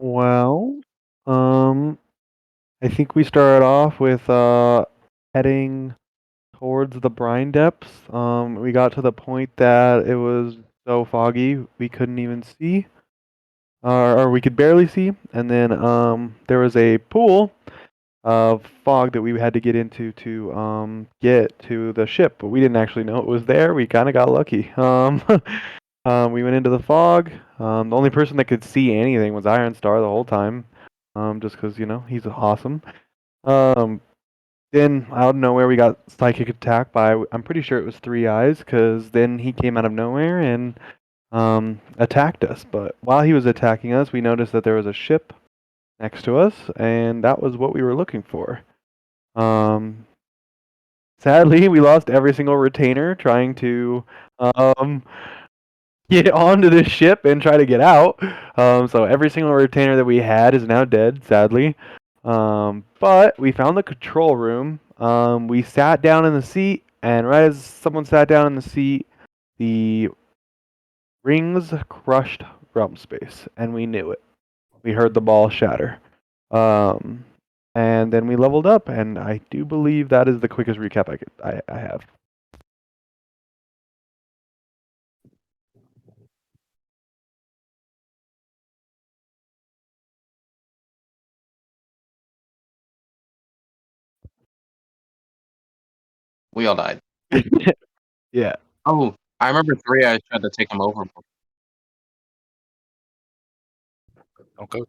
Well, um, I think we started off with heading towards the brine depths. We got to the point that it was so foggy we couldn't even see, or we could barely see. And then there was a pool of fog that we had to get into to get to the ship, but we didn't actually know it was there. We kind of got lucky. We went into the fog. The only person that could see anything was Iron Star the whole time, just because he's awesome. Um, then out of nowhere we got psychic attacked by, I'm pretty sure it was Three Eyes, because then he came out of nowhere and attacked us. But while he was attacking us, we noticed that there was a ship next to us, and that was what we were looking for. Um, Sadly, we lost every single retainer trying to um, get onto this ship and try to get out. So every single retainer that we had is now dead, sadly. But we found the control room. We sat down in the seat, and right as someone sat down in the seat, the rings crushed realm space, and we knew it. We heard the ball shatter. Um, and then we leveled up, and I do believe that is the quickest recap I have. We all died. Yeah. Oh, I remember Three Eyes tried to take him over. Okay.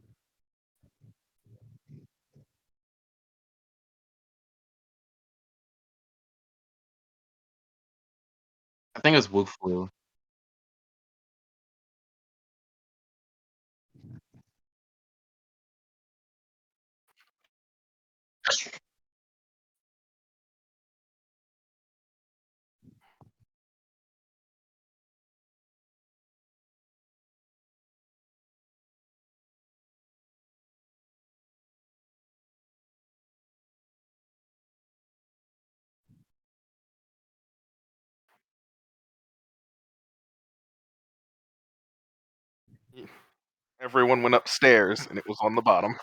I think it was Wu Flu. Everyone went upstairs, and it was on the bottom.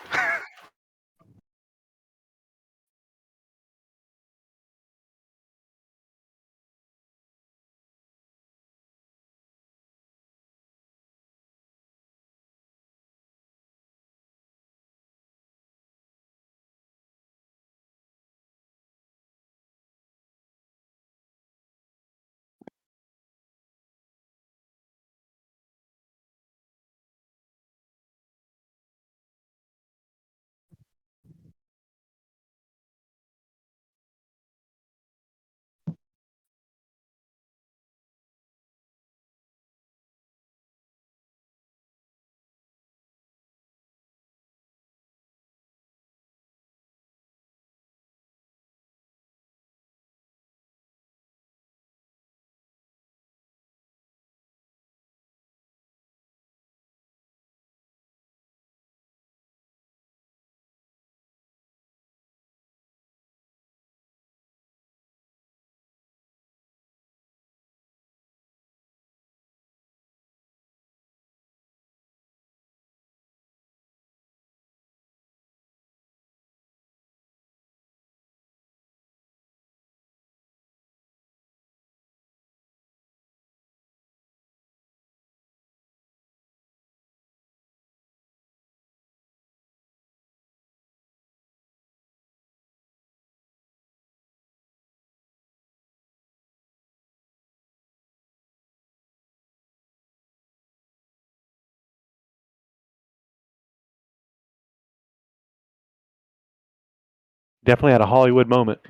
Definitely had a Hollywood moment.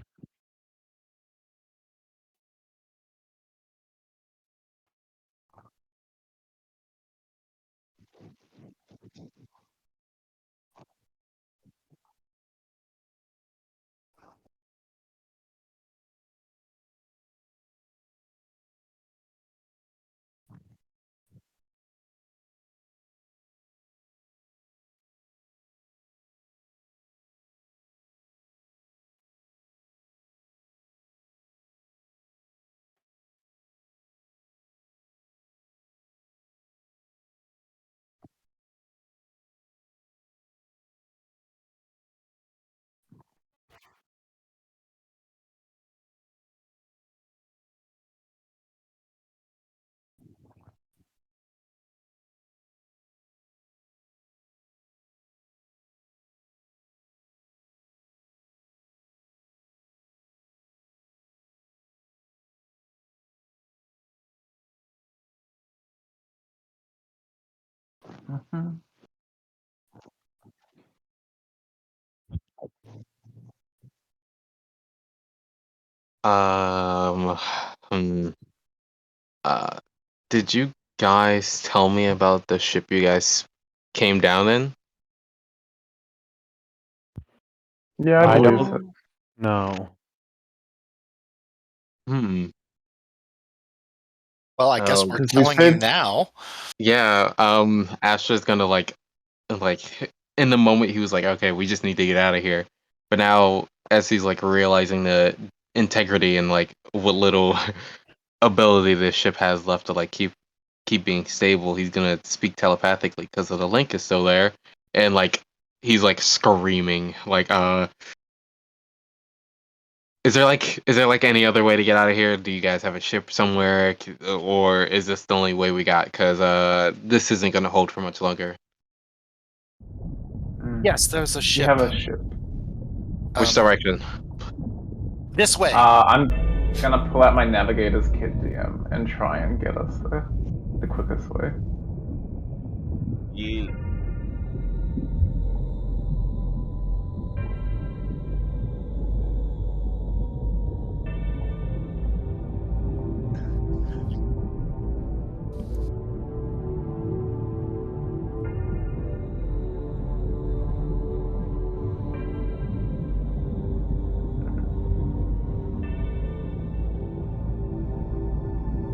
Mhm. Hmm. Uh, did you guys tell me about the ship you guys came down in? Yeah, I I believe don't- so. No. Hmm. Well, I guess Oh, we're 'Cause we telling you said- now. Yeah. Astra's gonna like in the moment he was like, okay, we just need to get out of here. But now, as he's like realizing the integrity and like what little ability this ship has left to like keep being stable, he's gonna speak telepathically because of the link is still there, and like he's like screaming like is there like any other way to get out of here? Do you guys have a ship somewhere, or is this the only way we got? Because this isn't gonna hold for much longer. Yes, there's a We ship. have a ship. Which direction? This way. I'm gonna pull out my navigator's kit, DM, and try and get us there the quickest way. Yeah.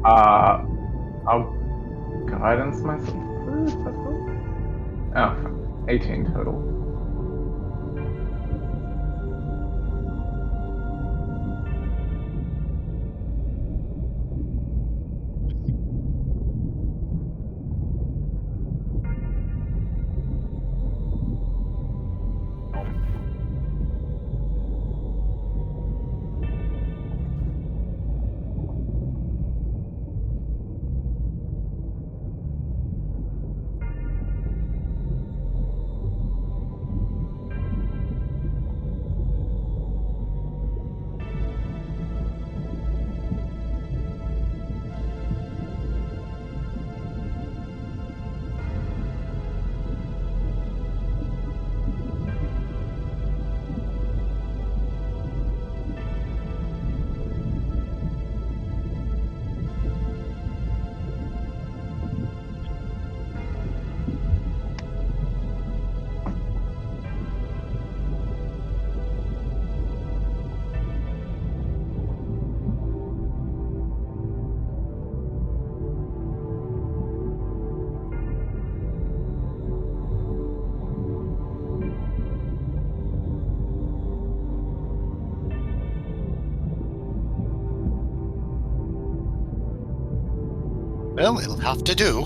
I'll guidance myself through, if that helps. Oh, 18 total. Well, it'll have to do.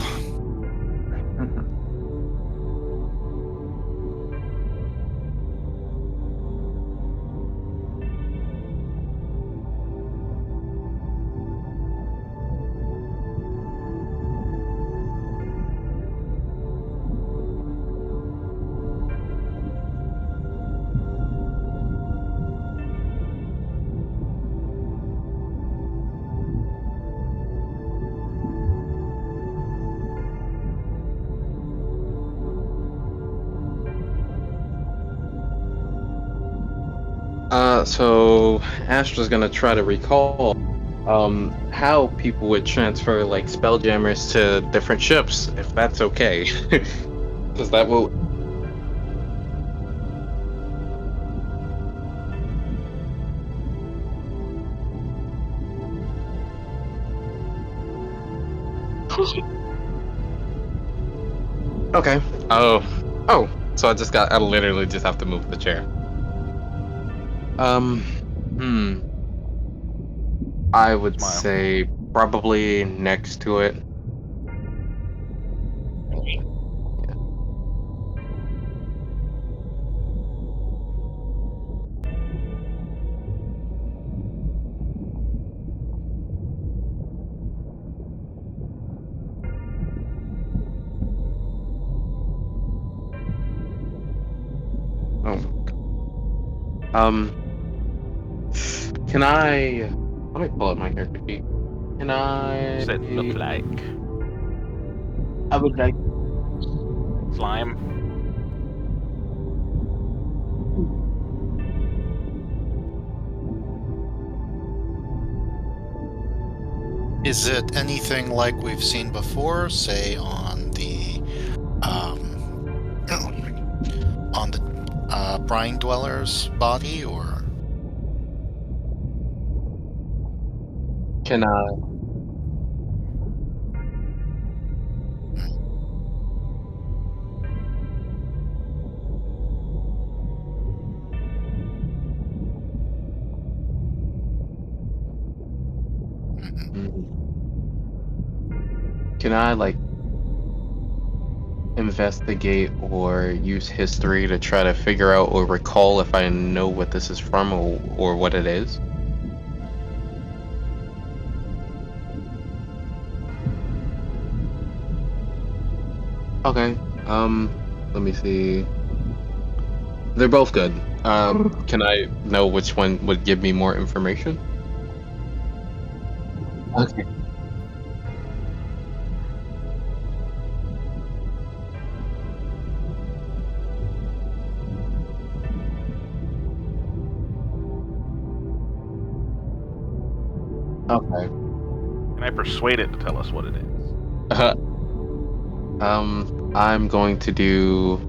So Astra's gonna try to recall how people would transfer like spelljammers to different ships, if that's okay. Because that will. Okay. Oh. So I literally just have to move the chair. I would Smile. say probably next to it. Oh. Can I? Let me pull up my character sheet. Can I? Does it look like? I would like. slime. Is it anything like we've seen before, say on the brine dweller's body, or Can I? Can I like investigate or use history to try to figure out or recall if I know what this is from or what it is? Okay. Let me see. They're both good. Can I know which one would give me more information? Okay. Okay. Can I persuade it to tell us what it is? I'm going to do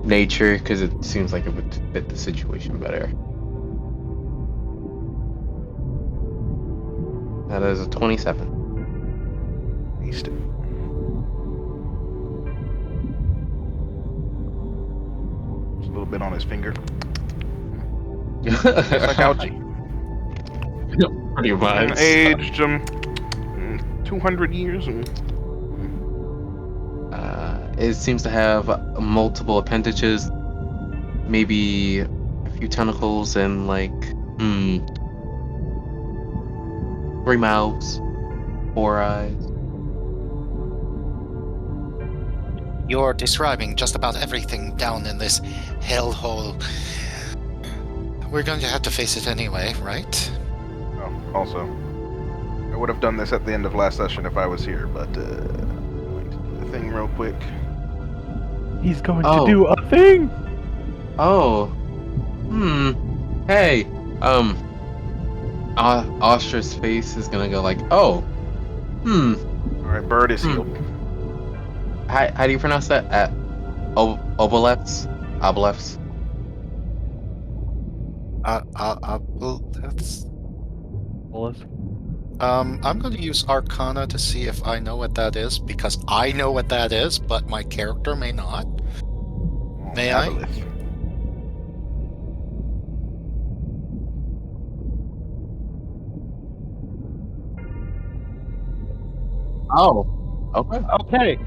nature because it seems like it would fit the situation better. That is a 27. Taste it. Just a little bit on his finger. It's like algae. Pretty much. Aged 200 years. It seems to have multiple appendages, maybe a few tentacles, and like, 3 mouths, 4 eyes. you're describing just about everything down in this hellhole. We're going to have to face it anyway, right? Oh, also, I would have done this at the end of last session if I was here, but I'm going to do the thing real quick. He's going to do a thing. Oh. Hey. Austra's face is gonna go like, oh. Alright, bird is healed. How do you pronounce that? Aboleths? Aboleths? Well, that's... Aboleth. I'm going to use Arcana to see if I know what that is, because I know what that is, but my character may not. May I? Aboleth. Oh. Okay. Okay.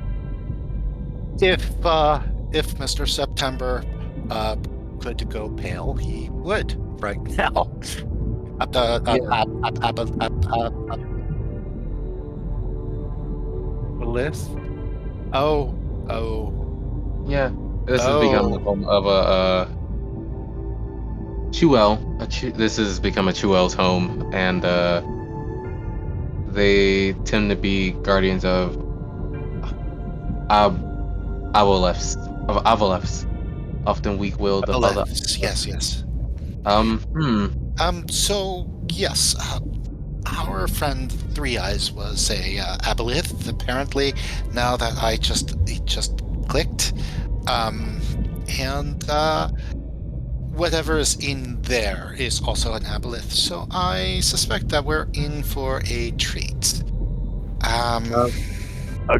If Mr. September could go pale, he would right now. Aboleth? Oh. Yeah. This has become the home of a Chuel. This has become a Chuel's home, and they tend to be guardians of aboleths. Often weak-willed. Aboleths, yes. So, yes, our friend Three Eyes was a aboleth, apparently, now that it just clicked. And whatever is in there is also an aboleth, so I suspect that we're in for a treat. A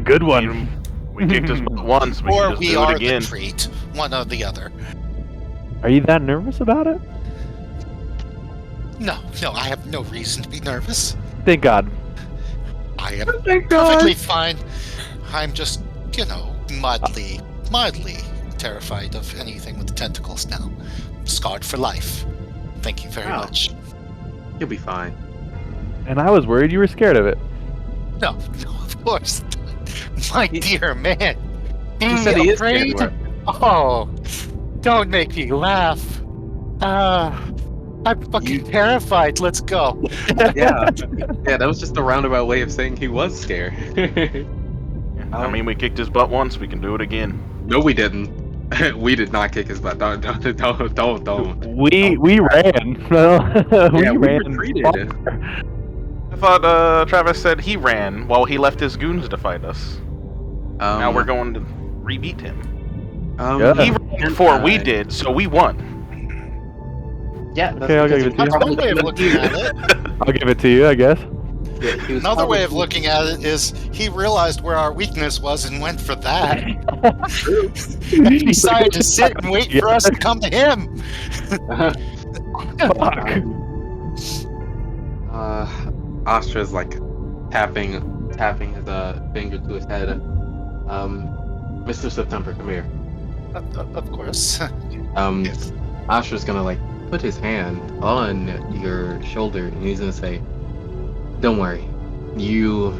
good one. We kicked his butt once, we or can just we do it are again. the treat, one or the other. Are you that nervous about it? No, I have no reason to be nervous. Thank God. I am Thank God. perfectly fine. I'm just, mildly terrified of anything with tentacles now. I'm scarred for life. Thank you very much. You'll be fine. And I was worried you were scared of it. No, of course. My dear man. He said he is afraid? scared. Oh, don't make me laugh. I'm fucking terrified. Let's go. Yeah, that was just a roundabout way of saying he was scared. I mean, we kicked his butt once, we can do it again. No, we didn't. We did not kick his butt. Don't. We ran. Yeah, we we ran. retreated. I thought Travis said he ran while he left his goons to fight us. Now we're going to re-beat him. Yeah. He ran before we did, so we won. Yeah. Okay, I'll give it to you. That's one way of looking at it. I'll give it to you, I guess. Yeah, he was Another way of probably- looking at it is he realized where our weakness was and went for that. And he decided to sit and wait for us to come to him. Fuck. Astra's like tapping his finger to his head. Mr. September, come here. Of course. Yes. Astra's gonna like put his hand on your shoulder and he's gonna say, "Don't worry, you're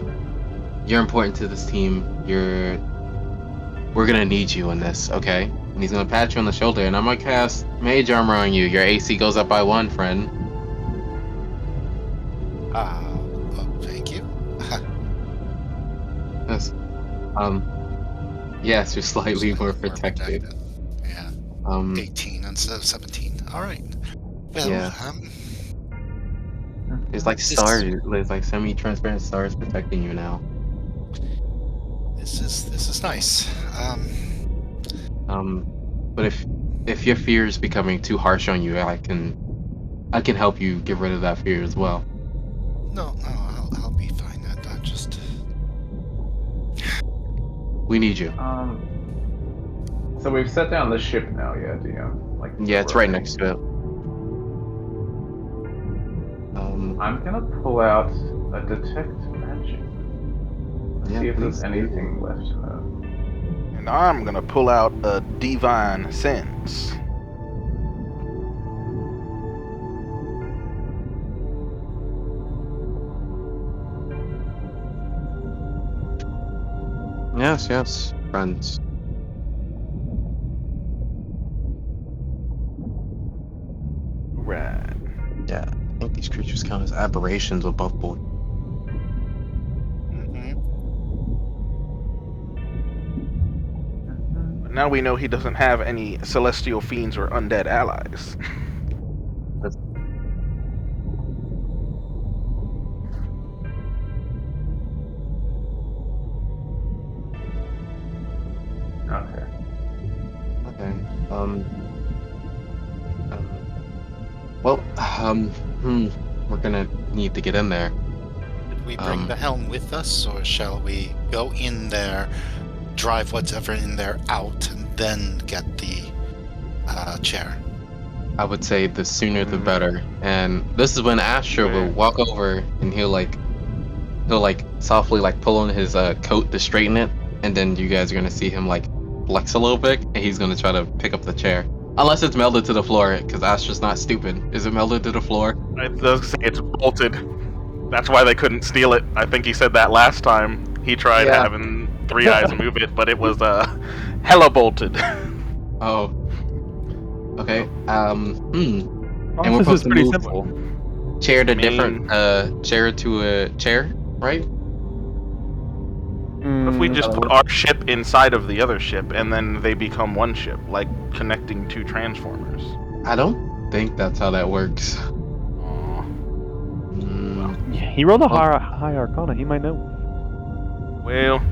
important to this team. We're gonna need you in this, okay?" And he's gonna pat you on the shoulder, and I'm gonna cast Mage Armor on you. Your AC goes up by 1, friend. Thank you. Yes. Yes, you're slightly more protected. Yeah. 18 instead of 17. All right. Well, Yeah. There's like stars, there's like semi-transparent stars protecting you now. this is nice. But if your fear is becoming too harsh on you, I can help you get rid of that fear as well. No, I'll be fine. I just. We need you. So we've set down the ship now, yeah, DM? Like, Yeah, it's right next to it. I'm gonna pull out a detect magic. Yeah, See if there's please. anything left. And I'm gonna pull out a divine sense. Yes, friends. Right. Yeah, I think these creatures count as aberrations with buff board. But now we know he doesn't have any celestial fiends or undead allies. Okay. Okay. We're gonna need to get in there. Did we bring the helm with us, or shall we go in there, drive whatever in there out, and then get the chair? I would say the sooner the better. And this is when Astra will walk over and he'll softly like pull on his coat to straighten it, and then you guys are gonna see him like flex a little bit, and he's gonna try to pick up the chair. Unless it's melded to the floor, because Astra's not stupid. Is it melded to the floor? I was say it's bolted. That's why they couldn't steal it. I think he said that last time he tried Yeah. having 3 eyes move it, but it was hella bolted. Oh. Okay. And we're This is supposed to pretty move simple. chair to I mean- different chair to a chair, right? If we just put our ship inside of the other ship, and then they become one ship, like connecting 2 transformers. I don't think that's how that works. Aw. Yeah, he rolled a high Arcana. He might know. Well,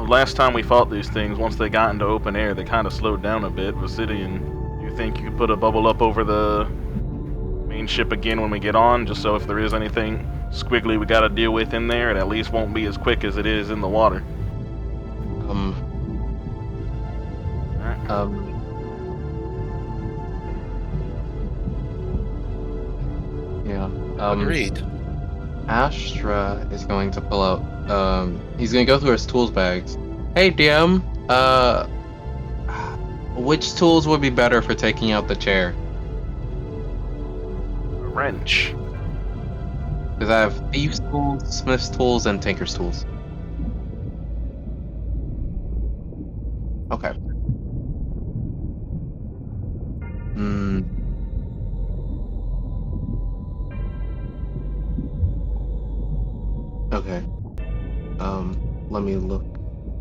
last time we fought these things, once they got into open air, they kind of slowed down a bit. Vasidian, do you think you could put a bubble up over the main ship again when we get on, just so if there is anything squiggly we gotta deal with in there, it at least won't be as quick as it is in the water? Yeah. Agreed. Astra is going to pull out. He's going to go through his tools bags. Hey, DM. Which tools would be better for taking out the chair? A wrench. Because I have thieves' tools, smith's tools, and tinker's tools. Okay. Okay. Let me look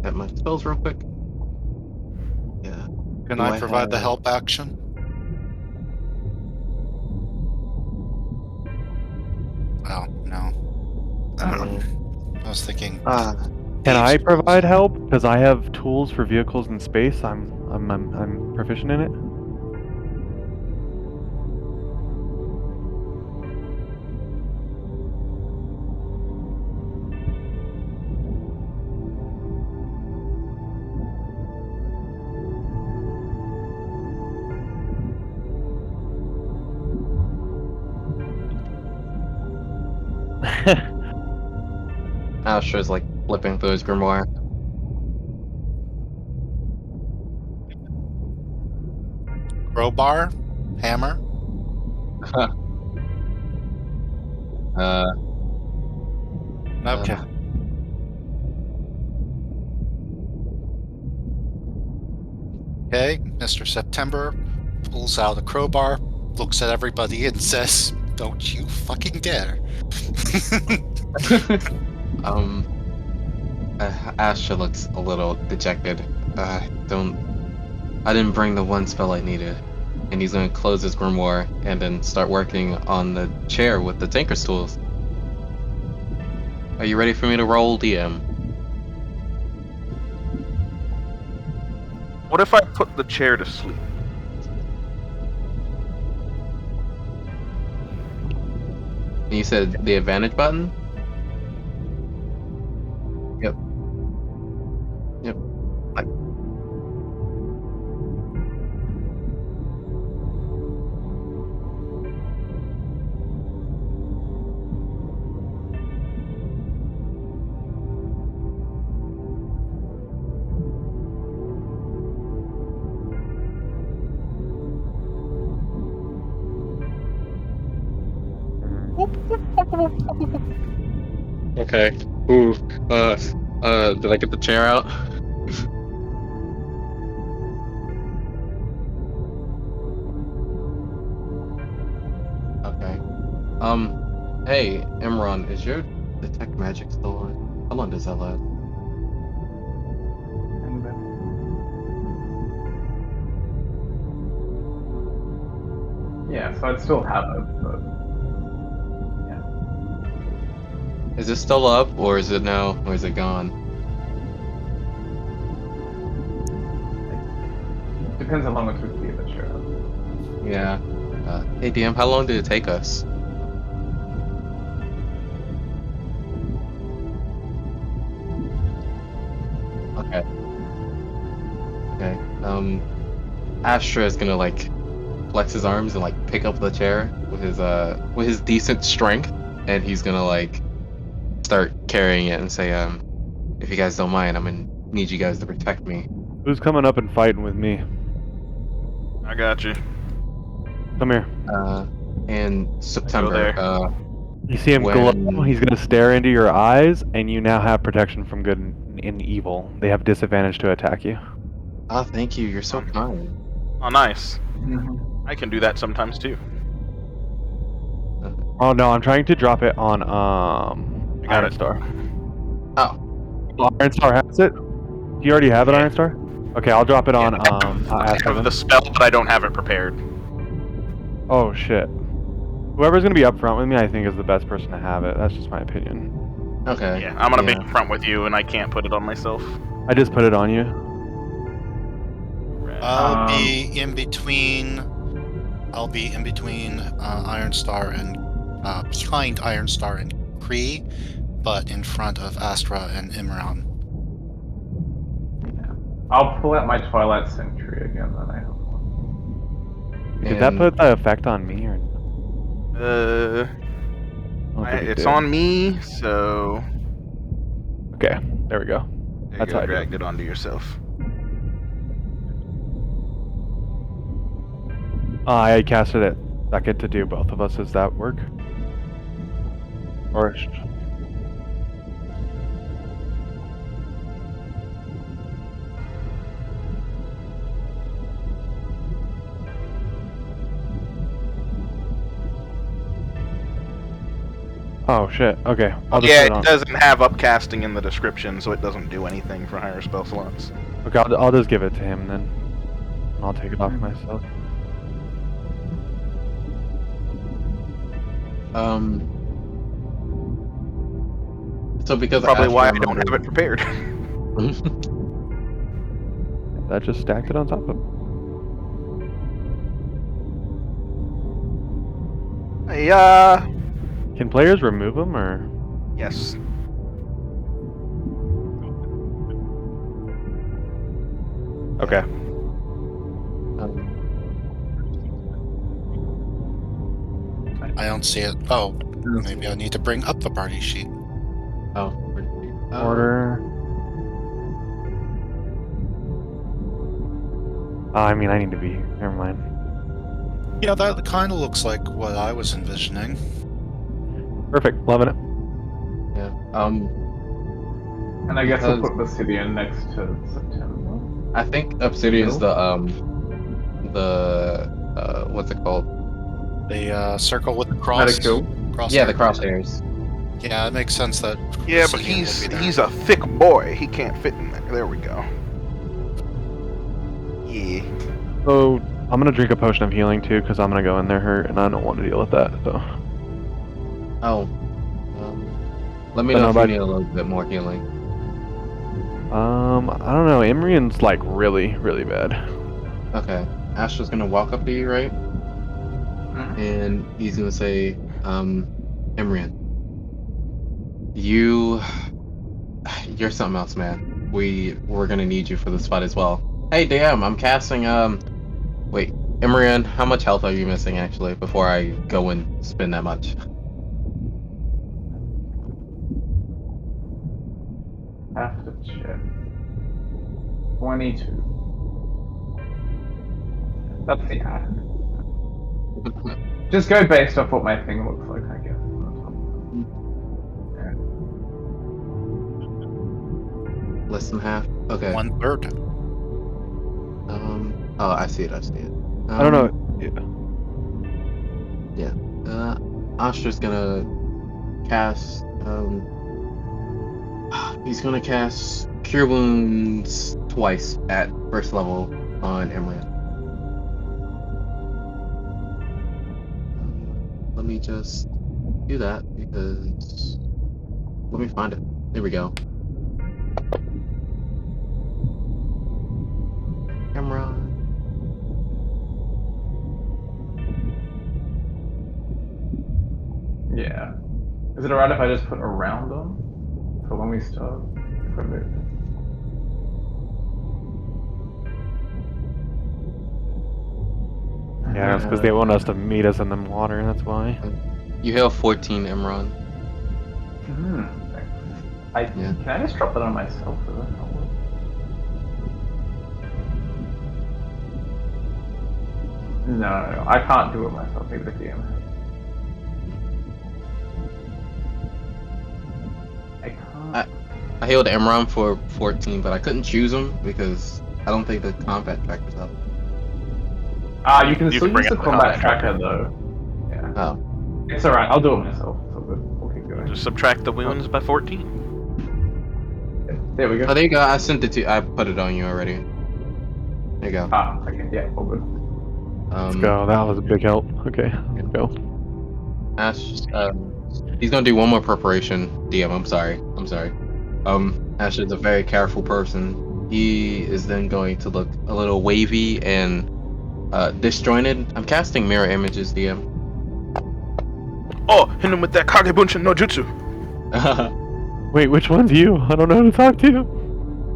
at my spells real quick. Can Do I I provide the have- help action? Oh, no. I was thinking. Can I thieves' tools. provide help? Because I have tools for vehicles in space. I'm proficient in it. Astra's like flipping through his grimoire. Crowbar? Hammer? Uh, Okay. Okay, Mr. September pulls out a crowbar, looks at everybody, and says, "Don't you fucking dare." Astra looks a little dejected. I didn't bring the one spell I needed. And he's gonna close his grimoire and then start working on the chair with the Tinker's tools. Are you ready for me to roll DM? What if I put the chair to sleep? And you said the advantage button? Yep. Yep. Okay. Ooh. Did I get the chair out? Okay. Hey, Imran, is your detect magic still on? How long does that last? Yeah, so I'd still have it, but Is it still up, or is it gone? depends how long it took to get the chair out. Yeah. Hey, DM, how long did it take us? Okay. Okay. Astra is gonna like flex his arms and like pick up the chair with his decent strength, and he's gonna like start carrying it and say, if you guys don't mind, I'm gonna need you guys to protect me. Who's coming up and fighting with me? I got you. Come here. In September, there. You see him when- glow. He's gonna stare into your eyes, and you now have protection from good and evil. They have disadvantage to attack you. Oh, thank you. You're so kind. Oh, nice. Mm-hmm. I can do that sometimes too. Oh no, I'm trying to drop it on I got Iron it. Star. Oh, Iron Star has it. Do you already have it, Yeah. Iron Star? Okay, I'll drop it on I Astra have then. the spell, but I don't have it prepared. Oh shit. Whoever's gonna be up front with me, I think, is the best person to have it. That's just my opinion. okay. Yeah, I'm gonna be Yeah. up front with you, and I can't put it on myself. I just put it on you. I'll be in between. I'll be in between Iron Star and behind Iron Star and Kree, but in front of Astra and Imran. I'll pull out my Twilight Sentry again, then I have one. Did that And- put the effect on me or? Uh, I don't think it it's did. on me, so Okay, there we go. there That's you how go, I do it. dragged it onto yourself. I casted it second to do both of us. Does that work? Or oh shit. Okay, I'll just Yeah, put it it on. doesn't have upcasting in the description, so it doesn't do anything for higher spell slots. Okay, I'll just give it to him then. I'll take it off myself. So because Probably why I Astra don't have it prepared. That just stacked it on top of it. Hey, Can players remove them or? yes. Okay. I don't see it. Oh, maybe I need to bring up the party sheet. Order. I mean, I need to be here. Never mind. Yeah, that kind of looks like what I was envisioning. Perfect. Loving it. Yeah. And I guess we'll Because- put Obsidian next to September. I think Obsidian's the what's it called? The circle with the Try cross. to kill. Yeah, the crosshairs. Yeah, it makes sense that. Yeah, but Obsidian will be there. he's a thick boy. He can't fit in there. There we go. Yeah. So I'm gonna drink a potion of healing too, because I'm gonna go in there hurt, and I don't want to deal with that. So. Oh. Let me But know no, if you but- need a little bit more healing. I don't know. Imrian's like really, really bad. Okay. Astra's gonna walk up to you, right? Mhm. And he's gonna say, Emrian, you're something else, man. We're gonna need you for this fight as well. Hey DM, I'm casting wait, Emrian, how much health are you missing actually before I go and spend that much? Have to check. 22. That's the ad. Just go based off what my thing looks like, I guess. Less than half? Okay. 1/3. Oh, I see it. I don't know. Yeah. Astra's gonna cast he's gonna cast Cure Wounds twice at first level on Emrian. Let me just do that because let me find it. There we go. Emrian. Yeah. Is it alright if I just put a round on? For when we start? If we move. Yeah, it's because they want us to meet us in the water. That's why. You heal 14, Emron. Thanks. Yeah. Can I just drop that on myself? Does that not work? No, I can't do it myself. Maybe the DM has. I can't. I healed Emron for 14, but I couldn't choose him because I don't think the combat tracker's up. You can You still can bring use the up the combat combat tracker though. Yeah. Oh. It's alright, I'll do it myself. It's all good. We'll keep going. Just subtract the wounds by 14. There we go. Oh, there you go. I sent it to you. I put it on you already. There you go. Okay, yeah, all good. Let's go. That was a big help. Okay, let's go. Ash, he's gonna do one more preparation. DM, I'm sorry. Ash is a very careful person. He is then going to look a little wavy and disjointed. I'm casting mirror images, DM. Oh, hit him with that Kagebunshin no Jutsu. Wait, which one's you? I don't know who to talk to.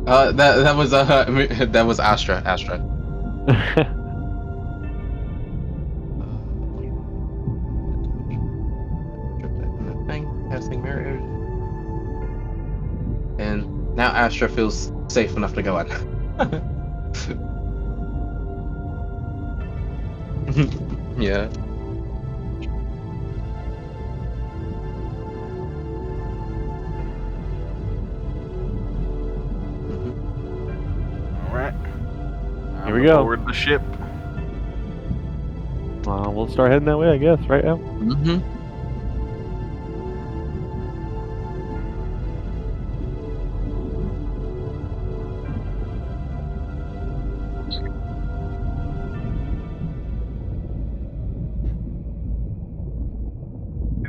that was Astra. Casting mirror image. And now Astra feels safe enough to go on. Yeah. Alright. Here we go. Board the ship. We'll start heading that way, I guess. Right now. Mm-hmm.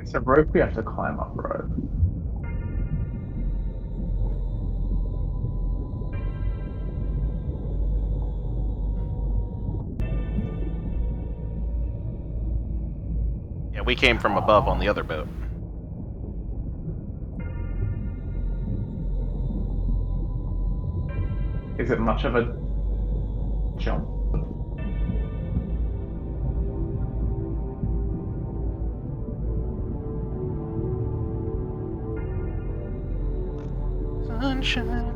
It's a rope we have to climb up, right? Yeah, we came from above on the other boat. Is it much of a jump? Sunshine.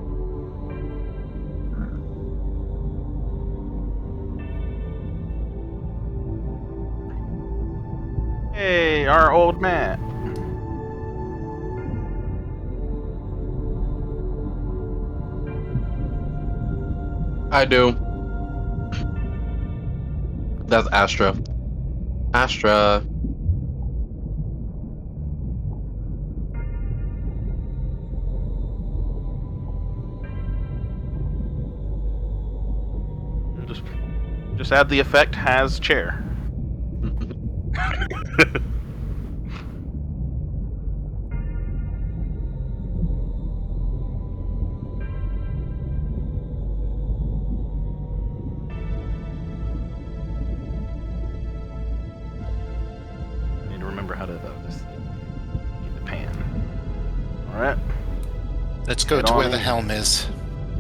Hey, our old man. I do. That's Astra. Astra. Just add the effect has chair. I need to remember how to just need the pan. Alright. Let's go Head to on where the in. helm is.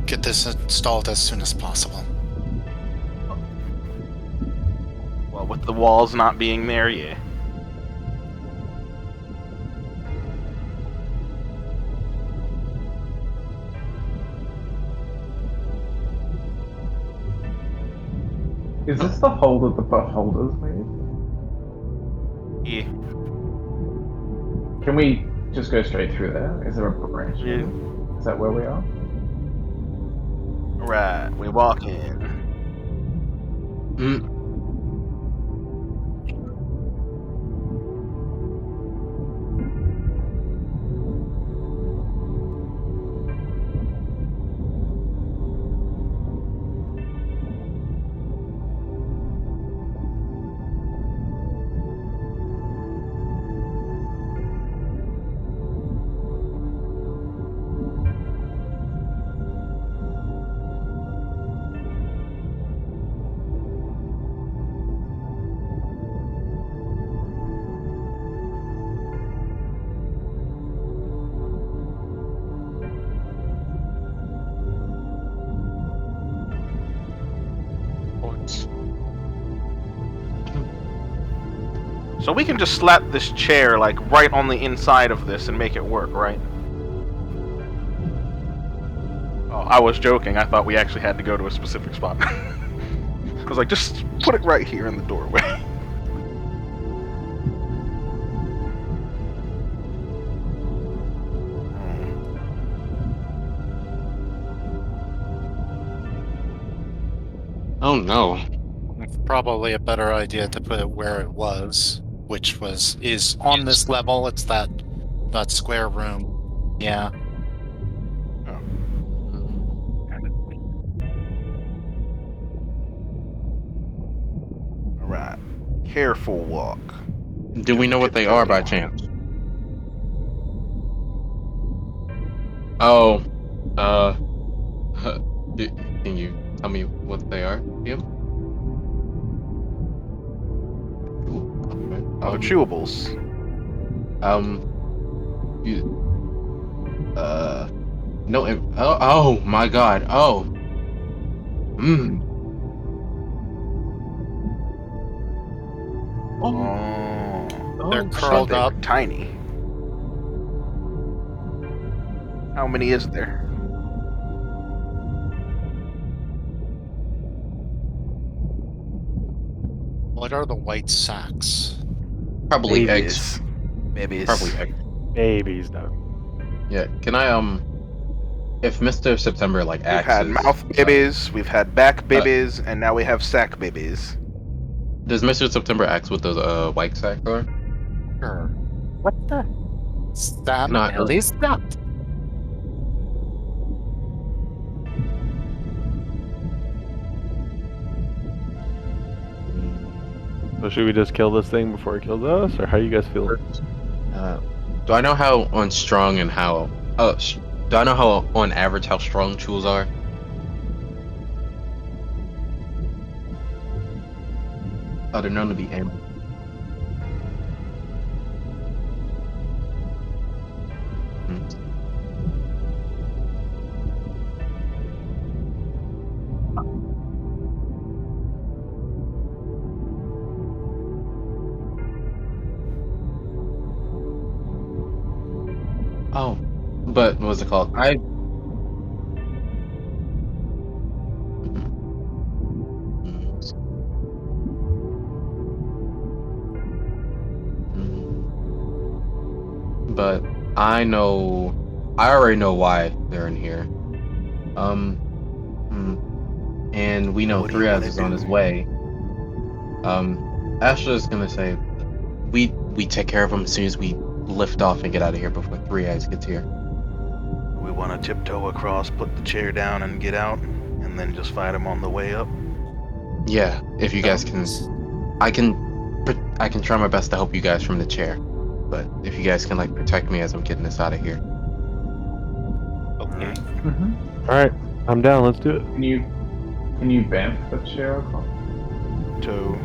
Get this installed as soon as possible. Well, with the walls not being there, yeah. Is this the hole that the buff holders made? Yeah. Can we just go straight through there? Is there a branch? Yeah. Is that where we are? Alright, we walk in. Mm. So we can just slap this chair, like, right on the inside of this and make it work, right? Oh, I was joking. I thought we actually had to go to a specific spot. I was like, just put it right here in the doorway. Oh no. It's probably a better idea to put it where it was, which is on this level. It's that square room. Yeah. Alright. Careful walk. Do we know what they are by chance? Oh. Can you tell me what they are, Ian? Oh, the chewables. You, no, oh my god, oh. Oh. They're Oh, curled They up. were tiny. How many is there? What are the white sacks? Probably eggs. Babies. Probably eggs. Babies, Doug. Yeah, can I, if Mr. September, like, We've axes... had mouth babies, we've had back babies, and now we have sack babies. does Mr. September axe with those, white sacks are? Sure. What the? Sam Not- is that? So should we just kill this thing before it kills us, or how you guys feel? Do I know how on strong and how? Do I know how on average how strong tools are? They're known to be aim. Oh, but what's it called? But I already know why they're in here. And we know What do you 3 wanna is on his do? way. Astra's gonna say, we take care of him as soon as we lift off and get out of here before 3 Eyes gets here. We want to tiptoe across, put the chair down, and get out, and then just fight him on the way up. Yeah, if you guys can, I can try my best to help you guys from the chair, but if you guys can like protect me as I'm getting this out of here. Okay. All right, I'm down. Let's do it. Can you bamf the chair across? Toe.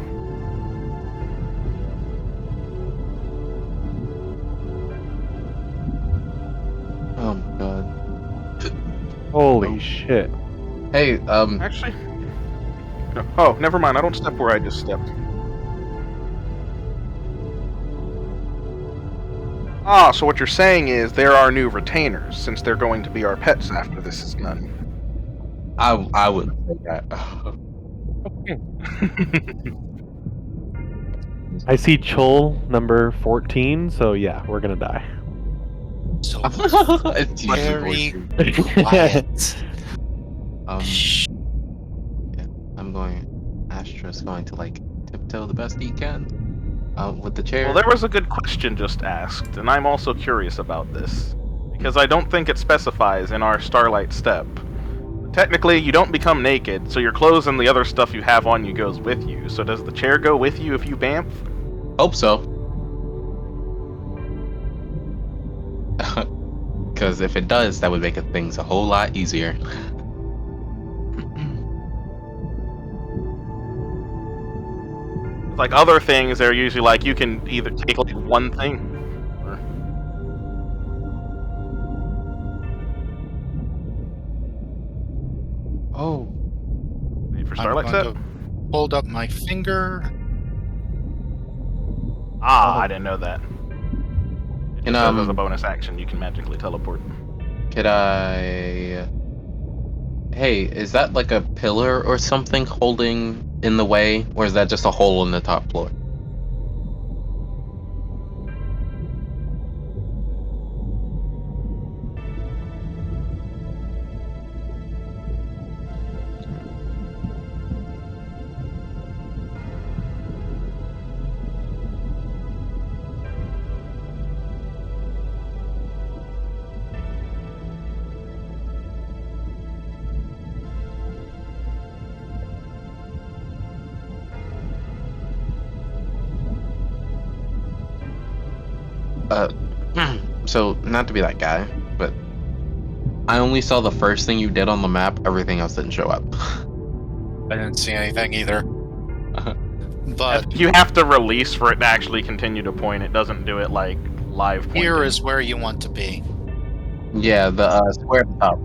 Oh my god. Holy shit! Hey, Actually, no. Oh, never mind. I don't step where I just stepped. Ah, so what you're saying is there are new retainers, since they're going to be our pets after this is done. I would say that. I see Chol number 14, so yeah, we're gonna die. So It's usually very quiet. Yeah, I'm going. Astra's going to like tiptoe the best he can. With the chair. Well, there was a good question just asked, and I'm also curious about this. Because I don't think it specifies in our Starlight Step. Technically, you don't become naked, so your clothes and the other stuff you have on you goes with you. So does the chair go with you if you bamf? Hope so. Because if it does, that would make things a whole lot easier. Like other things, they're usually like you can either take like one thing. Or... Oh. Wait for I'm Starlight going Step? to hold up my finger. Ah, I didn't know that. It Can, just says as a bonus action you can magically teleport. Could I... Hey, is that like a pillar or something holding in the way? Or is that just a hole in the top floor? So, not to be that guy, but I only saw the first thing you did on the map, everything else didn't show up. I didn't see anything either. But You have to release for it to actually continue to point. It doesn't do it like live pointing. here is where you want to be. Yeah, the square at the top.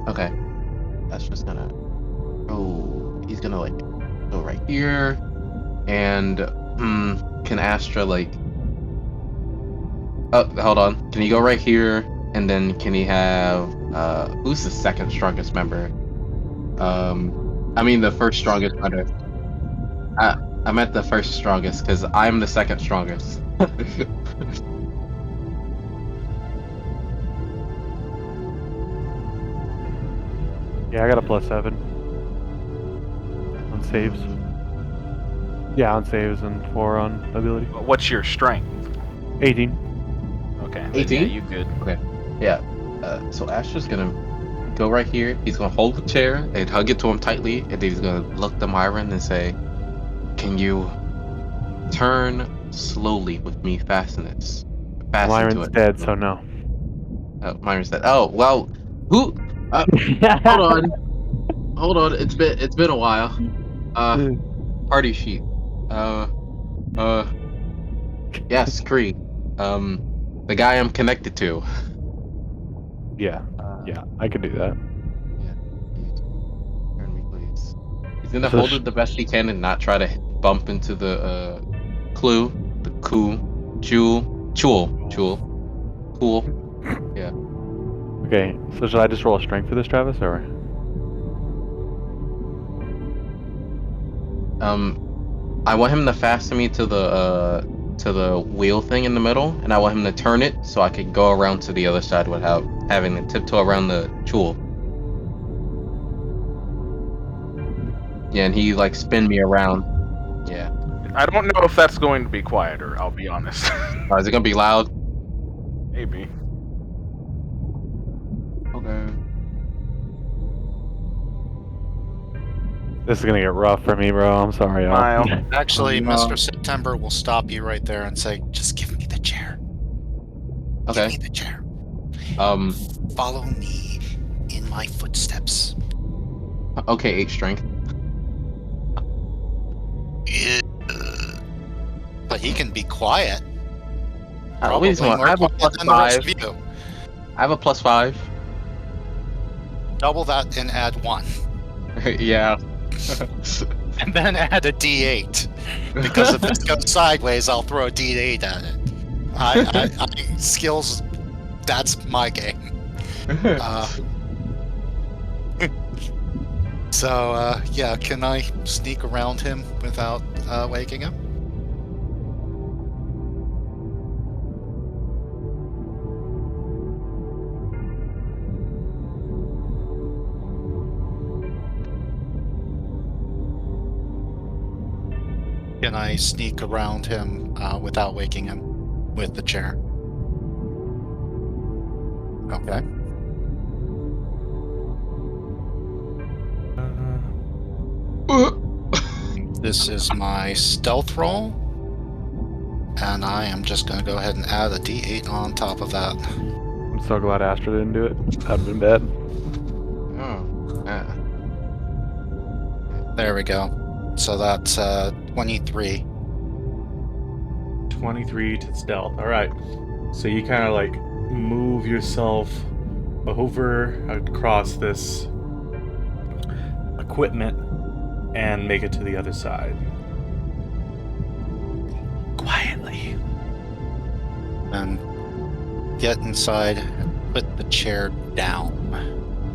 Okay. That's just gonna... Oh, he's gonna like go right here. And can Astra like... Oh, hold on. Can he go right here? And then can he have who's the second strongest member? I mean the first strongest member. I meant the first strongest because I'm the second strongest. Yeah, I got a +7 on saves. Yeah, on saves and 4 on ability. What's your strength? 18. Okay. then 18? Yeah, you good. Yeah. So Astra's gonna go right here. He's gonna hold the chair and hug it to him tightly, and then he's gonna look to Myron and say, "Can you turn slowly with me? Fasten to Myron's it." dead, so no. Myron said, "Oh well, who? Hold on. It's been a while. Party sheet. Uh, uh, yes, Kree. The guy I'm connected to. Yeah, I could do that. Yeah. Turn me, please. He's gonna So hold it the best he can and not try to bump into the Chul. Cool. Yeah. Okay, so should I just roll a strength for this, Travis, or? I want him to fasten me to the wheel thing in the middle, and I want him to turn it so I could go around to the other side without having to tiptoe around the Chul. Yeah, and he like spin me around. Yeah. I don't know if that's going to be quieter, I'll be honest. Is it gonna be loud? Maybe. Okay. This is gonna get rough for me, bro. I'm sorry, y'all. Smile. Actually, No. Mr. September will stop you right there and say, "Just give me the chair. Give Okay. me the chair. Follow me in my footsteps." Okay, 8 strength. But he can be quiet. Wait a Probably minute, more I have a quiet than the rest of you. I have a +5. Double that and add 1. Yeah. And then add a D8. Because if this goes sideways, I'll throw a D8 at it. I skills, that's my game. Yeah, can I sneak around him without waking him? Can I sneak around him without waking him with the chair? Okay. This is my stealth roll, and I am just going to go ahead and add a D8 on top of that. I'm so glad Astra didn't do it. That'd been bad. There we go. So that's 23. 23 to stealth. All right. So you kind of like move yourself over across this equipment and make it to the other side. Quietly. And get inside and put the chair down.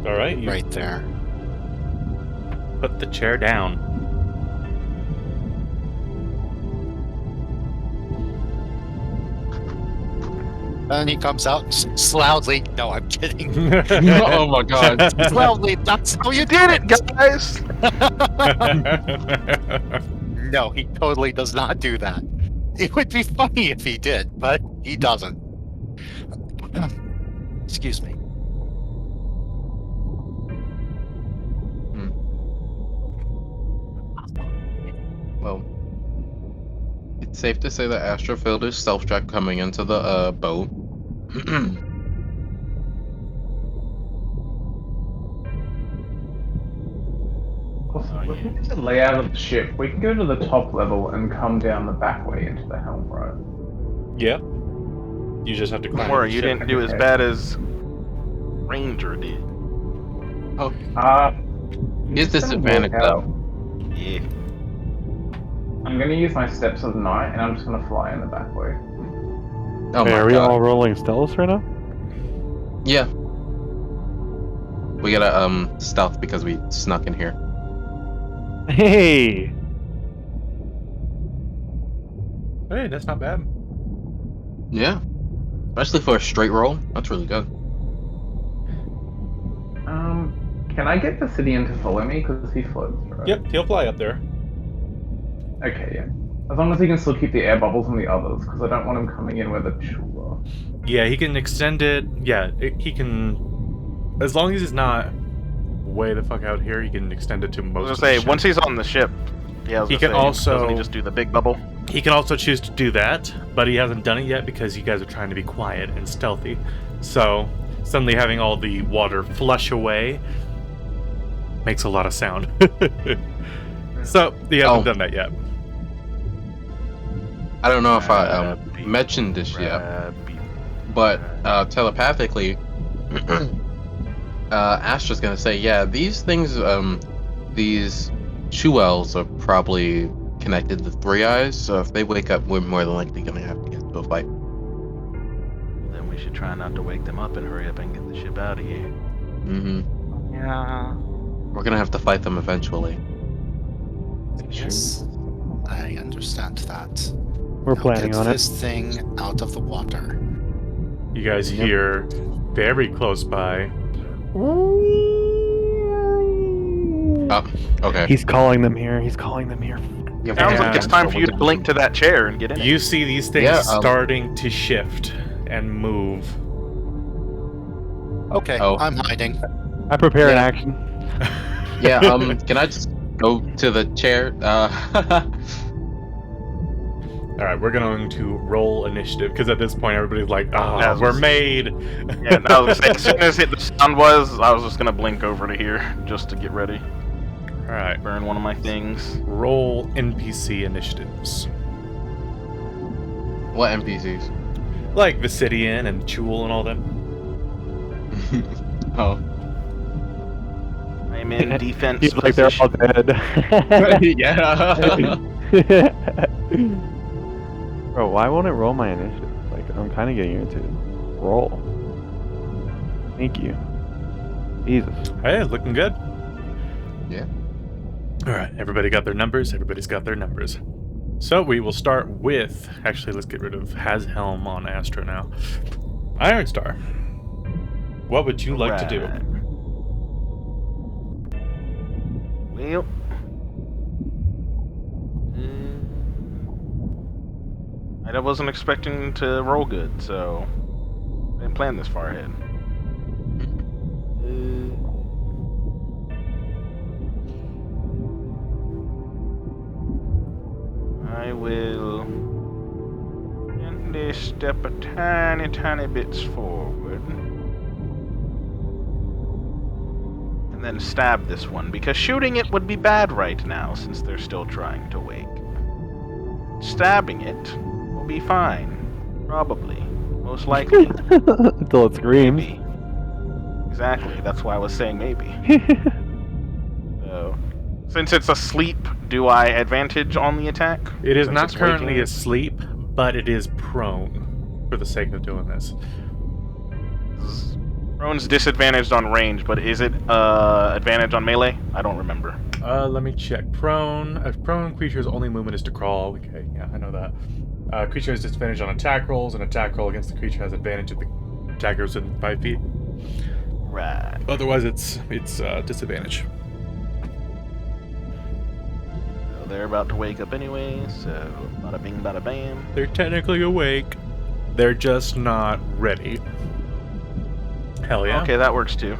All right. You Right there. put the chair down. And he comes out and says loudly, no, I'm kidding. Oh my god. Loudly, that's how you Did it, guys! No, he totally does not do that. It would be funny if he did, but he doesn't. Excuse me. Well, it's safe to say that Astra failed his stealth check coming into the boat. Also, looking at the layout of the ship, we can go to the top level and come down the back way into the helm, right? Yep. You just have to climb. Don't worry, the you ship. didn't do as bad as Ranger did. His disadvantage though. Yeah. I'm gonna use my steps of the night, and I'm just gonna fly in the back way. Oh Hey, my are we god. all rolling stealth right now? Yeah. We gotta stealth because we snuck in here. Hey! Hey, that's not bad. Yeah. Especially for a straight roll. That's really good. Can I get Basidian to follow me? Because he floats, right? Yep, he'll fly up there. Okay, yeah. As long as he can still keep the air bubbles on the others, because I don't want him coming in where the Chul are. Yeah, he can extend it. Yeah, he can. As long as he's not way the fuck out here, he can extend it to I was most gonna of say, the ship. once he's on the ship, yeah, I was He gonna can say, doesn't he also- just do the big bubble? He can also choose to do that, but he hasn't done it yet because you guys are trying to be quiet and stealthy. So, suddenly having all the water flush away makes a lot of sound. So, he hasn't done that yet. I don't know if I mentioned this yet, but telepathically, Astra's gonna say, yeah, these things, these Chuels are probably connected to Three Eyes, so if they wake up, we're more than likely gonna have to get into a fight. Then we should try not to wake them up and hurry up and get the ship out of here. Mm-hmm. Yeah. We're gonna have to fight them eventually. Yes, I understand that. We're Now planning get on it. this thing out of the water. You guys hear very close by. Oh, okay. He's calling them here. He's calling them here. Yeah, Sounds like Yeah. it's time for you to blink to that chair and get in it. You see these things Yeah, starting to shift and move. Okay, Oh. I'm hiding. I prepare an Yeah. action. Yeah, can I just go to the chair? All right, we're going to roll initiative because at this point everybody's like, "Ah, Yeah, we're made." Yeah, no, I was gonna say, as soon as the sound was, I was just gonna blink over to here just to get ready. All right, Burn one of my things. roll NPC initiatives, What NPCs? like Vicidian and Chul and all them. Oh. I'm in defense He's like they're all position. dead. Yeah. Bro, why won't it roll my initiative? Like, I'm kind of getting you to roll. Thank you. Jesus. Hey, looking good. Yeah. All right, everybody got their numbers. Everybody's got their numbers. So we will start with. Actually, let's get rid of has helm on Astra now. Iron Star. What would you like to do? Right. Well, I wasn't expecting to roll good, so I didn't plan this far ahead. I will gently step a tiny bits forward. And then stab this one, because shooting it would be bad right now, since they're still trying to wake. Stabbing it will be fine. Probably. Most likely. Until it screams. Maybe. Exactly, that's why I was saying maybe. So, since it's asleep, do I advantage on the attack? It is Since not it's currently waking? asleep, but it is prone for the sake of doing this. Prone's disadvantaged on range, but is it advantage on melee? I don't remember. Let me check. Prone. A prone creature's only movement is to crawl. Okay, yeah, I know that. Creature has disadvantage on attack rolls. An attack roll against the creature has advantage if the attacker is within 5 feet. Right. Otherwise, it's disadvantage. So they're about to wake up anyway, so bada bing, bada bam. They're technically awake. They're just not ready. Hell yeah. Okay, that works too.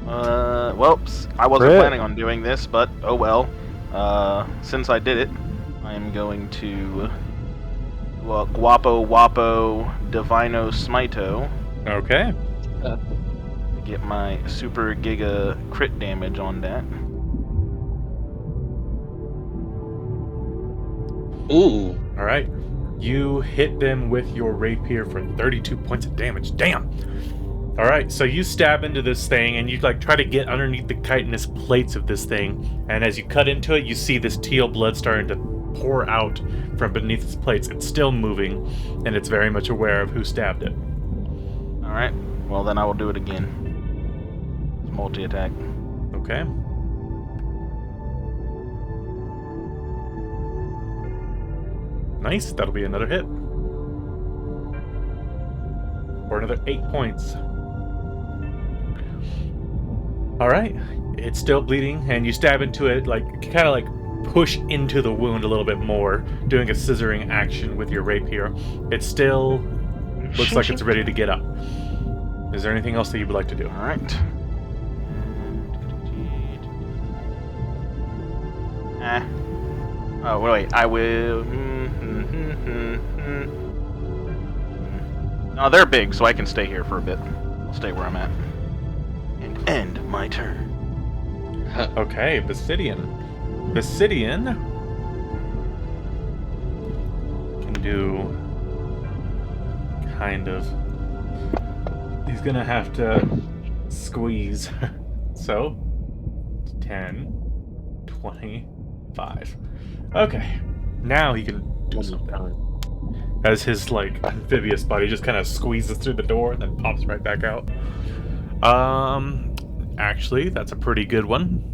Whoops. I wasn't Crit. planning on doing this, but oh well. Since I did it, I am going to Guapo Wapo Divino Smito Okay. to get my super giga crit damage on that. Ooh. All right. You hit them with your rapier for 32 points of damage. Damn. All right. So you stab into this thing and you like try to get underneath the chitinous plates of this thing. And as you cut into it, you see this teal blood starting to pour out from beneath its plates. It's still moving, and it's very much aware of who stabbed it. Alright, well then I will do it again. It's multi-attack. Okay. Nice. That'll be another hit. For another 8 points. All right. It's still bleeding, and you stab into it, like kind of like push into the wound a little bit more, doing a scissoring action with your rapier. It still looks like it's ready to get up. Is there anything else that you would like to do? All right. Oh, wait. I will. No, they're big, so I can stay here for a bit. I'll stay where I'm at. And end my turn. Okay, Basidian. Basidian can do kind of. He's gonna have to squeeze. So, 10, 25. Okay, now he can do something. As his, like, amphibious body just kind of squeezes through the door and then pops right back out. Actually, that's a pretty good one.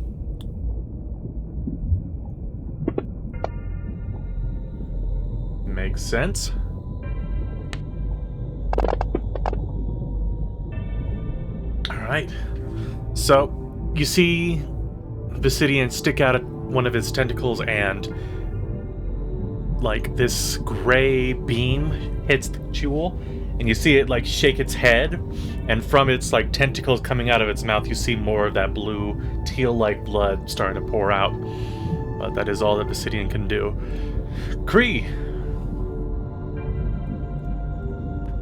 Makes sense. Alright. So, you see Basidian stick out one of his tentacles and like this gray beam hits the jewel, and you see it like shake its head, and from its like tentacles coming out of its mouth you see more of that blue teal-like blood starting to pour out. But that is all that Basidian can do. Kree!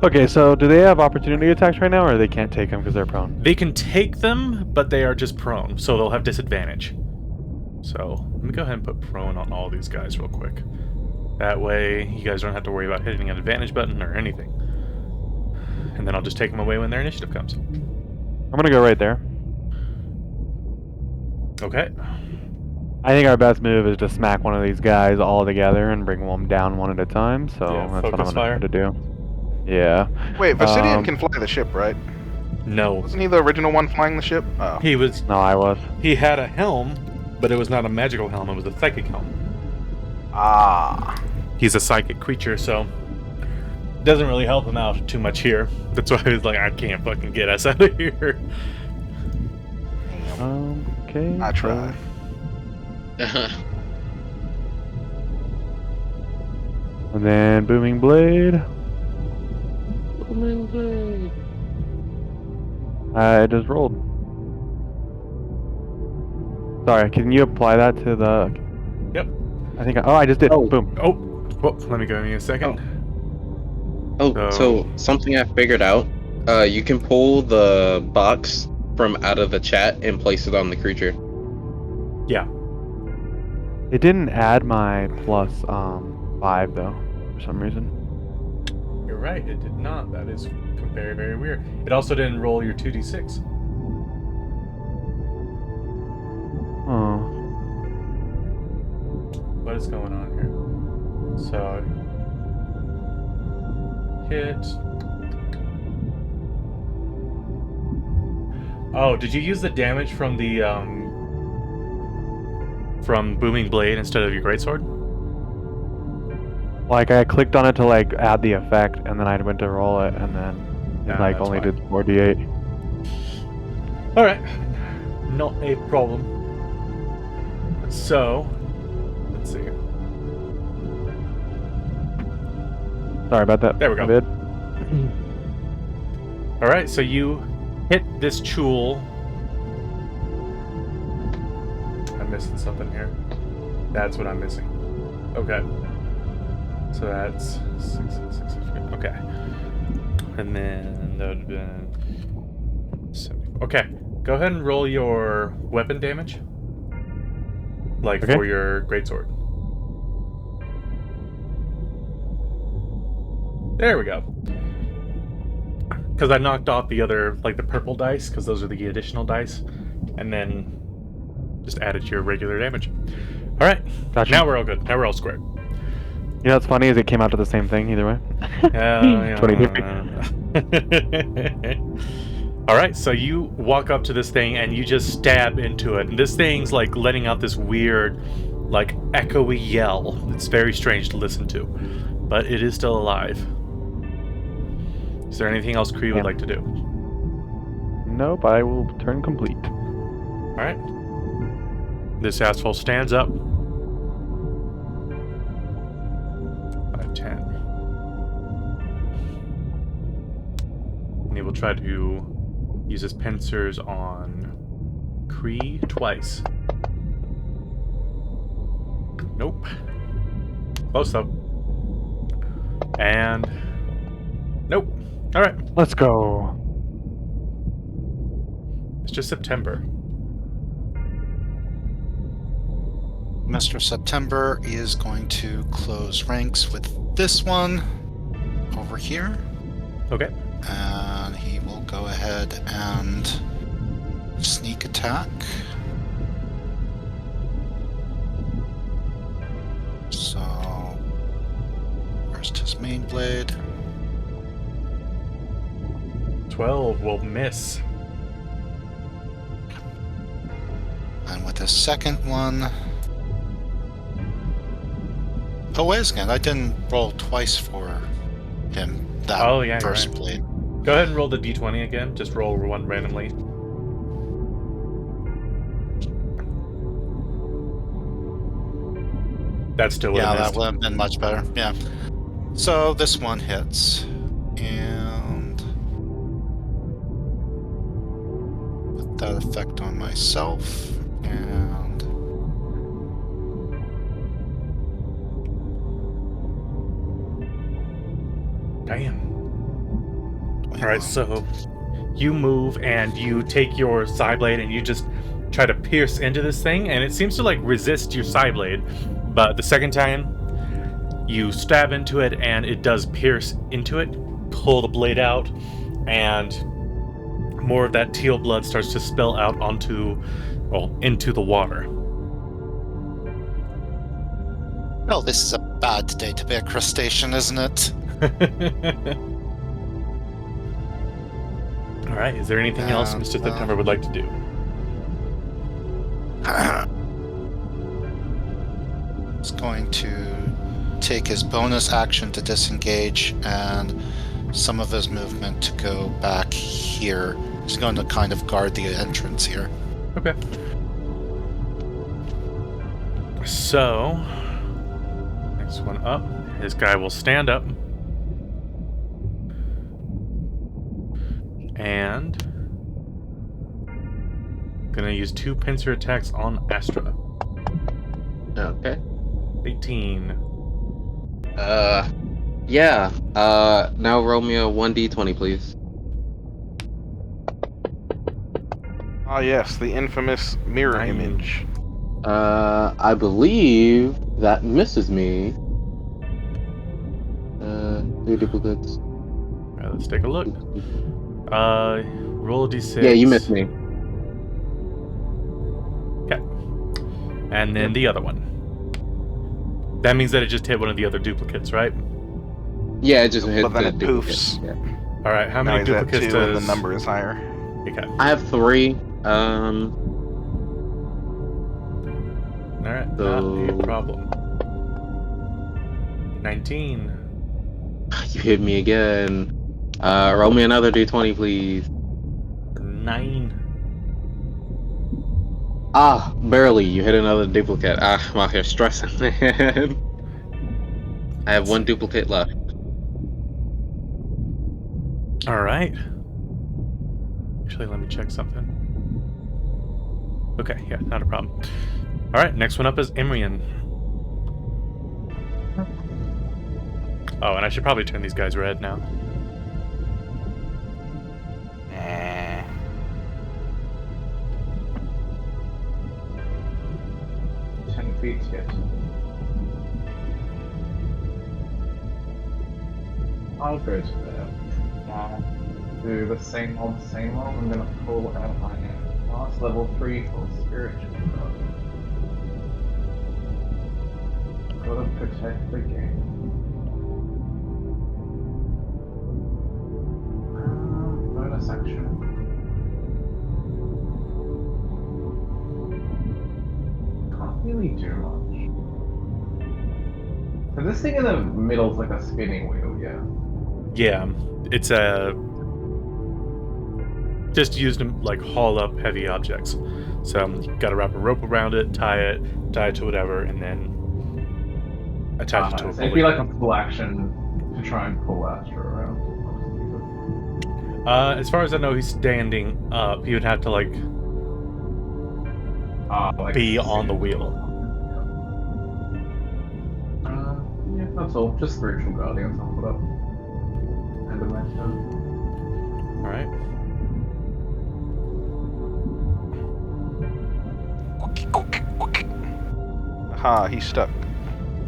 Okay, so do they have opportunity attacks right now, or they can't take them because they're prone? They can take them, but they are just prone, so they'll have disadvantage. So, let me go ahead and put prone on all these guys real quick. That way, you guys don't have to worry about hitting an advantage button or anything. And then I'll just take them away when their initiative comes. I'm gonna go right there. Okay. I think our best move is to smack one of these guys all together and bring them down one at a time, so Yeah, that's what I'm focus gonna fire. try to do. Yeah. Wait, Basidian can fly the ship, right? No. Wasn't he the original one flying the ship? Oh. No, I was. He had a helm, but it was not a magical helm, it was a psychic helm. Ah. He's a psychic creature, so it doesn't really help him out too much here. That's why I was like, I can't fucking get us out of here. Okay. I tried. And then booming blade. I just rolled. Sorry, can you apply that to the... Yep. I think I just did. Oh. Boom. Oh, well, let me go in a second. So something I figured out. You can pull the box from out of the chat and place it on the creature. Yeah. It didn't add my plus 5 though, for some reason. You're right, it did not. That is very, very weird. It also didn't roll your 2d6. Oh. What is going on here? So, hit. Oh, did you use the damage from the from booming blade instead of your greatsword? Like I clicked on it to like add the effect, and then I went to roll it, and then it Nah, like that's only fine. did 48. All right, not a problem. So, let's see. Sorry about that. There we go. My bad. All right, so you hit this jewel. I'm missing something here. That's what I'm missing. Okay. So that's 6. Okay. And then that would have been 70. Okay. Go ahead and roll your weapon damage. Like Okay. for your greatsword. There we go. Because I knocked off the other, like the purple dice, because those are the additional dice, and then just added to your regular damage. All right, Gotcha. now we're all good. Now we're all squared. You know what's funny is it came out to the same thing either way. Yeah. 23. All right, so you walk up to this thing and you just stab into it. And this thing's like letting out this weird, like echoey yell. It's very strange to listen to, but it is still alive. Is there anything else Kree would like to do? Nope, I will turn complete. All right. This asshole stands up, 5, 10. And he will try to use his pincers on Kree twice. Nope. Close though. And nope. All right. Let's go. It's just September. Mr. September is going to close ranks with this one over here. Okay. And he will go ahead and sneak attack. So, first his main blade. 12 will miss. And with his second one. Oh, wait a second. I didn't roll twice for him. That Oh, yeah, you're first right. blade. Go ahead and roll the d20 again. Just roll one randomly. That still would Yeah, have that missed. would have been much better. Yeah. So this one hits. And put that effect on myself. And Damn. Alright, so you move and you take your side blade and you just try to pierce into this thing, and it seems to like resist your side blade, but the second time you stab into it and it does pierce into it. Pull the blade out, and more of that teal blood starts to spill out into the water. well, this is a bad day to be a crustacean, isn't it? Alright, is there anything else Mr. September would like to do? He's going to take his bonus action to disengage and some of his movement to go back here. He's going to kind of guard the entrance here. Okay. So, next one up, his guy will stand up. And gonna use 2 pincer attacks on Astra. Okay. 18. Yeah. Now roll me a 1d20, please. Ah, yes, the infamous mirror 9. image. I believe that misses me. 3 duplicates. Alright, let's take a look. Roll a d6. Yeah, you missed me. Okay. And then the other one. That means that it just hit one of the other duplicates, right? Yeah, it just hit But then the it duplicate. poofs. Yeah. Alright, how Now many he's at duplicates 2 and does... the number is higher. Okay. I have 3. Alright, So- not a problem. 19. You hit me again. Roll me another d20, please. 9. Ah, barely. You hit another duplicate. Ah, I'm out here stressing, man. I have 1 duplicate left. Alright. Actually, let me check something. Okay, yeah, not a problem. Alright, next one up is Imrian. Oh, and I should probably turn these guys red now. 10 feet yet. I'll go to there. Do the same old, same old. I'm gonna pull out my last level 3 for spiritual growth. Gotta protect the game. Bonus action. Can't really do much. So this thing in the middle's like a spinning wheel, yeah. Yeah, it's just used to like haul up heavy objects. So you gotta wrap a rope around it, tie it to whatever, and then attach it to a So it'd pulley. be like a full action to try and pull Astra around. As far as I know, he's standing up. He would have to like Like be on the stand. wheel. Yeah, that's all. Just spiritual guardians I'll put up. End of my turn. All right. Aha, he's stuck.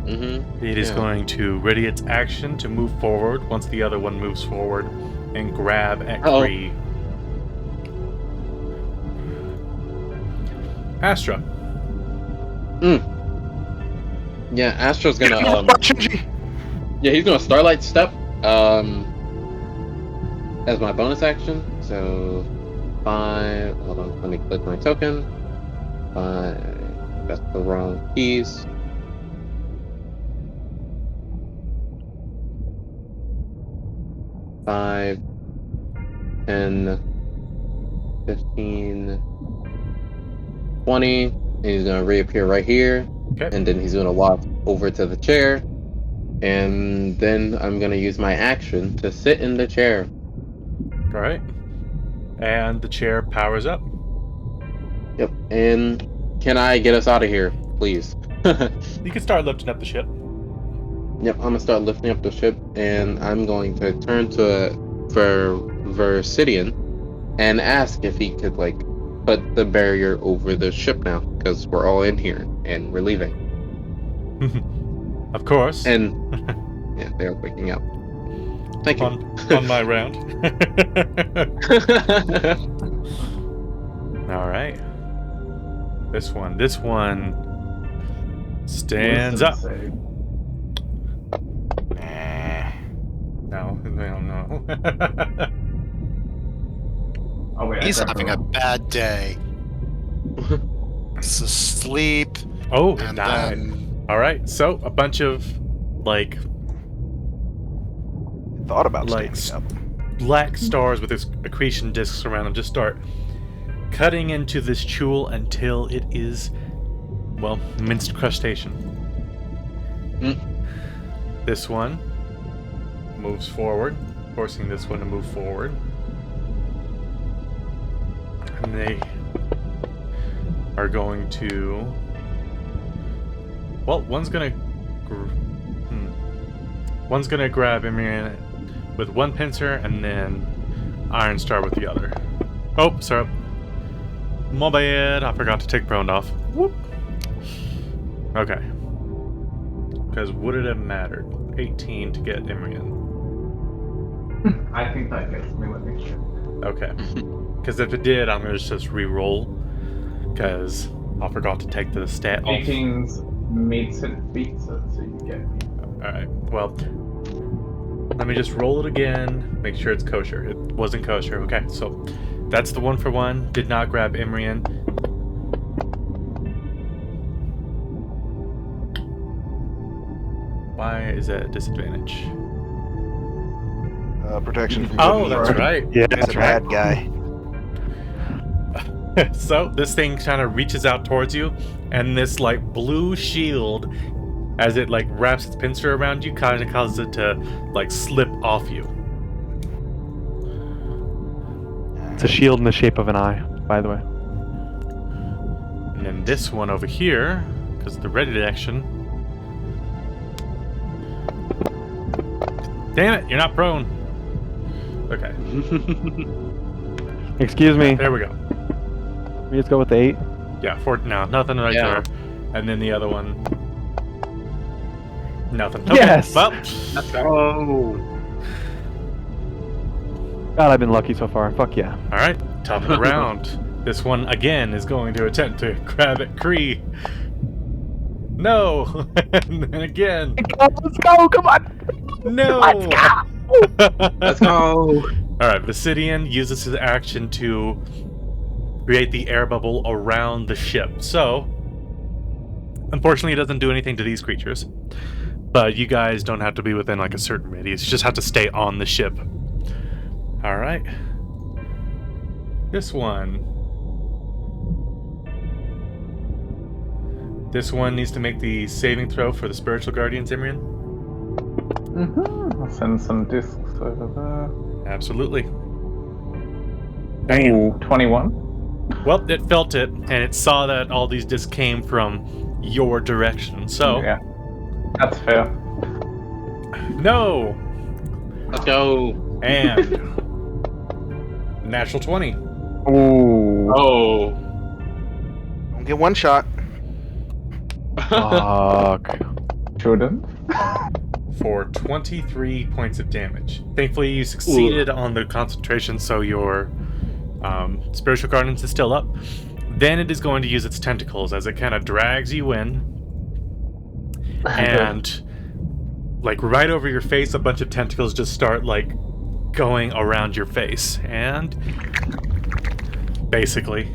Mm-hmm. It is going to ready its action to move forward once the other one moves forward and grab at Kree. Astra. Yeah, Astra's gonna Shinji! yeah, he's gonna Starlight Step as my bonus action. So 5. Hold on, let me click my token. 5. That's the wrong keys. 5, 10, 15, 20, and he's gonna reappear right here. Okay. And then he's gonna walk over to the chair, and then I'm gonna use my action to sit in the chair. All right. And the chair powers up. Yep. And can I get us out of here, please? You can start lifting up the ship. Yep, I'm gonna start lifting up the ship, and I'm going to turn to Versidian and ask if he could like put the barrier over the ship now, because we're all in here and we're leaving. Of course. And yeah, they're waking up. Thank you. On my round. All right. This one stands up. Save. No, no. Oh wait, He's I having a bad day. He's asleep, Oh, it and died. then All right. So a bunch of like Thought about Like standing up. black stars with its accretion discs around them just start cutting into this jewel until it is, well, minced crustacean. This one moves forward, forcing this one to move forward. And they are going to... Well, one's gonna grab Aberrant with one pincer, and then Iron Star with the other. Oh, sorry. My bad. I forgot to take prone off. Whoop. Okay. Because would it have mattered? 18 to get Aberrant. I think that gets me. Let me check. Okay. Because if it did, I'm going to just re-roll. Because I forgot to take the stat off. 18's meets it, beats it, so you get me. Alright, well, let me just roll it again, make sure it's kosher. It wasn't kosher. Okay, so that's the 1 for 1. Did not grab Aberrant. Why is that a disadvantage? Protection from Oh, good that's evil. right. Yeah, He's a bad guy. So this thing kind of reaches out towards you, and this like blue shield, as it like wraps its pincer around you, kind of causes it to like slip off you. It's a shield in the shape of an eye, by the way. And then this one over here, because the ready action. Damn it, you're not prone. Okay, Excuse me. there we go. We just go with the 8. Yeah, nothing right Yeah. there. And then the other one. Nothing. Okay, Yes! well, Let's go. God, I've been lucky so far. Fuck yeah. alright, top of the round. This one again is going to attempt to grab at Kree. No! And then again. Let's go! Come on! No! Let's go! Let's go. Alright, Vicidian uses his action to create the air bubble around the ship. So, unfortunately, it doesn't do anything to these creatures. But you guys don't have to be within like a certain radius. You just have to stay on the ship. Alright. This one needs to make the saving throw for the spiritual guardian, Zimrian. I'll send some discs over there. Absolutely. Ooh, 21. Well, it felt it, and it saw that all these discs came from your direction. So, Yeah, that's fair. no, Let's go. and natural 20 Ooh. Oh. Don't get one shot. Fuck. Shouldn't. for 23 points of damage. Thankfully, you succeeded on the concentration, so your spiritual guardian is still up. Then it is going to use its tentacles as it kind of drags you in, and like right over your face, a bunch of tentacles just start like going around your face, and basically,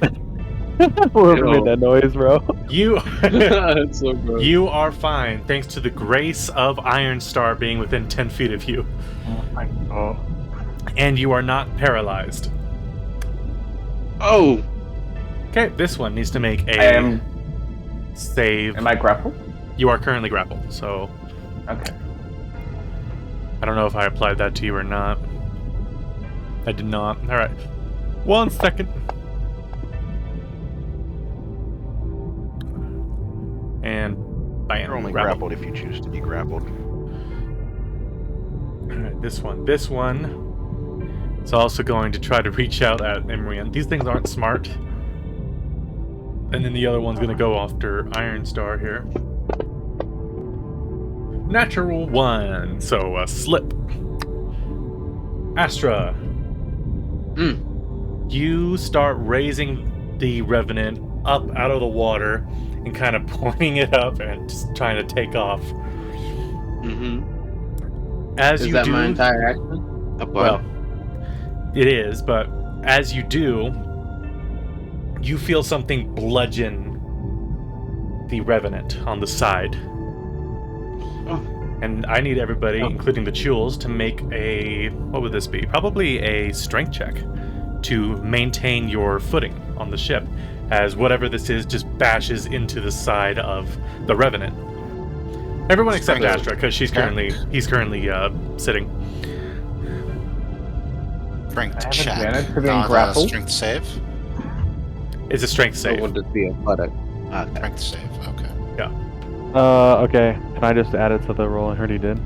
Whoever made that noise, bro. you That's so gross. you are fine thanks to the grace of Iron Star being within 10 feet of you, Oh my god. and you are not paralyzed. Oh. Okay, this one needs to make a Am save. I grappled? You are currently grappled, so Okay. I don't know if I applied that to you or not. I did not. Alright. 1 second. And bam. You're only grappled. grappled if you choose to be grappled. Alright, this one. This one is also going to try to reach out at Imrian. These things aren't smart. And then the other one's going to go after Iron Star here. Natural 1, so a slip. Astra, you start raising the Revenant up out of the water and kind of pointing it up and just trying to take off. Mm-hmm. As Is you that do, my entire action? well, it is, but as you do, you feel something bludgeon the Revenant on the side. And I need everybody, including the Chules, to make a... what would this be? Probably a strength check to maintain your footing on the ship, as whatever this is just bashes into the side of the Revenant. Everyone except Strength. Astra, because he's currently sitting. Strength I have check. advantage for being Not a grappled. strength save. It's a strength So save. would it be athletic? Okay. Strength save. Okay. Okay. Can I just add it to the roll I heard he did?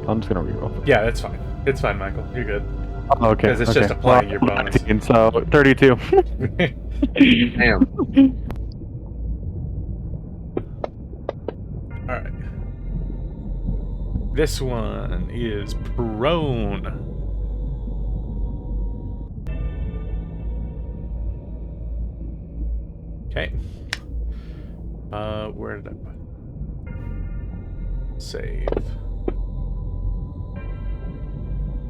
I'm just gonna reroll. Yeah, that's fine. It's fine, Michael. You're good. Oh, okay. Because it's just applying your bonus. 19, so 32. Damn. Alright. This one is prone. Okay. Where did I put? Save.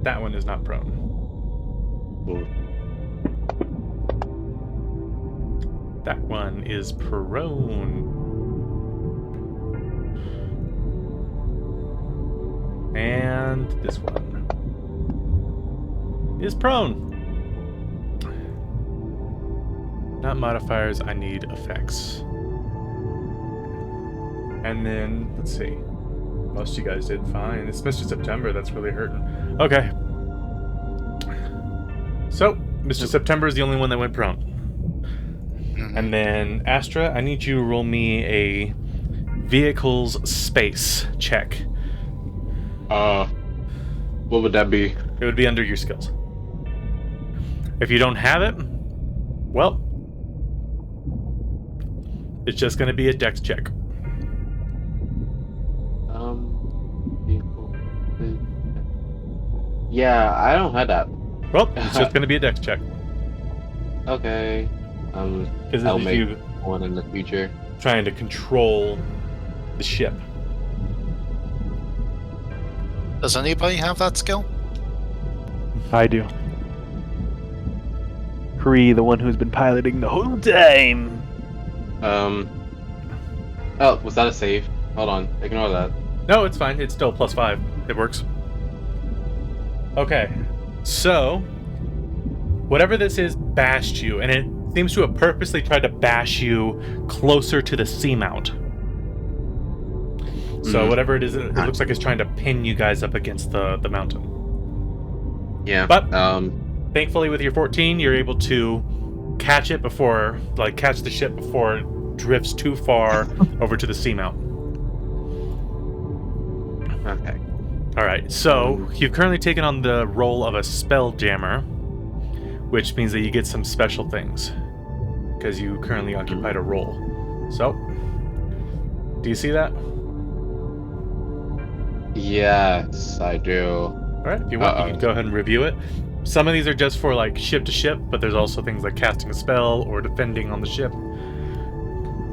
That one is not prone. That one is prone. And this one is prone. Not modifiers, I need effects. And then, let's see. Most of you guys did fine. It's Mr. September that's really hurting. Okay. So, Mr. September is the only one that went prone. And then, Astra, I need you to roll me a vehicles space check. What would that be? It would be under your skills. If you don't have it, well, it's just going to be a dex check. Yeah, I don't have that. Well, it's just going to be a dex check. Okay. Because I'll this is make you one in the future. trying to control the ship. Does anybody have that skill? I do. Kree, the one who's been piloting the whole time. Oh, was that a save? Hold on, ignore that. No, it's fine. It's still +5. It works. Okay. So, whatever this is bashed you, and it seems to have purposely tried to bash you closer to the seamount. So whatever it is, it looks like it's trying to pin you guys up against the mountain. Yeah. But thankfully, with your 14, you're able to catch it before, catch the ship before it drifts too far over to the seamount. Okay. All right. So you've currently taken on the role of a spell jammer, which means that you get some special things because you currently occupied a role. So, do you see that? Yes, I do. All right. If you want, you can go ahead and review it. Some of these are just for ship to ship, but there's also things like casting a spell or defending on the ship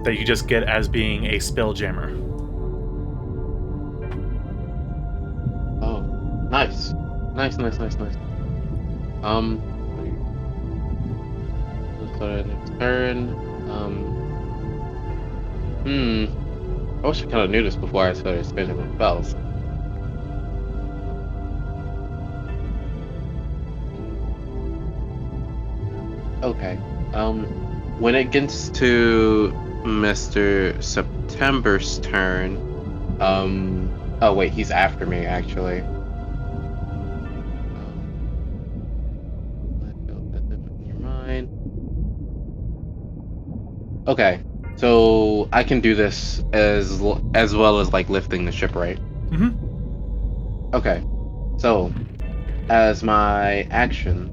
that you just get as being a spell jammer. Oh, nice. Nice. So next turn. I wish I kind of knew this before I started spending my spells. Okay. When it gets to Mr. September's turn, oh wait, he's after me actually. Okay, so I can do this as well as lifting the ship, right? Mm-hmm. Okay, so as my action,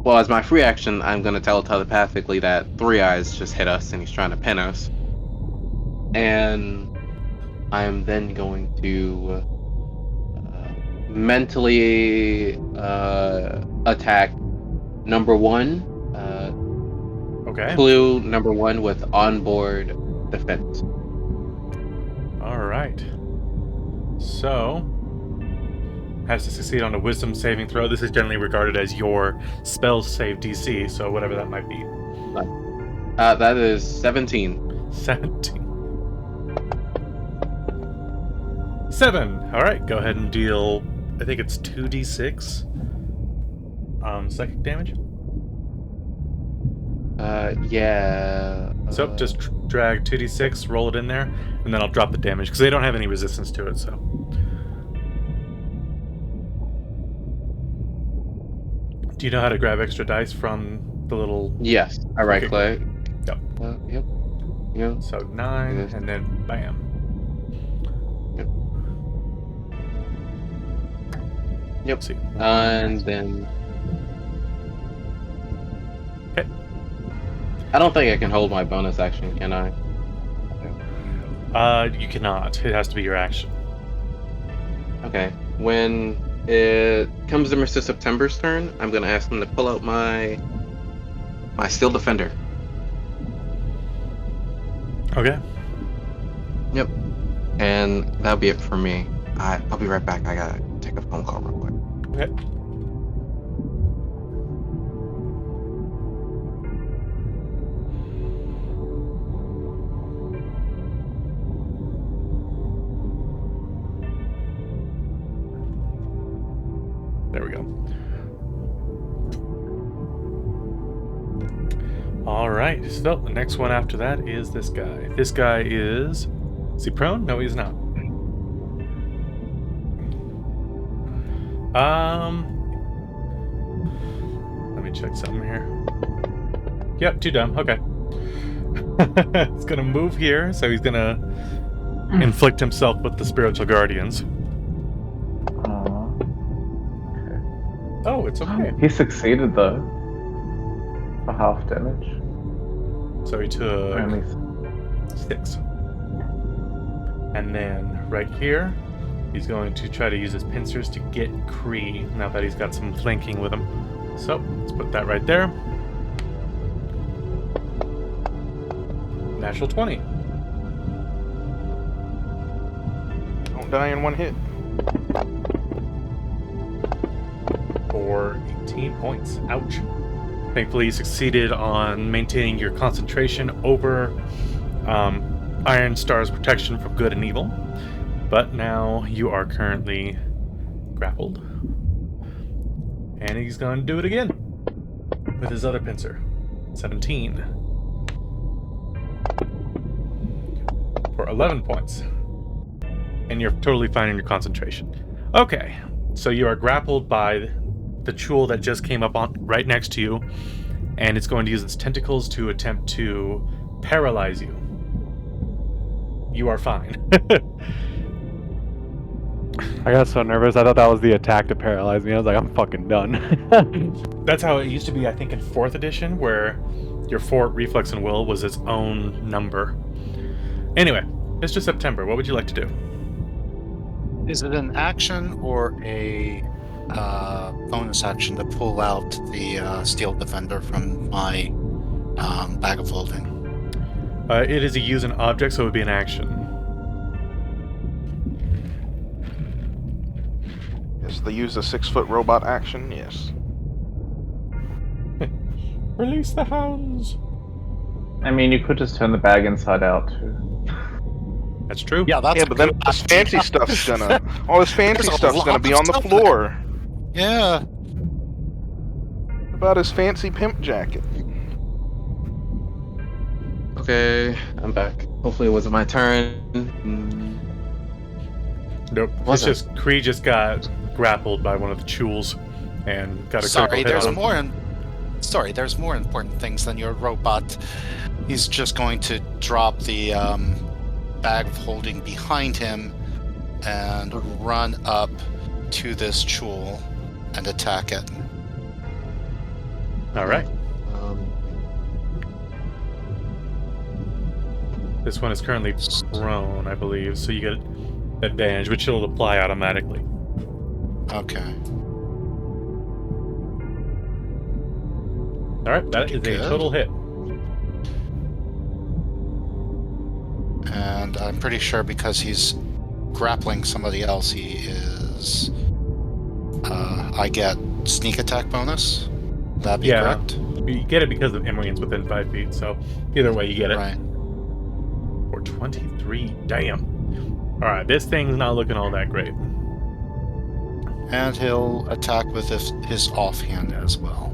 well, as my free action, I'm gonna tell telepathically that Three Eyes just hit us and he's trying to pin us, and I am then going to mentally attack number one. Okay. Clue number one with onboard defense. All right. So, has to succeed on a wisdom saving throw. This is generally regarded as your spell save DC, so whatever that might be. That is 17. 17. 7. All right, go ahead and deal, I think it's 2d6 psychic damage. Yeah. So just drag 2d6, roll it in there, and then I'll drop the damage because they don't have any resistance to it. So. Do you know how to grab extra dice from the little? Yes, I right click. Yep. Yep. Yeah. So 9, and then bam. Yep. See. And then. Okay. I don't think I can hold my bonus action, can I? You cannot. It has to be your action. Okay. When it comes to Mr. September's turn, I'm gonna ask him to pull out my Steel Defender. Okay. Yep. And that'll be it for me. I'll be right back. I gotta take a phone call real quick. Okay. There we go. All right. So the next one after that is this guy. This guy is he prone? No, he's not. Let me check something here. Yep, too dumb. Okay. He's gonna move here, so he's gonna inflict himself with the spiritual guardians. Oh, it's okay. He succeeded though. For half damage. So he took Only 6. And then right here, he's going to try to use his pincers to get Kree, now that he's got some flanking with him. So, let's put that right there. Natural 20. Don't die in one hit. For 18 points. Ouch. Thankfully, you succeeded on maintaining your concentration over Iron Star's protection from good and evil. But now you are currently grappled. And he's going to do it again. with his other pincer. 17. For 11 points. And you're totally fine in your concentration. Okay, so you are grappled by the Chul that just came up on right next to you, and it's going to use its tentacles to attempt to paralyze you. You are fine. I got so nervous. I thought that was the attack to paralyze me. I was like, I'm fucking done. That's how it used to be, I think, in 4th edition, where your fort, reflex, and will was its own number. Anyway, Mr. September, what would you like to do? Is it an action or a bonus action to pull out the Steel Defender from my bag of holding? It is a use an object, so it would be an action. Yes, they use a 6-foot robot action, yes. Release the hounds! I mean, you could just turn the bag inside out too. That's true. Yeah, that's Yeah, but then this fancy stuff's gonna... All this fancy There's a stuff's lot gonna be of on the stuff floor. Yeah. What about his fancy pimp jacket? Okay, I'm back. Hopefully it wasn't my turn. Nope. It's Wasn't. just Kree just got grappled by one of the Chuls and got a Sorry, critical hit there's on him. there's more important things than your robot. He's just going to drop the bag of holding behind him and run up to this Chul and attack it. All right. Um, This one is currently prone, I believe, so you get advantage, which it'll apply automatically. Okay. All right, that is a Good. total hit. And I'm pretty sure because he's grappling somebody else, he is. I get sneak attack bonus. That'd be Yeah. correct. You get it because of Emrian's within 5 feet, so either way you get it. Right. For 23, damn. All right, this thing's not looking all that great. And he'll attack with his offhand as well.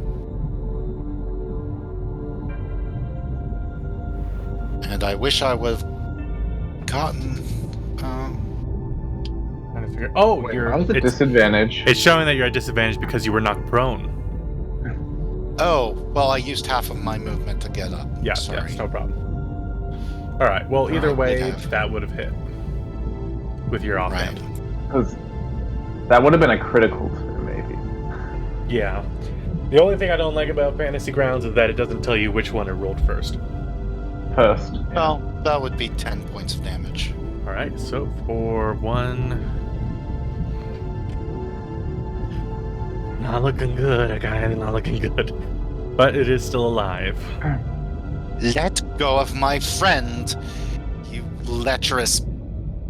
And I wish I would have gotten. Trying to figure. Oh, Wait, you're. how is it It's, disadvantage? it's showing that you're at disadvantage because you were knocked prone. Oh, well, I used half of my movement to get up. Yeah, Sorry. yes, no problem. All right. Well, either way, yeah. that would have hit with your offhand. Right. Because that would have been a critical too, maybe. Yeah. The only thing I don't like about Fantasy Grounds is that it doesn't tell you which one it rolled first. First. Yeah. Well, that would be 10 points of damage. All right. So for one, not looking good. Okay, not looking good, but it is still alive. Let go of my friend, you lecherous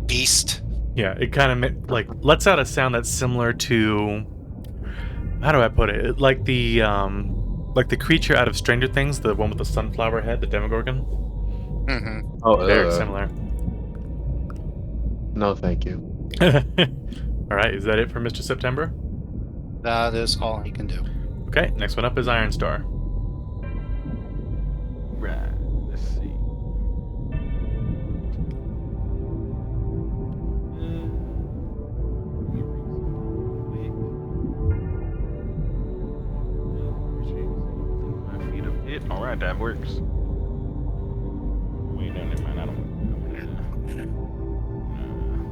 beast. Yeah, it kind of lets out a sound that's similar to, how do I put it? Like the creature out of Stranger Things, the one with the sunflower head, the Demogorgon. Mm-hmm. oh, Very similar. No, thank you. All right, is that it for Mr. September? That is all he can do. Okay, next one up is Iron Star. Right. Let's see. My feet of hit. All right, that works. Wait, no, never mind. I don't.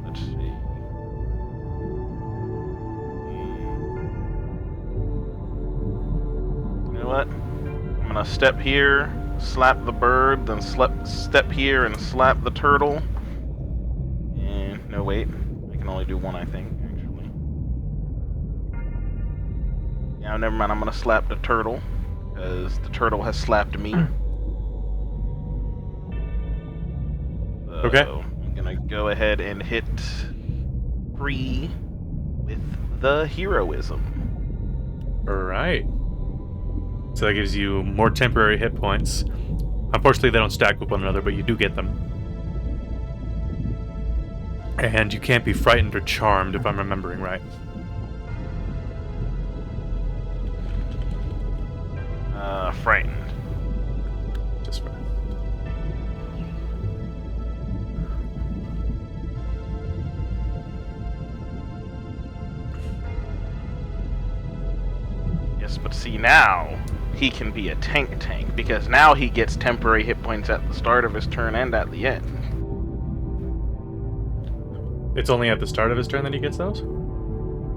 Let's see. You know what? I'm gonna step here, slap the bird, then step here and slap the turtle. And no, wait, I can only do one, I think, actually. Yeah, never mind. I'm gonna slap the turtle because the turtle has slapped me. Okay. So I'm gonna go ahead and hit 3 with the heroism. All right. So that gives you more temporary hit points. Unfortunately, they don't stack with one another, but you do get them. And you can't be frightened or charmed, if I'm remembering right. Yes, but see now, he can be a tank because now he gets temporary hit points at the start of his turn and at the end. It's only at the start of his turn that he gets those?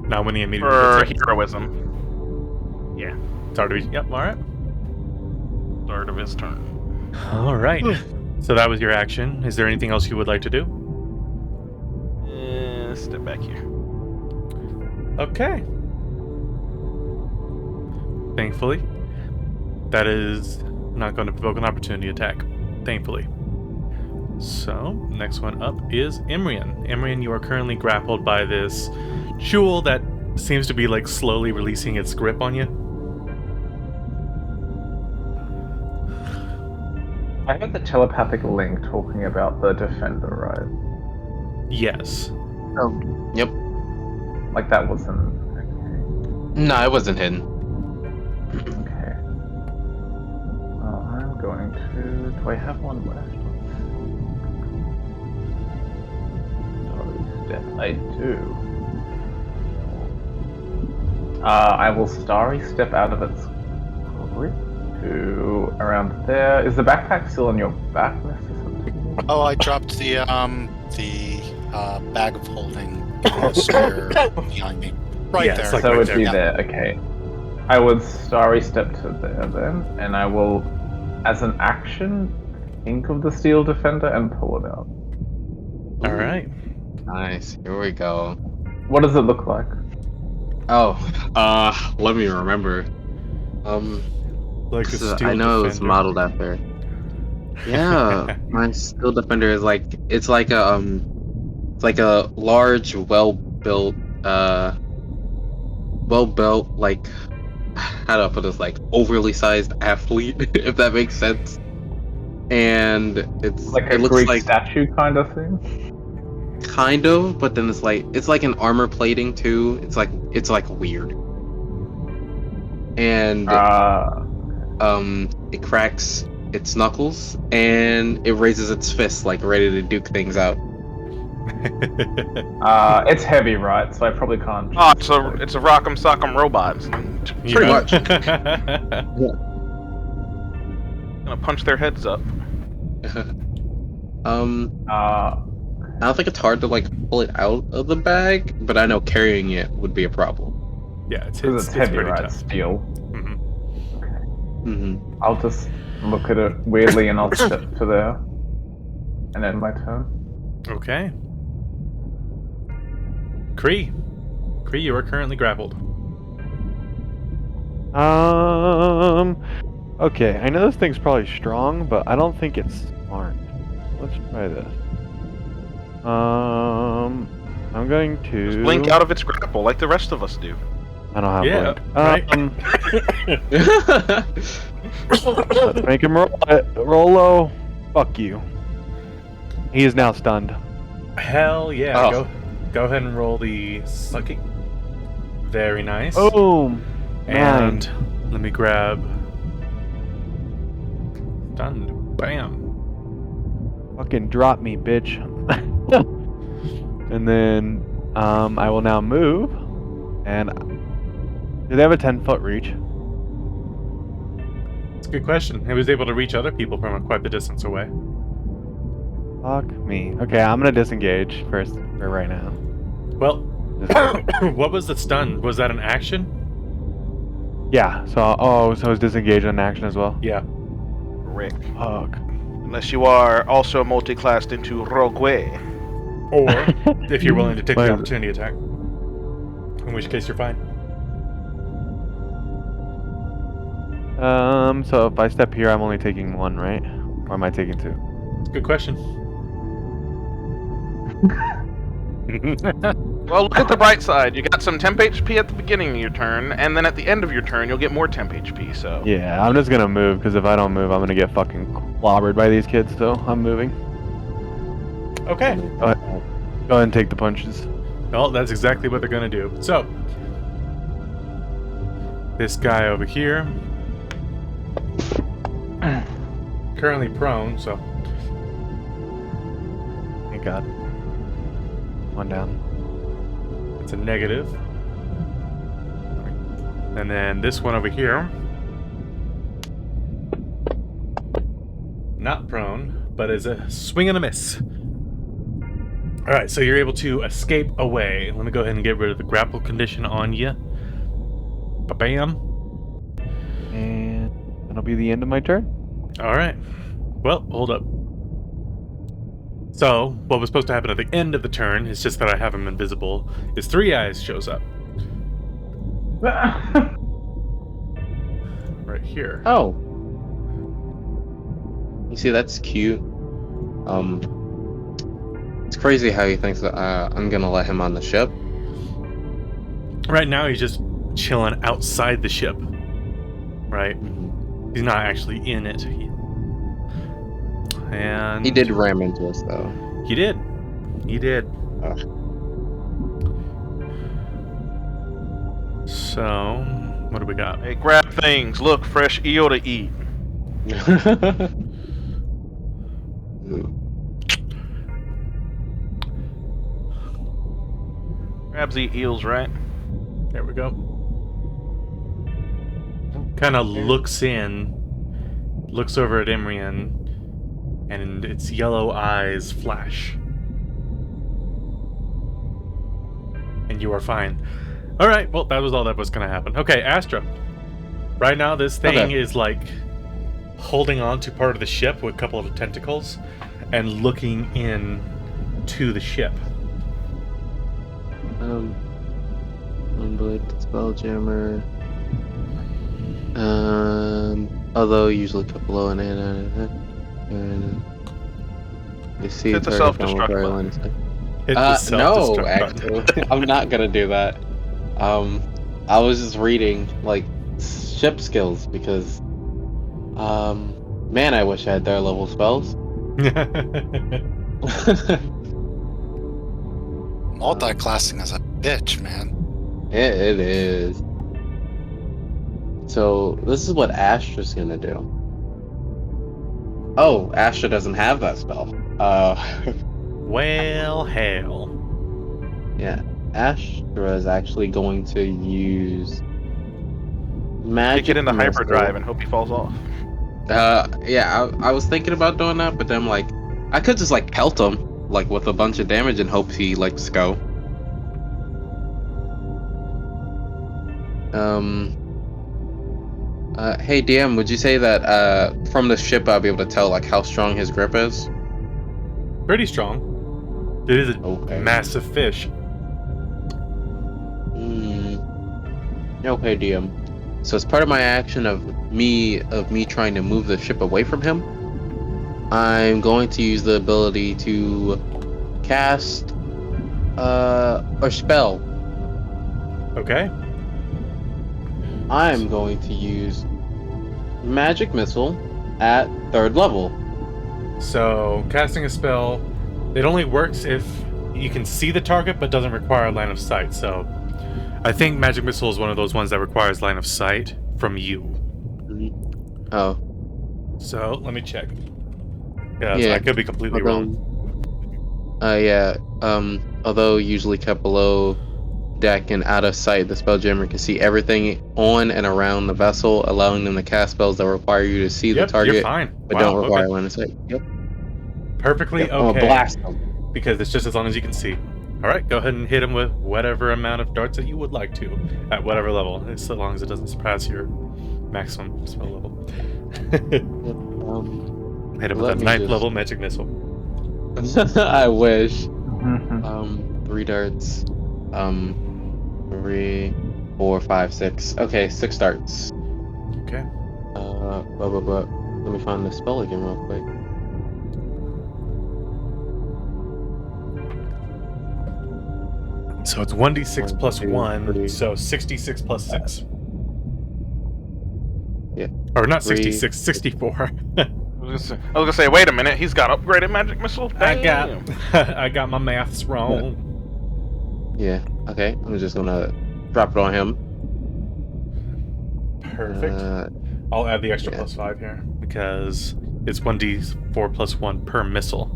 Not when he immediately For gets it? heroism. Yeah, Start of his... Yep, alright. start of his turn. Alright. So that was your action. Is there anything else you would like to do? Step back here. Okay. Thankfully, that is not going to provoke an opportunity attack. Thankfully. So, next one up is Imrian. Imrian, you are currently grappled by this jewel that seems to be like slowly releasing its grip on you. I heard the telepathic link talking about the defender, right? Yes. Oh, yep. Like that wasn't. No, it wasn't hidden. Okay. I'm going to. Do I have one left? Starry Step. I do. I will Starry Step out of its grip to around there. Is the backpack still on your back, Mr. Something? Oh, I dropped the bag of holding in the stair behind me. Right Yeah, there. it's like So right it'd there, be yeah. there, okay. I would Starry Step to there then, and I will, as an action, think of the Steel Defender and pull it out. Alright. Nice. Here we go. What does it look like? Oh, let me remember. Like a steel I know it was defender. modeled after. Yeah, my Steel Defender is like it's like a large, well-built like how do I put this, like overly sized athlete, if that makes sense. And Like a it looks Greek like statue kind of thing? kind of, but then it's like an armor plating too. It's like weird. And it cracks its knuckles and it raises its fists like ready to duke things out. It's heavy, right? So I probably can't. Oh, it's a Rock'em Sock'em Robot. Pretty much. Gonna punch their heads up. I don't think it's hard to like pull it out of the bag, but I know carrying it would be a problem. Yeah, it's heavy, pretty right? tough. Steel. Mhm. Okay. Mm-hmm. I'll just look at it weirdly and I'll step to there. And end my turn. Okay. Kree, you are currently grappled. Okay, I know this thing's probably strong, but I don't think it's smart. Let's try this. I'm going to Just blink out of its grapple like the rest of us do. I don't have Yeah, blink. right? Let's make him roll it. Roll low. Fuck you. He is now stunned. Hell yeah. Oh. Go ahead and roll the sucking. Very nice. Boom. And let me grab stunned. Bam. Fucking drop me, bitch. And then I will now move. And do they have a 10-foot reach? It's a good question. It was able to reach other people from quite the distance away. Fuck me. Okay, I'm gonna disengage first for right now. Well, what was the stun? Was that an action? Yeah. So so it's disengage on action as well. Yeah. Correct. Fuck. Unless you are also multi-classed into Rogue. Or if you're willing to take Wait. the opportunity attack, in which case you're fine. So if I step here, I'm only taking one, right? Or am I taking two? It's a good question. Well, look at the bright side. You got some temp HP at the beginning of your turn, and then at the end of your turn, you'll get more temp HP, so... Yeah, I'm just gonna move, because if I don't move, I'm gonna get fucking clobbered by these kids, so I'm moving. Okay. Go ahead and take the punches. Well, that's exactly what they're going to do. So, this guy over here, currently prone, so... Thank God. One down. It's a negative. And then this one over here. Not prone, but is a swing and a miss. Alright, so you're able to escape away. Let me go ahead and get rid of the grapple condition on you. Ba-bam. And that'll be the end of my turn. Alright. Well, hold up. So, what was supposed to happen at the end of the turn, it's just that I have him invisible, is Three Eyes shows up. Right here. Oh. You see, that's cute. It's crazy how he thinks that I'm gonna let him on the ship. Right now, he's just chilling outside the ship. Right? He's not actually in it. And He did ram into us, though. He did. He did. So, what do we got? Hey, grab things. Look, fresh eel to eat. Crabs eat eels, right? There we go. Kind of looks over at Imrian, and its yellow eyes flash. And you are fine. Alright, well, that was all that was going to happen. Okay, Astra. Right now, this thing is, like, holding on to part of the ship with a couple of tentacles and looking in to the ship. Unbelievable Spelljammer. Although usually cut below and you see Hit the self-destruct button. Hit the No, self-destruct button. actually, I'm not gonna do that. I was just reading like ship skills because, man, I wish I had their level spells. Multi-classing is a bitch, man. It is. So this is what Astra's gonna do. Oh, Astra doesn't have that spell. Well, hell. Yeah, Astra is actually going to use magic. Get into missile. hyperdrive and hope he falls off. Yeah, I was thinking about doing that, but then like, I could just like pelt him like with a bunch of damage and hope he lets go. Hey DM, would you say that from the ship I'll be able to tell like how strong his grip is? Pretty strong. It is a massive fish. Okay, DM. So as part of my action of me trying to move the ship away from him, I'm going to use the ability to cast a spell. Okay. I'm going to use Magic Missile at 3rd level. So, casting a spell, it only works if you can see the target but doesn't require a line of sight. So, I think Magic Missile is one of those ones that requires line of sight from you. Oh. So, let me check. Yeah, I could be completely wrong. Although usually kept below deck and out of sight, the Spelljammer can see everything on and around the vessel, allowing them to cast spells that require you to see the target, you're fine. but don't require line of sight. Yep. Perfectly I'm okay. gonna blast them. Because it's just as long as you can see. Alright, go ahead and hit him with whatever amount of darts that you would like to, at whatever level, as long as it doesn't surpass your maximum spell level. Hit him with a 9th level magic missile. I wish. 3 darts. 3, 4, 5, 6. Okay, 6 darts. Okay. Let me find the spell again real quick. So it's 1d6 plus 1, so 66 plus 6. Yeah. Or not 66, 64. I was gonna say, wait a minute, he's got upgraded magic missile? Damn. I got my maths wrong. Yeah, okay. I'm just gonna drop it on him. Perfect. I'll add the extra plus 5 here, because it's 1d4 plus 1 per missile.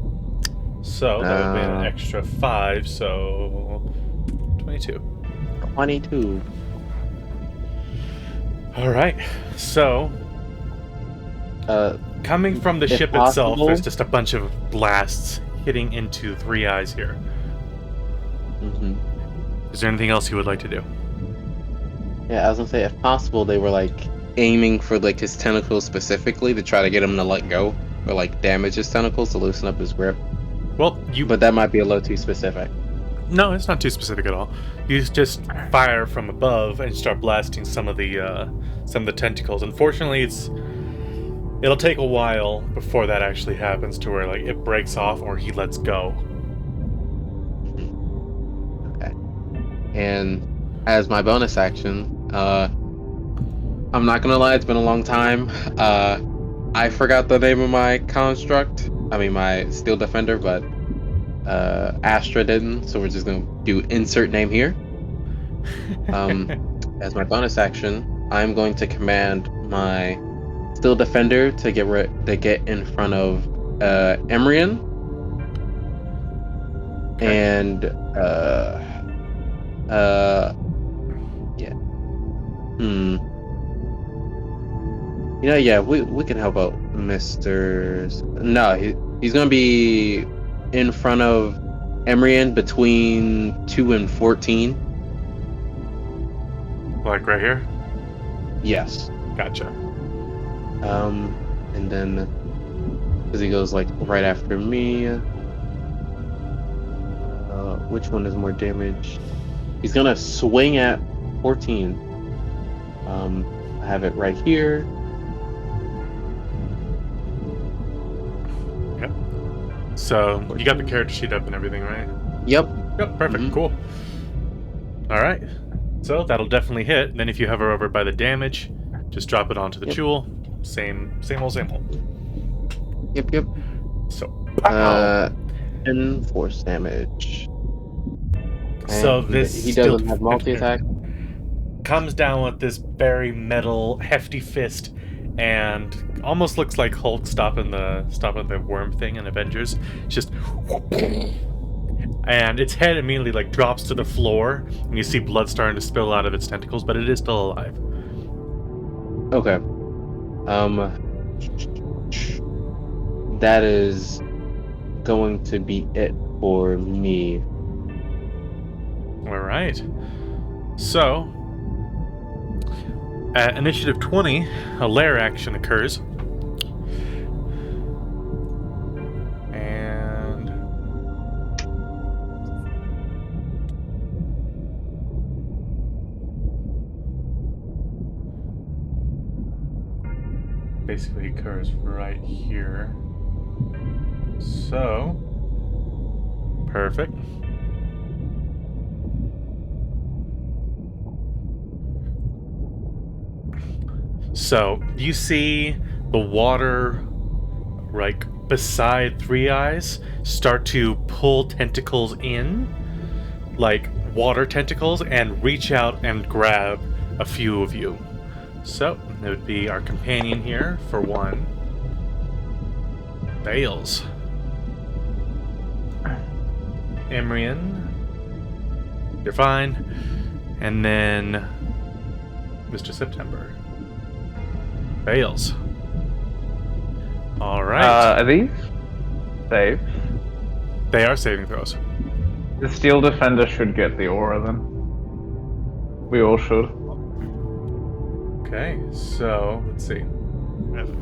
So that would be an extra 5, so 22. 22. All right. So, coming from the if ship itself, possible- there's just a bunch of blasts hitting into Three Eyes here. Mhm. Is there anything else you would like to do? Yeah, I was gonna say, if possible, they were like aiming for like his tentacles specifically to try to get him to let go or like damage his tentacles to loosen up his grip. Well, But that might be a little too specific. No, it's not too specific at all. You just fire from above and start blasting some of the tentacles. Unfortunately, it'll take a while before that actually happens to where like it breaks off or he lets go. Okay. And as my bonus action, I'm not gonna lie, it's been a long time. I forgot the name of my construct. I mean, my Steel Defender, but Astra didn't, so we're just gonna do insert name here. As my bonus action, I'm going to command my Steel Defender to get in front of Emrian, and yeah. Yeah, we can help out Mr. No, he's gonna be in front of Emrian between 2 and 14. Like right here? Yes. Gotcha. And then because he goes like right after me. Which one is more damage? He's gonna swing at 14. I have it right here. Yep. So you got the character sheet up and everything, right? Yep. Yep, perfect, Mhm. cool. Alright. So that'll definitely hit. Then if you hover over by the damage, just drop it onto the Yep. jewel. Same old. Yep. So pow! And force damage. So And this he Steel doesn't have multi-attack. comes down with this very metal, hefty fist, and almost looks like Hulk stopping the worm thing in Avengers. It's just, and its head immediately like drops to the floor, and you see blood starting to spill out of its tentacles, but it is still alive. Okay. That is going to be it for me. All right. So, at initiative 20, a lair action occurs. And basically occurs right here. So, perfect. So, you see the water, like, beside Three Eyes start to pull tentacles in, like water tentacles, and reach out and grab a few of you. So, it would be our companion here, for one. Bales. Emrian. You're fine. And then Mr. September. Fails. All right. Are these saves? They are saving throws. The Steel Defender should get the aura then. We all should. Okay, so let's see.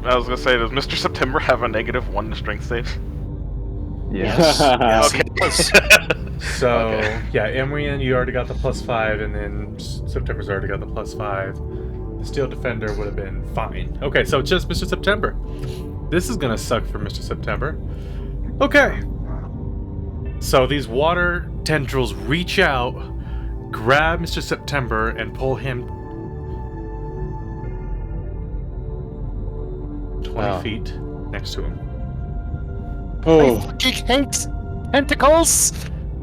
I was gonna say, does Mr. September have a -1 to strength save? Yes. Yes, Okay. he does. So Okay. yeah, Emrian, you already got the +5, and then September's already got the +5. The Steel Defender would have been fine. Okay, so it's just Mr. September. This is gonna suck for Mr. September. Okay. So these water tendrils reach out, grab Mr. September, and pull him 20 Wow. feet next to him. I fucking hate tentacles!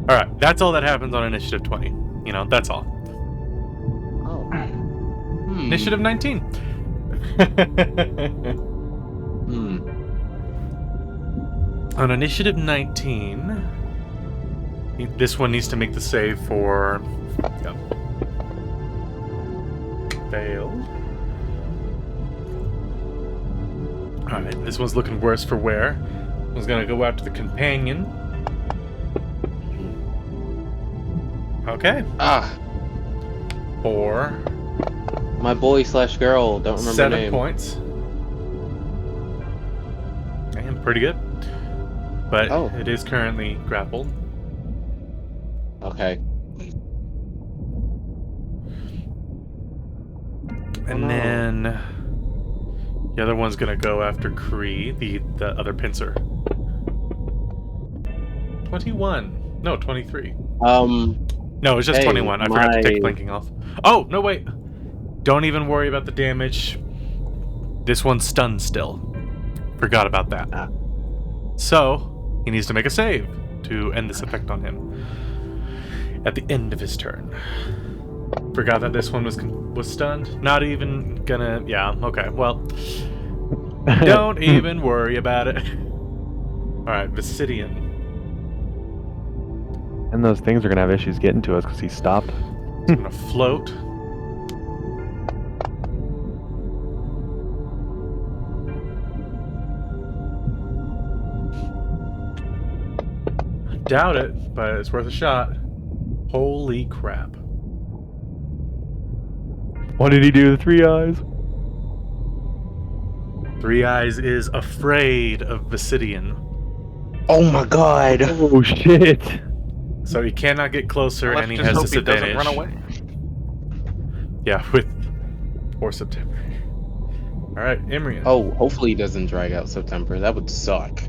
Alright, that's all that happens on initiative 20. You know, that's all. Oh. Initiative 19. On initiative 19, this one needs to make the save for... Yep. Failed. Alright, this one's looking worse for wear. This one's gonna go after the companion. Okay. For My boy / girl, don't remember 7 her name. points. Damn, pretty good. But it is currently grappled. Okay. And then the other one's gonna go after Kree, the other pincer. 21. No, 23. No, it's just 21. I forgot to take flanking off. Oh, no, wait. Don't even worry about the damage. This one's stunned still. Forgot about that. So, he needs to make a save to end this effect on him at the end of his turn. Forgot that this one was stunned. Not even gonna... Yeah, okay. Well, don't even worry about it. Alright, Vicidian. And those things are gonna have issues getting to us because he stopped. He's gonna float. Doubt it, but it's worth a shot. Holy crap. What did he do to 3 Eyes? 3 Eyes is afraid of Vicidian. Oh my god! Oh shit! So he cannot get closer, Let's and he just has hope he disadvantage. doesn't run away. Yeah, with 4 September. Alright, Imrian. Oh, hopefully he doesn't drag out September. That would suck.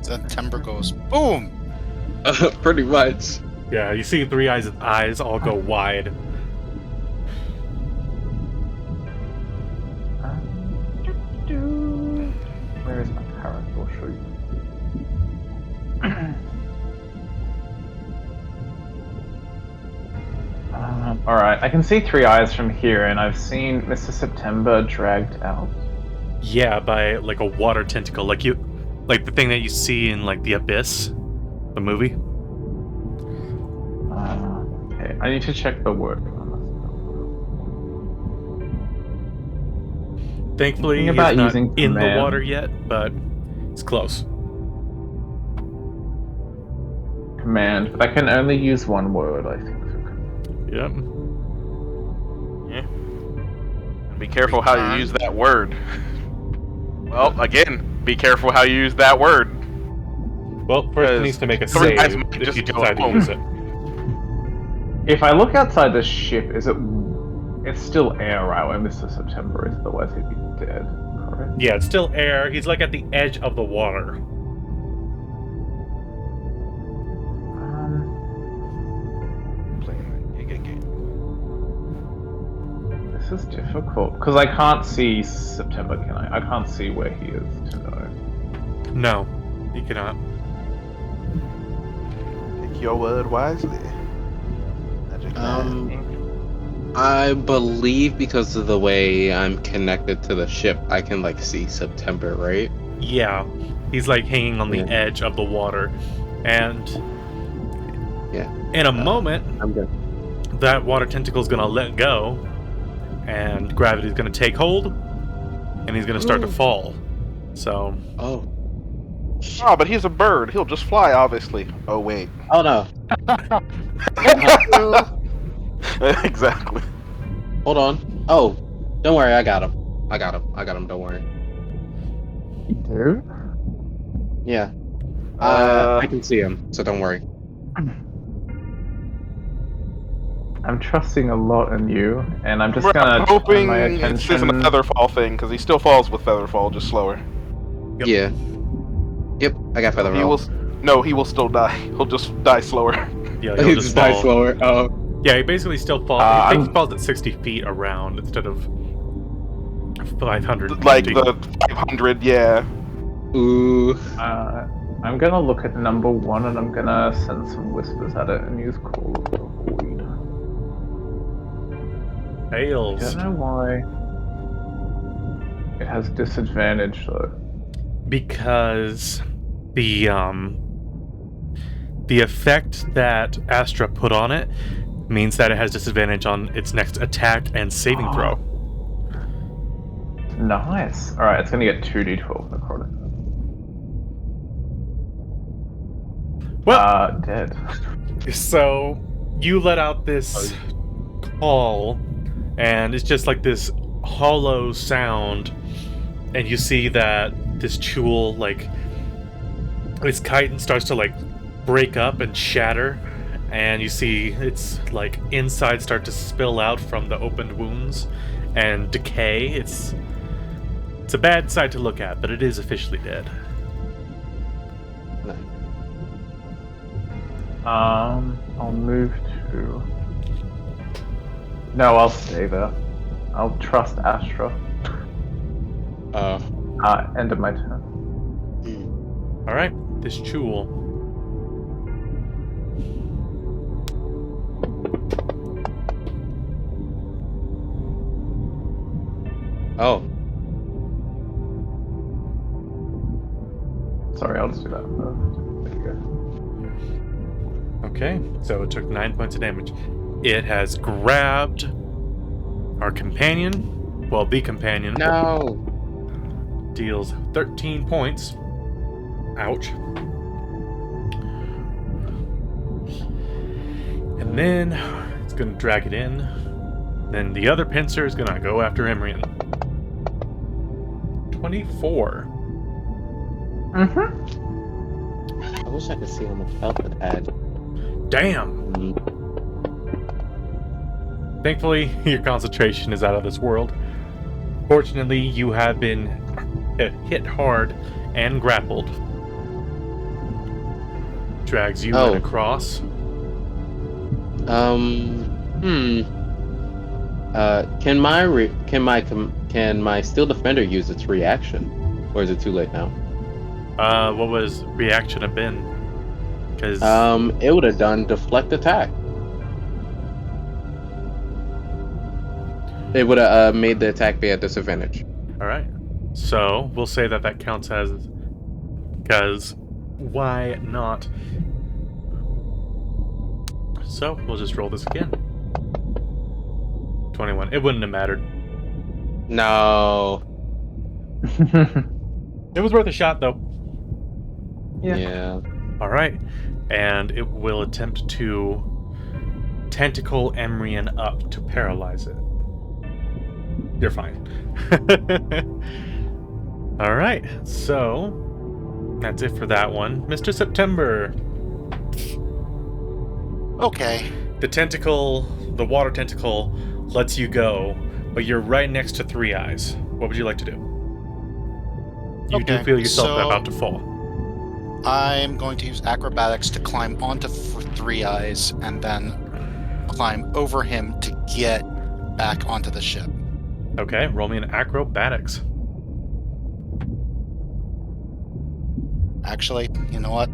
September goes boom. Pretty much. Yeah, you see 3 Eyes' eyes all go wide. Where is my character? I'll show you. Alright, I can see 3 Eyes from here, and I've seen Mr. September dragged out. Yeah, by like a water tentacle, like the thing that you see in like The Abyss, the movie. Okay, I need to check the word. Thankfully, he's about not using in the command. water yet, but it's close. Command, but I can only use one word, I think. Yep. Yeah. Be careful how you use that word. Well, again, be careful how you use that word. Well, first he needs to make a 3 save Eyes might if just you go decide to home. use it. If I look outside the ship, is it... It's still air, right, where Mr. September is, otherwise he'd be dead, correct? Yeah, it's still air. He's like at the edge of the water. Playing that gig game. This is difficult, because I can't see September, can I? I can't see where he is to know. No, he cannot. Take your word wisely. Magic man. I believe because of the way I'm connected to the ship, I can like see September, right? Yeah, he's like hanging on the edge of the water, and in a moment, I'm good. that water tentacle is gonna let go, and gravity's gonna take hold, and he's gonna start to fall. So, Oh but he's a bird. He'll just fly, obviously. Oh, wait. oh no! Exactly. Hold on. Oh, don't worry, I got him. I got him. Don't worry. You do? Yeah. I can see him, so don't worry. I'm trusting a lot in you, and I'm just I'm gonna hoping turn my it's just a attention... Featherfall thing, because he still falls with Featherfall, just slower. Yep. Yeah. Yep, I got feather He will. No, he will still die. He'll just die slower. yeah, He he'll just just die fall. slower. Oh. Yeah, he basically still falls. I think he falls at 60 feet around instead of 500. Like the 500, yeah. Ooh. I'm gonna look at number 1, and I'm gonna send some whispers at it and use Call of the Void. I Fails. don't know why it has disadvantage, though. Because the effect that Astra put on it means that it has disadvantage on its next attack and saving throw. Nice. Alright, it's gonna get 2d12 necrotic. Well, Dead. so you let out this call, and it's just like this hollow sound, and you see that this jewel, like, its chitin starts to like break up and shatter, and you see its like inside start to spill out from the opened wounds and decay. It's a bad sight to look at, but it is officially dead. I'll move to... No, I'll stay there. I'll trust Astra. End of my turn. All right, this jewel. Oh. Sorry, I'll just do that first. There you go. Okay, so it took 9 points of damage. It has grabbed our companion. Well, the companion. No. Deals 13 points. Ouch. And then it's going to drag it in. Then the other pincer is going to go after Emrian. 24. I wish I could see how much health it had. Damn! Thankfully, your concentration is out of this world. Fortunately, you have been hit hard and grappled. Drags you in across. Can my Steel Defender use its reaction, or is it too late now? What was reaction have been? Because it would have done deflect attack. It would have made the attack be at disadvantage. all right. So we'll say that counts as, because why not? So we'll just roll this again. 21. It wouldn't have mattered. No. It was worth a shot, though. Yeah. All right, and it will attempt to tentacle Emrian up to paralyze it. You're fine. All right, so that's it for that one. Mr. September. Okay. The tentacle, the water tentacle, lets you go, but you're right next to Three Eyes. What would you like to do? You do Okay, feel yourself so- about to fall. I'm going to use acrobatics to climb onto Three Eyes and then climb over him to get back onto the ship. Okay, roll me an acrobatics. Actually, you know what?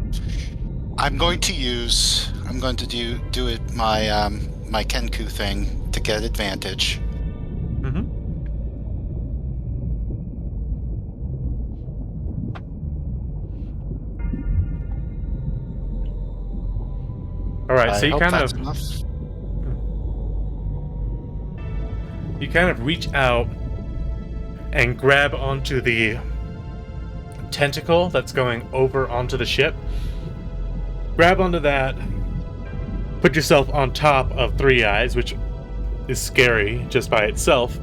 I'm going to do it my my Kenku thing to get advantage. Mm-hmm. All right, so I you hope kind that's of enough. reach out and grab onto the tentacle that's going over onto the ship. Grab onto that. Put yourself on top of Three Eyes, which is scary just by itself.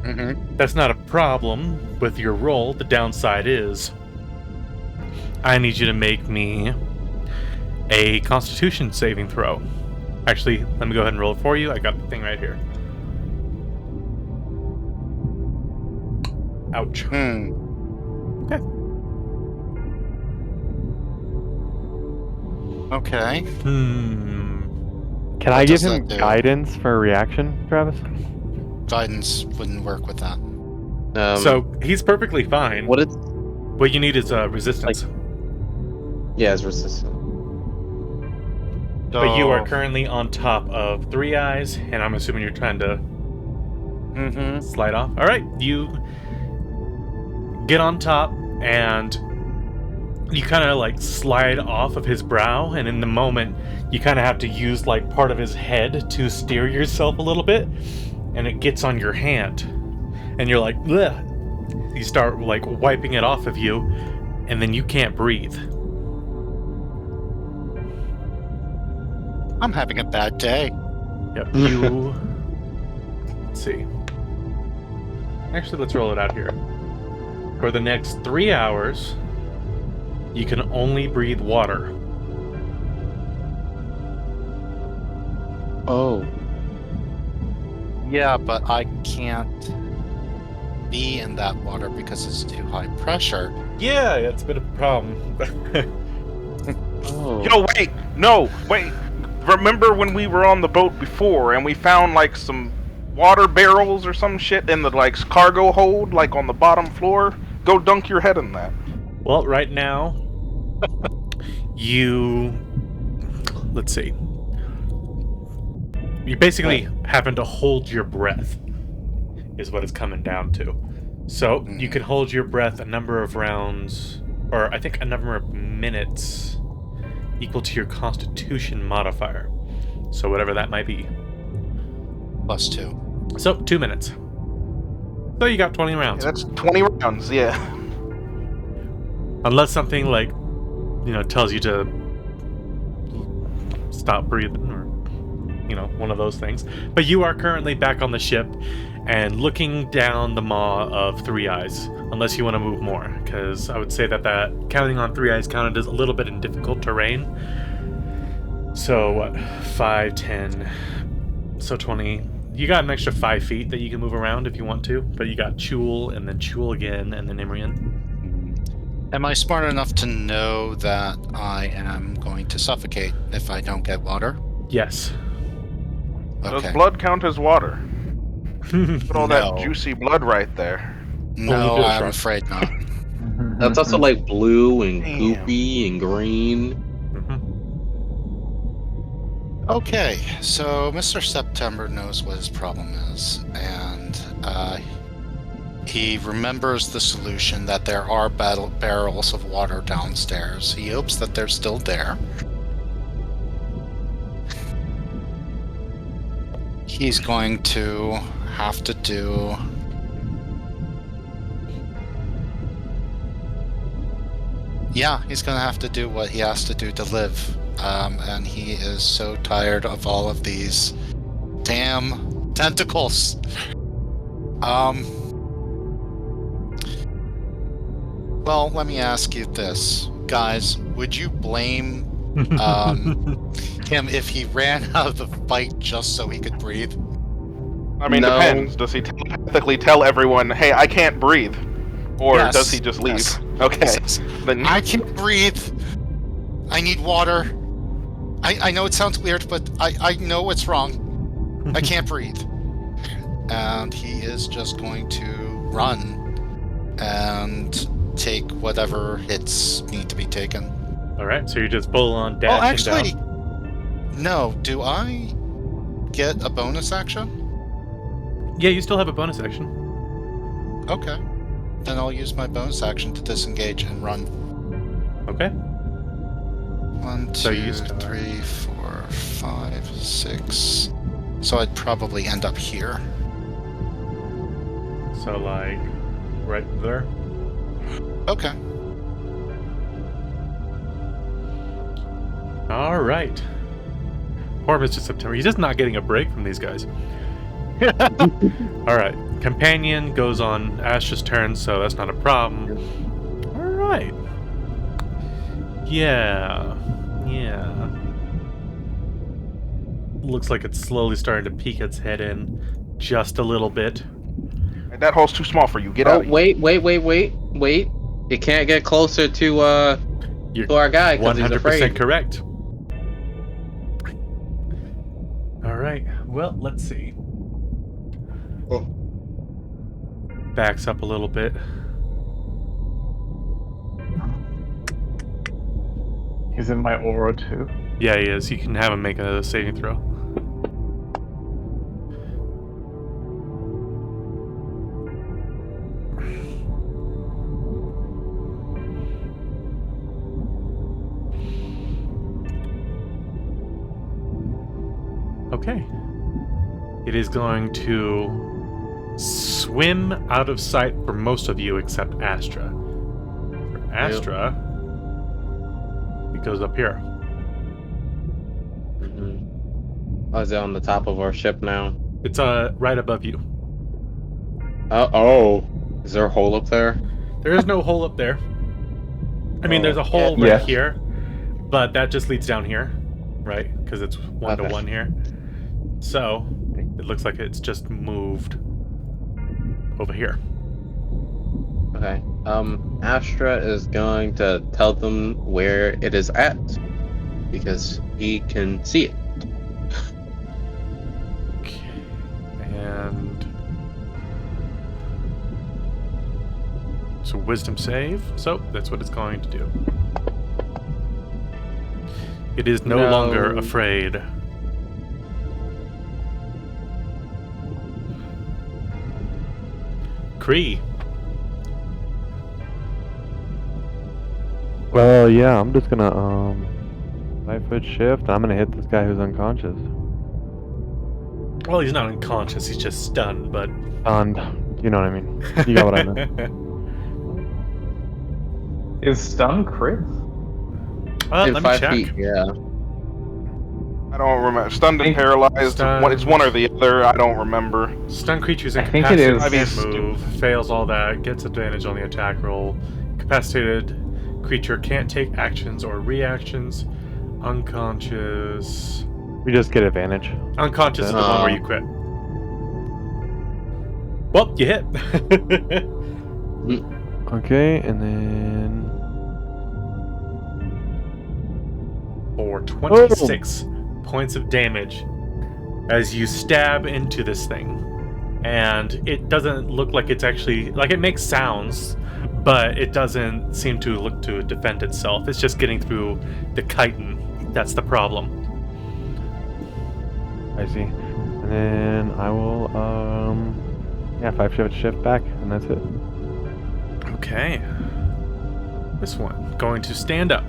Mm-hmm. That's not a problem with your roll. The downside is I need you to make me a Constitution saving throw. Actually, let me go ahead and roll it for you. I got the thing right here. Ouch. Okay. Okay. Can I What give does him that do? guidance for a reaction, Travis? Guidance wouldn't work with that. So he's perfectly fine. What it? What you need is resistance. Yeah, it's resistant. But you are currently on top of Three Eyes, and I'm assuming you're trying to Mm-hmm. slide off. All right, you get on top, and you kind of like slide off of his brow, and in the moment, you kind of have to use like part of his head to steer yourself a little bit, and it gets on your hand. and you're like, bleh. You start like wiping it off of you, and then you can't breathe. I'm having a bad day. Yep. You. Let's see. Actually, let's roll it out here. For the next 3 hours, you can only breathe water. Oh. Yeah, but I can't be in that water because it's too high pressure. Yeah, it's been a problem. Oh. Yo, wait! No, wait! Remember when we were on the boat before and we found like some water barrels or some shit in the like cargo hold, like on the bottom floor? Go dunk your head in that. Well, right now, you... Let's see. You basically having to hold your breath is what it's coming down to. So, you can hold your breath a number of rounds, or I think a number of minutes equal to your constitution modifier. So whatever that might be. +2. So, 2 minutes. So you got 20 rounds. Yeah, that's 20 rounds, yeah. Unless something like, tells you to stop breathing or, one of those things. But you are currently back on the ship and looking down the maw of Three Eyes, unless you want to move more, because I would say that counting on Three Eyes counted as a little bit in difficult terrain. So what, 5, 10, so 20. You got an extra 5 feet that you can move around if you want to, but you got Chul, and then Chul again, and then Imrian. Am I smart enough to know that I am going to suffocate if I don't get water? Yes. Okay. Does blood count as water? Put all No. that juicy blood right there. No, do a I'm shot. afraid not. That's also like blue and Damn. goopy and green. Okay, so Mr. September knows what his problem is, and he remembers the solution that there are barrels of water downstairs. He hopes that they're still there. He's going to have to do... Yeah, he's going to have to do what he has to do to live. And he is so tired of all of these damn tentacles. Well, let me ask you this. Guys, would you blame him if he ran out of the fight just so he could breathe? I mean, No. depends. Does he telepathically tell everyone, hey, I can't breathe? Or Yes, does he just leave? yes. Okay. Then I can't breathe. I need water. I know it sounds weird, but I know what's wrong. I can't breathe. And he is just going to run and take whatever hits need to be taken. Alright, so you're just full on Oh, dashing actually, down. no. Do I get a bonus action? Yeah, you still have a bonus action. Okay. Then I'll use my bonus action to disengage and run. Okay. 1, So 2, you start. 3, 4, 5, 6. So I'd probably end up here. So, like, right there. Okay. Alright. Poor Mr. September. He's just not getting a break from these guys. Alright. Companion goes on Ash's turn, so that's not a problem. Alright. Yeah. Looks like it's slowly starting to peek its head in just a little bit. that hole's too small for you. Get Oh, out of here. wait. It can't get closer to our guy because he's 100% afraid. correct. Alright, well, let's see. Oh. Backs up a little bit. He's in my aura too. Yeah, he is. You can have him make a saving throw. Okay. It is going to swim out of sight for most of you except Astra. For Astra, it goes up here. Mm-hmm. Oh, is it on the top of our ship now? It's right above you. Oh. Is there a hole up there? There is no hole up there. I mean, there's a hole right Yes. here, but that just leads down here, right? Because it's 1 to 1 here. So it looks like it's just moved over here. Okay. Astra is going to tell them where it is at because he can see it. Okay. And so wisdom save. So that's what it's going to do. It is no longer afraid. Kree. Well, yeah, I'm just gonna 5-foot shift. I'm gonna hit this guy who's unconscious. Well, he's not unconscious. He's just stunned, but Stunned. You know what I mean. You got what I meant. Is stun crit? In let me 5 check. feet, yeah. I don't remember. Stunned and paralyzed. Stunned. It's one or the other. I don't remember. Stun creatures I think it incapacitated, is. can't move, fails all that, gets advantage on the attack roll. Incapacitated creature can't take actions or reactions. Unconscious. We just get advantage. Unconscious is the one where you quit. Well, you hit. Okay, and then For 26 points of damage as you stab into this thing. And it doesn't look like it's actually, like, it makes sounds, but it doesn't seem to look to defend itself. It's just getting through the chitin. That's the problem. I see. And then I will 5-foot shift back, and that's it. Okay. This one going to stand up.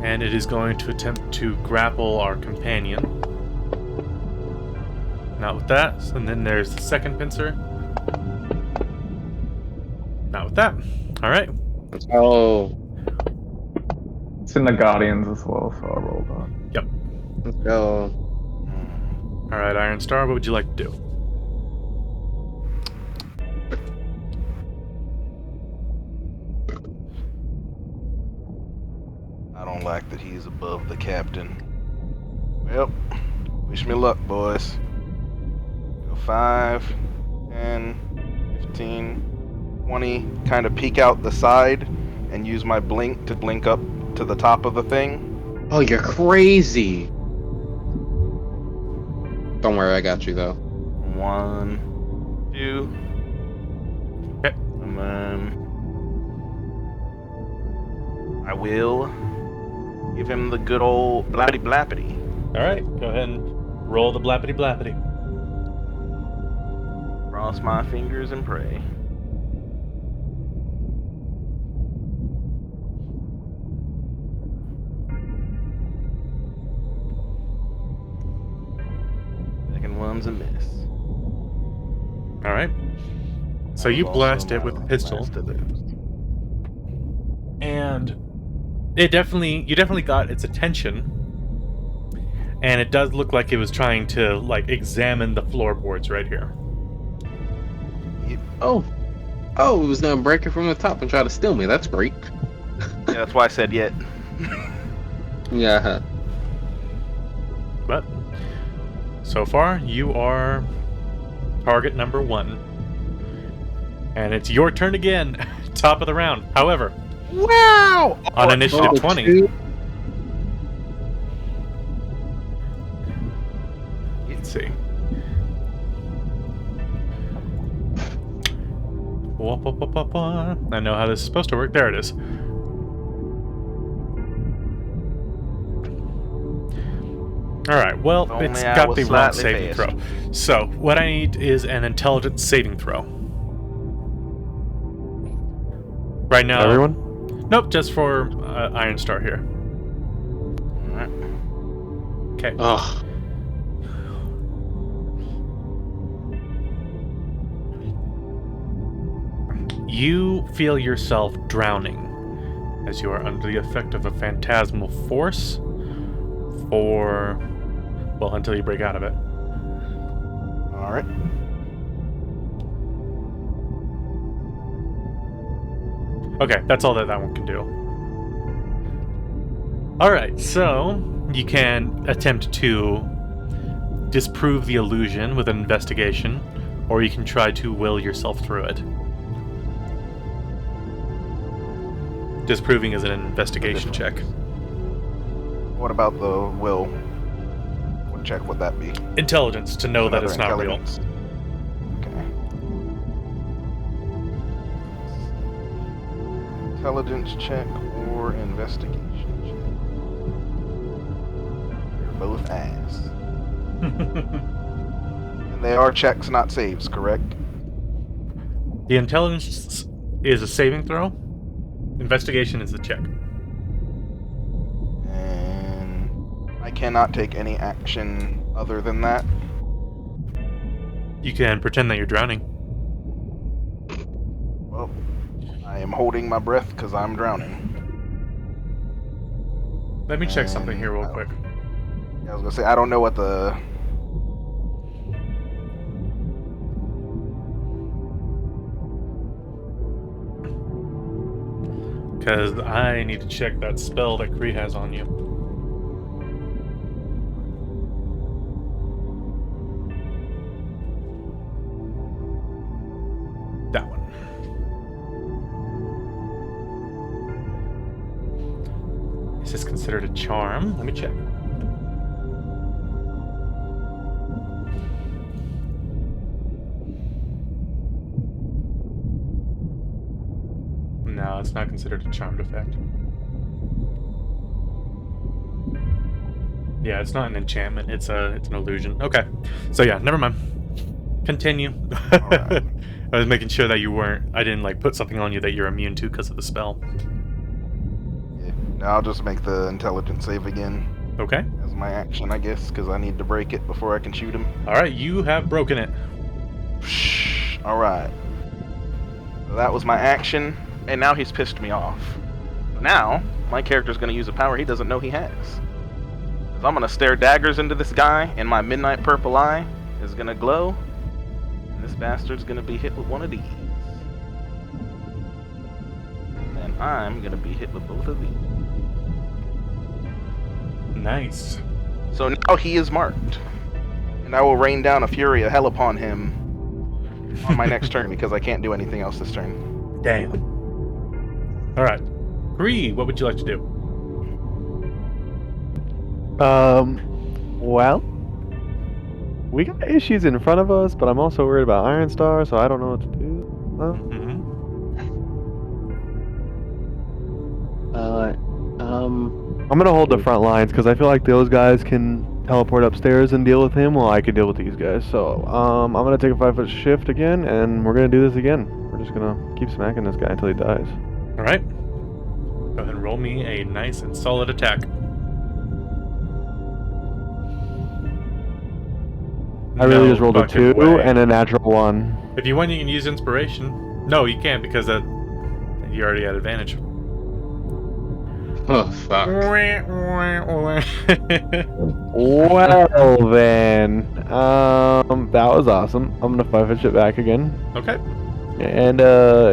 And it is going to attempt to grapple our companion. Not with that. And then there's the second pincer. Not with that. Alright. Oh, It's in the Guardians as well, so I rolled on. Yep. let's go. Alright, Iron Star, what would you like to do? I don't like that he's above the captain. Well, wish me luck, boys. Go 5, 10, 15, 20. Kind of peek out the side and use my blink to blink up to the top of the thing. Oh, you're crazy. Don't worry, I got you though. 1, 2. Okay. And then I will give him the good old blappity blappity. Alright, go ahead and roll the blappity blappity. Cross my fingers and pray. Second one's a miss. Alright. So you blast it with a pistol. And you definitely got its attention, and it does look like it was trying to like examine the floorboards right here. Oh, it was gonna break it from the top and try to steal me. That's great. Yeah, that's why I said yet. Yeah. But so far you are target number 1, and it's your turn again. Top of the round. However, Wow! on initiative Oh, 20. two. Let's see. I know how this is supposed to work. There it is. Alright, well, If it's only I got was the wrong slightly saving faster. throw. So, what I need is an intelligence saving throw. Right now. Everyone? Nope, just for Iron Star here. Alright. Okay. Ugh. You feel yourself drowning as you are under the effect of a phantasmal force for, well, until you break out of it. Alright. Okay, that's all that one can do. Alright, so you can attempt to disprove the illusion with an investigation, or you can try to will yourself through it. Disproving is an investigation check. What about the will? What check would that be? Intelligence, to know that Another it's not real. intelligence. Okay. Intelligence check or investigation check? They're both ass. And they are checks, not saves, correct? The intelligence is a saving throw. Investigation is the check. And I cannot take any action other than that. You can pretend that you're drowning. Well, I am holding my breath because I'm drowning. Let me check something here real quick. Yeah, I was gonna say, I don't know what the... Because I need to check that spell that Kree has on you. That one. Is this considered a charm? Let me check. No, it's not considered a charmed effect. Yeah, it's not an enchantment. It's an illusion. Okay, so yeah, never mind. Continue. Alright. I was making sure that you weren't. I didn't like put something on you that you're immune to because of the spell. Yeah. Now I'll just make the intelligence save again Okay. as my action, I guess, because I need to break it before I can shoot him. All right, you have broken it. Alright. So that was my action, and now he's pissed me off. Now, my character's going to use a power he doesn't know he has. So I'm going to stare daggers into this guy, and my midnight purple eye is going to glow. And this bastard's going to be hit with one of these. And then I'm going to be hit with both of these. Nice. So now he is marked. And I will rain down a fury of hell upon him on my next turn, because I can't do anything else this turn. Damn. All right. Kree, what would you like to do? Well, we got issues in front of us, but I'm also worried about Iron Star, so I don't know what to do. I'm gonna hold the front lines because I feel like those guys can teleport upstairs and deal with him while I can deal with these guys. So, I'm gonna take a 5-foot shift again, and we're gonna do this again. We're just gonna keep smacking this guy until he dies. All right. Go ahead and roll me a nice and solid attack. I really No just rolled a fucking 2 way. and a natural 1. If you want, you can use inspiration. No, you can't because you already had advantage. Oh, fuck. Well then, that was awesome. I'm gonna 5-foot shift back again. Okay. And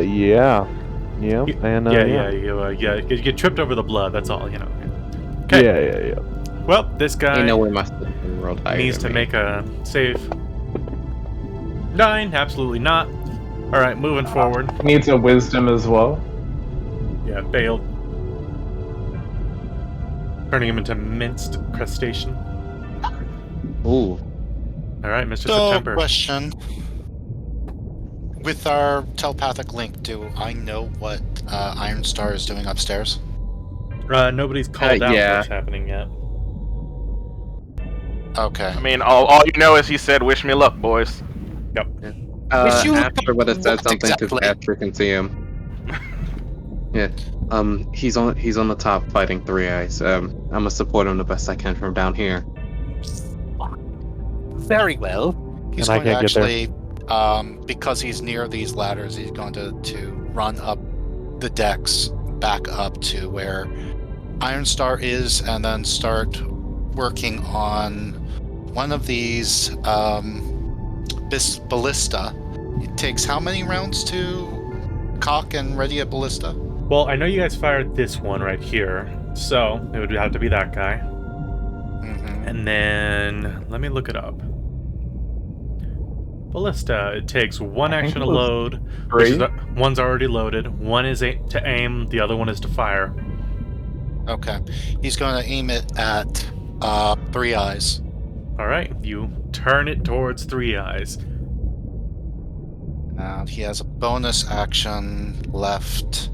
yeah, and You get tripped over the blood. That's all, you know. Okay. yeah. Well, this guy You know where my system rolled higher needs than to me. make a save. 9, absolutely not. All right, moving forward. Needs a wisdom as well. Yeah, failed. Turning him into minced crustacean. Ooh. All right, Mr. So, September. question. With our telepathic link, do I know what Iron Star is doing upstairs? Nobody's called out yeah. what's happening yet. Okay. I mean, all you know is he said, "Wish me luck, boys." Yep. Wish you luck After would have said what something exactly? to Patrick can see him. Yeah. He's on the top fighting 3 eyes. I'm gonna support him the best I can from down here. Very well. He's And I going to can't get there. actually, because he's near these ladders, he's going to run up the decks back up to where Ironstar is, and then start working on one of these ballista. It takes how many rounds to cock and ready a ballista? Well, I know you guys fired this one right here, so it would have to be that guy. Mm-hmm. And then let me look it up. Ballista. It takes one I think action it to was load. Which is 3. one's already loaded. One is to aim. The other one is to fire. Okay. He's going to aim it at Three Eyes. All right. You turn it towards Three Eyes. And he has a bonus action left.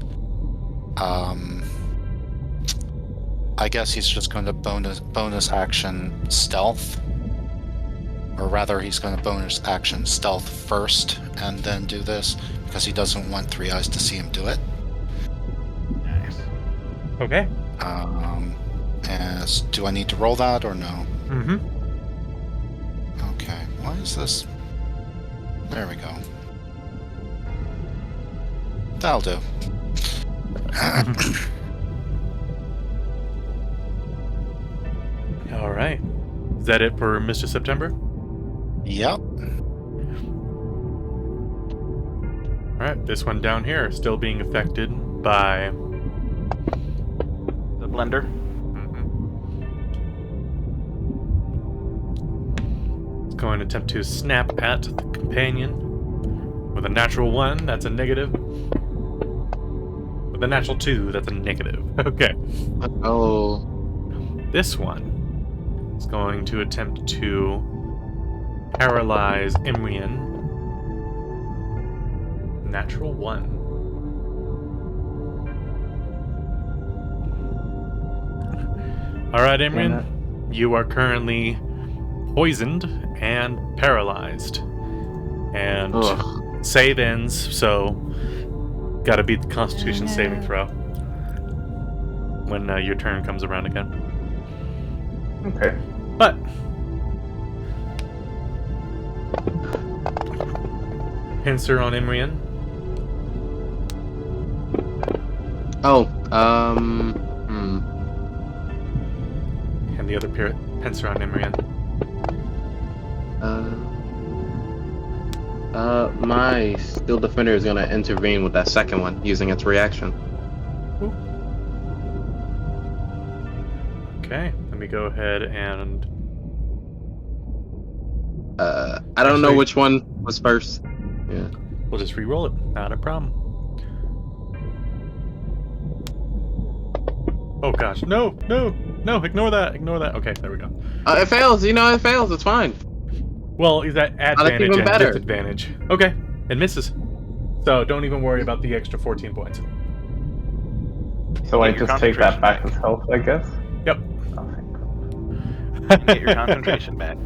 I guess he's just going to bonus action stealth. Or rather, he's going to bonus action stealth first and then do this, because he doesn't want Three Eyes to see him do it. Nice. Okay. Do I need to roll that or no? Mm-hmm. Okay, why is this? There we go. That'll do. All right. Is that it for Mr. September? Yep. All right. This one down here is still being affected by. The blender. It's going to attempt to snap at the companion. With a natural 1, that's a negative. With a natural 2, that's a negative. Okay. Oh. This one is going to attempt to paralyze Imrian. Natural 1. Alright, Imrian. You are currently poisoned and paralyzed. And Ugh. save ends, so gotta beat the Constitution saving throw when your turn comes around again. Okay. But pincer on Imrian. Oh, And the other pincer on Imrian. My Steel Defender is gonna intervene with that second one using its reaction. Okay, let me go ahead and. I don't know Actually- which one was first. Yeah. We'll just re-roll it. Not a problem. Oh gosh, no! Ignore that. Okay, there we go. It fails. It fails. It's fine. Well, is that advantage even and better. disadvantage? Okay, it misses. So don't even worry about the extra 14 points. So I Get your just take that concentration back back. as health, I guess? Yep. Oh, thank God. And get your concentration back.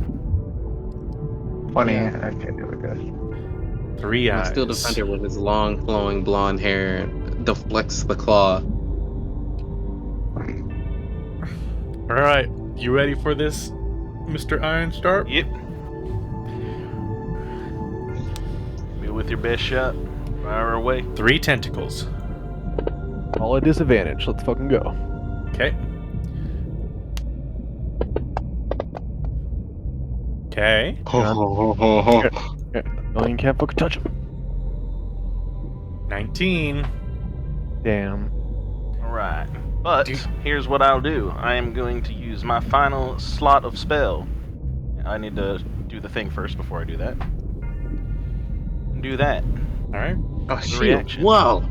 20. Okay, there we go. 3 My eyes. Steel Defender with his long, flowing blonde hair deflects the claw. All right, you ready for this, Mr. Ironstar? Yep. Be with your best shot. Fire away. 3 tentacles. All a disadvantage. Let's fucking go. Okay. Okay. No, you can't fucking touch him. 19. Damn. Alright. But Do- here's what I'll do. I am going to use my final slot of spell. I need to do the thing first before I do that. Do that. All right. Oh, The shoot. reaction. Whoa.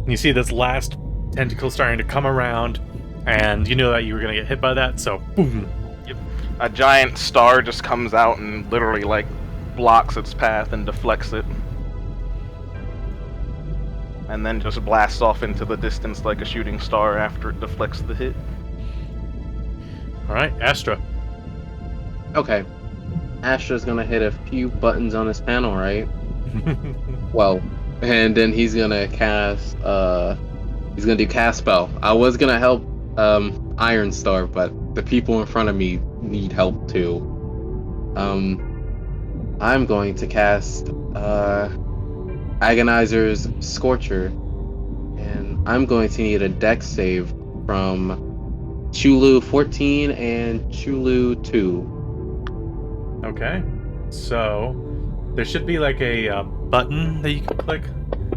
You see this last tentacle starting to come around, and you know that you were gonna get hit by that, so boom. A giant star just comes out and literally like blocks its path and deflects it. And then just blasts off into the distance like a shooting star after it deflects the hit. All right, Astra. Okay. Astra's gonna hit a few buttons on his panel, right? Well, and then he's gonna cast, he's gonna do cast spell. I was gonna help, Iron Star, but the people in front of me need help too. I'm going to cast Agonizer's Scorcher, and I'm going to need a dex save from Chulu 14 and Chulu 2. Okay. So there should be like a button that you can click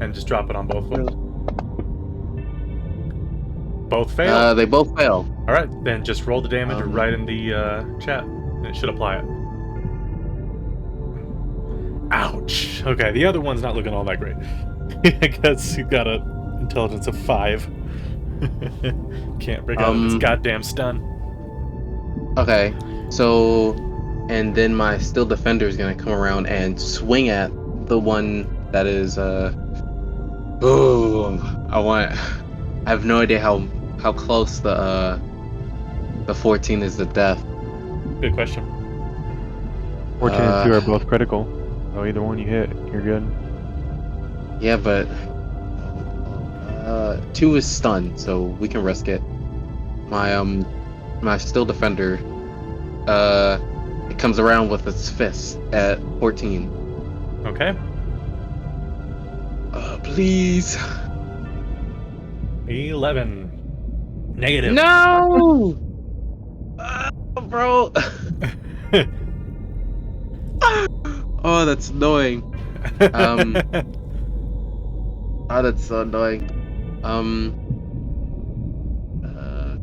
and just drop it on both of them. Both fail. They both fail. All right, then just roll the damage right in the chat, and it should apply it. Ouch. Okay, the other one's not looking all that great. I guess you got an intelligence of 5. Can't break out of this goddamn stun. Okay, so and then my Steel Defender is gonna come around and swing at the one that is boom. I have no idea how close the 14 is to death. Good question. 14 and 2 are both critical. So either one you hit, you're good. Yeah, but 2 is stunned, so we can risk it. My Steel Defender, it comes around with its fist at 14. Okay. Please. 11. Negative. No! Bro. Oh, that's annoying. Oh, that's so annoying.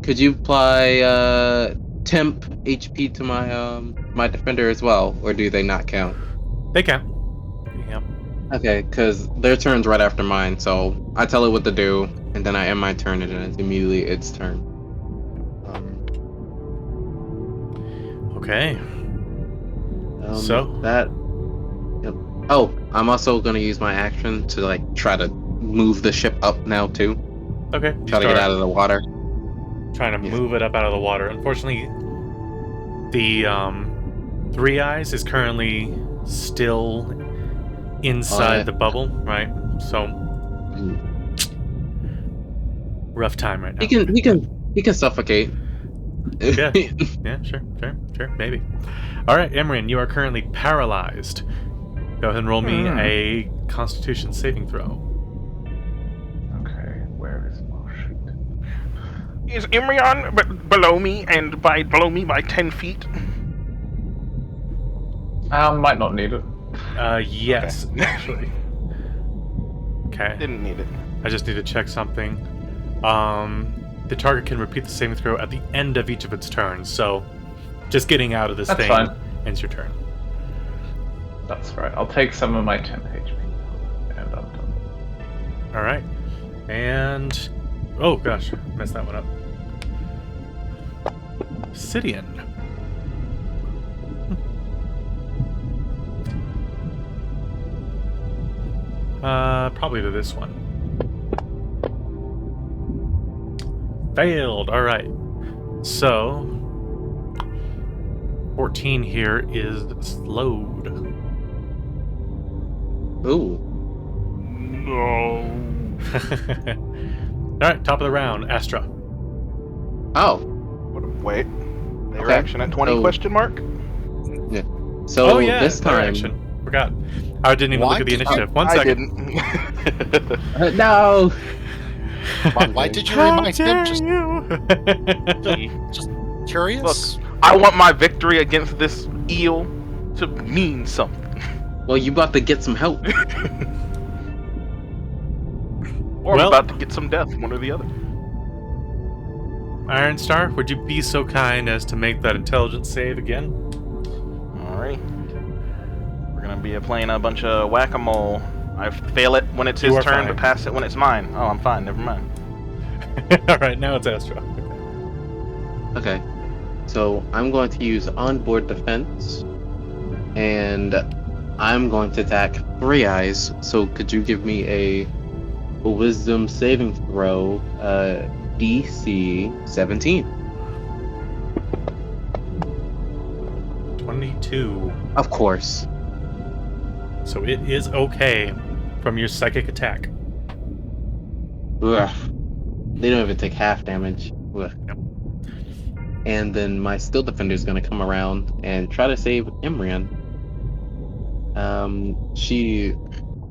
Could you apply temp HP to my my defender as well, or do they not count? They count. Yep. Okay, because their turn's right after mine, so I tell it what to do, and then I end my turn, and then it's immediately its turn. Okay. So that. Yep. Oh, I'm also gonna use my action to like try to move the ship up now too. Okay. Try to get out of the water. Trying to move it up out of the water. Unfortunately, the Three Eyes is currently still inside the bubble, right? So rough time right now. He can suffocate. Yeah. Yeah, sure, maybe. Alright, Emryn, you are currently paralyzed. Go ahead and roll me a Constitution saving throw. Okay, where is motion? Is Imrion below me, and below me by 10 feet? Might not need it. Yes, actually. Okay. Didn't need it. I just need to check something. The target can repeat the saving throw at the end of each of its turns, so just getting out of this That's thing fine. ends your turn. That's right. I'll take some of my 10 HP. And I'm done. Alright. And... oh gosh, messed that one up. Obsidian. Probably to this one. Failed. Alright. So 14 here is slowed. Ooh. No. Alright, top of the round, Astra. Oh. Wait. Their Okay. action at 20 So- question mark? Yeah. So yeah, this their time. action. Forgot. I didn't even Why look at the did- initiative. One I second. didn't. No. Why did you remind him? Just Just curious? I want my victory against this eel to mean something. Well, you about to get some help. Or Well- I'm about to get some death, one or the other. Iron Star, would you be so kind as to make that intelligence save again? Alright. We're gonna be playing a bunch of whack-a-mole. I fail it when it's You his are turn, fine. but pass it when it's mine. Oh, I'm fine. Never mind. Alright, now it's Astra. Okay. So I'm going to use onboard defense, and I'm going to attack Three Eyes. So could you give me a Wisdom saving throw, DC 17? 22. Of course. So it is okay from your psychic attack. Ugh. They don't even take half damage. Ugh. and then my steel defender is going to come around and try to save Imrian. She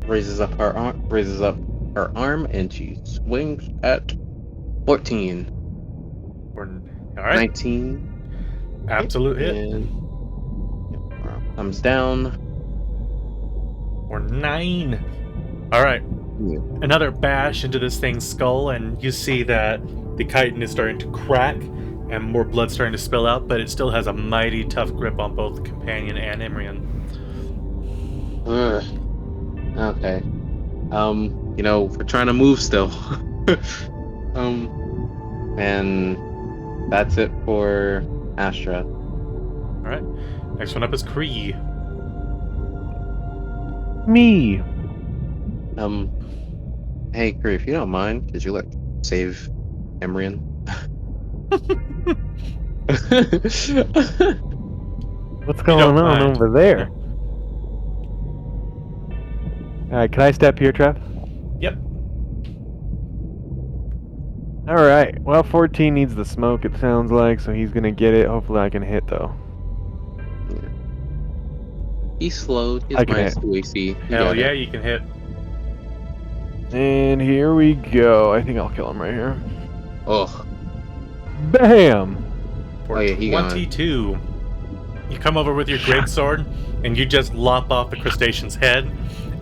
raises up her arm, and she swings at 14. All right. 19. Absolute hit. And comes down. Or 9. All right. Yeah. Another bash into this thing's skull, and you see that the chitin is starting to crack and more blood starting to spill out, but it still has a mighty tough grip on both the companion and Imrian. Okay. We're trying to move still. And that's it for Astra. All right. Next one up is Kree. Me. Hey, Kree, if you don't mind, could you save Imrian? What's going on over there? Alright, can I step here, Trev? Yep. Alright, well, 14 needs the smoke, it sounds like, so he's gonna get it. Hopefully I can hit, though. Yeah. He's slowed. He's I can minus hit. 2 AC. Hell yeah, you can hit. And here we go. I think I'll kill him right here. Oh. Bam! For Oh, yeah, he gone. 22. You come over with your greatsword, and you just lop off the crustacean's head,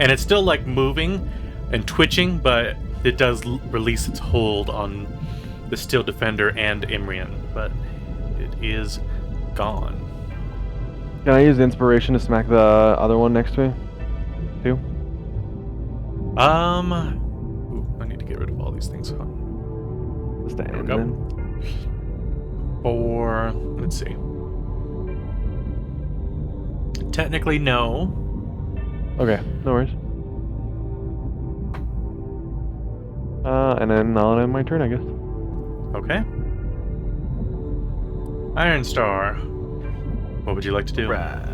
and it's still like moving and twitching, but it does release its hold on the steel defender and Imrian, but it is gone. Can I use inspiration to smack the other one next to me? Too? Ooh, I need to get rid of all these things. Huh? Just to There we end go. then. For, let's see. Technically, no. Okay, no worries. And then I'll end my turn, I guess. Okay. Iron Star. What would you like to do? Right.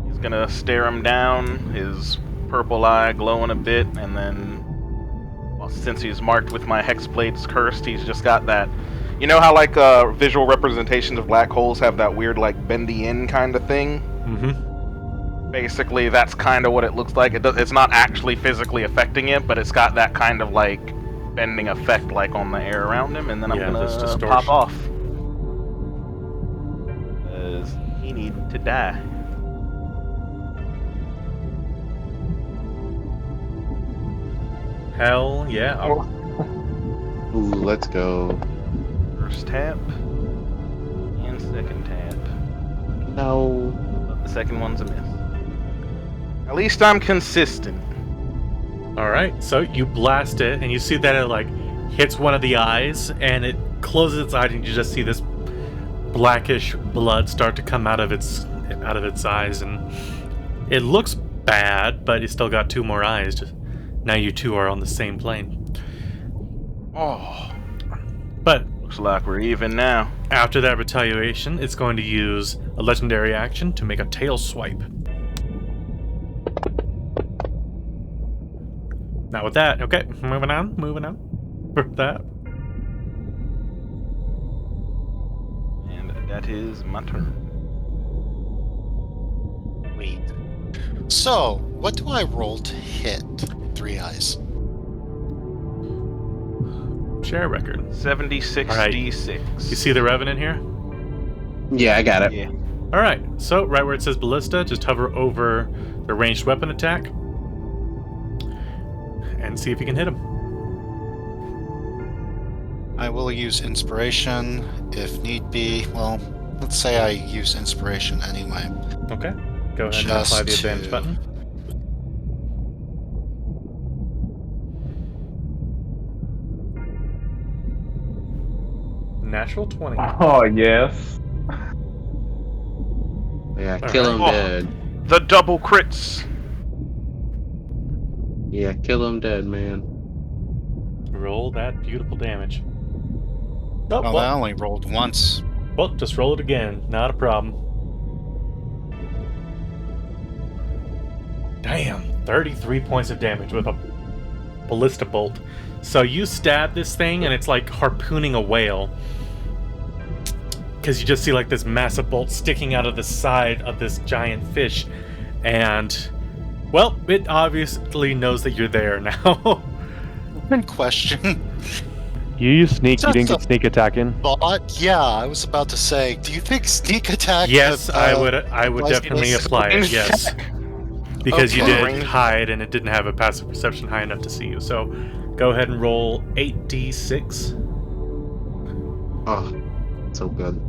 He's gonna stare him down, his purple eye glowing a bit, and then, well, since he's marked with my Hexblade's Cursed, he's just got that. You know how like visual representations of black holes have that weird like bendy in kind of thing? Mm-hmm. Basically, that's kind of what it looks like. It's not actually physically affecting it, but it's got that kind of like bending effect like on the air around him, and then I'm Yeah, this gonna distortion. pop off. Because he needs to die. Hell yeah. Oh, Ooh, let's go. First tap and second tap. No. But the second one's a miss. At least I'm consistent. all right. So you blast it, and you see that it like hits one of the eyes, and it closes its eyes, and you just see this blackish blood start to come out of its eyes, and it looks bad, but it's still got 2 more eyes. Just now, you two are on the same plane. Oh, But looks like we're even now. after that retaliation, it's going to use a legendary action to make a tail swipe. Not with that. Okay, moving on. For that. And that is my turn. Wait. So, what do I roll to hit 3 eyes? Share record. 76 All right. D6. You see the Revenant here? Yeah, I got it. Yeah. All right. So right where it says ballista, just hover over the ranged weapon attack and see if you can hit him. I will use inspiration if need be. Well, let's say I use inspiration anyway. Okay. Go ahead and Just apply the advantage to- button. Natural 20. Oh, yes. Yeah, All kill him right. dead. The double crits. Yeah, kill him dead, man. Roll that beautiful damage. Oh, Well, I well, only rolled once. just roll it again. Not a problem. Damn, 33 points of damage with a ballista bolt. So you stab this thing, and it's like harpooning a whale. because you just see like this massive bolt sticking out of the side of this giant fish, and well, it obviously knows that you're there now. Good question. You use sneak. You didn't That's get sneak attack in. But yeah, I was about to say, do you think sneak attack? Yes, I would definitely apply it. Yes, because you Okay. did hide, and it didn't have a passive perception high enough to see you. So, go ahead and roll 8d6. Oh, so good.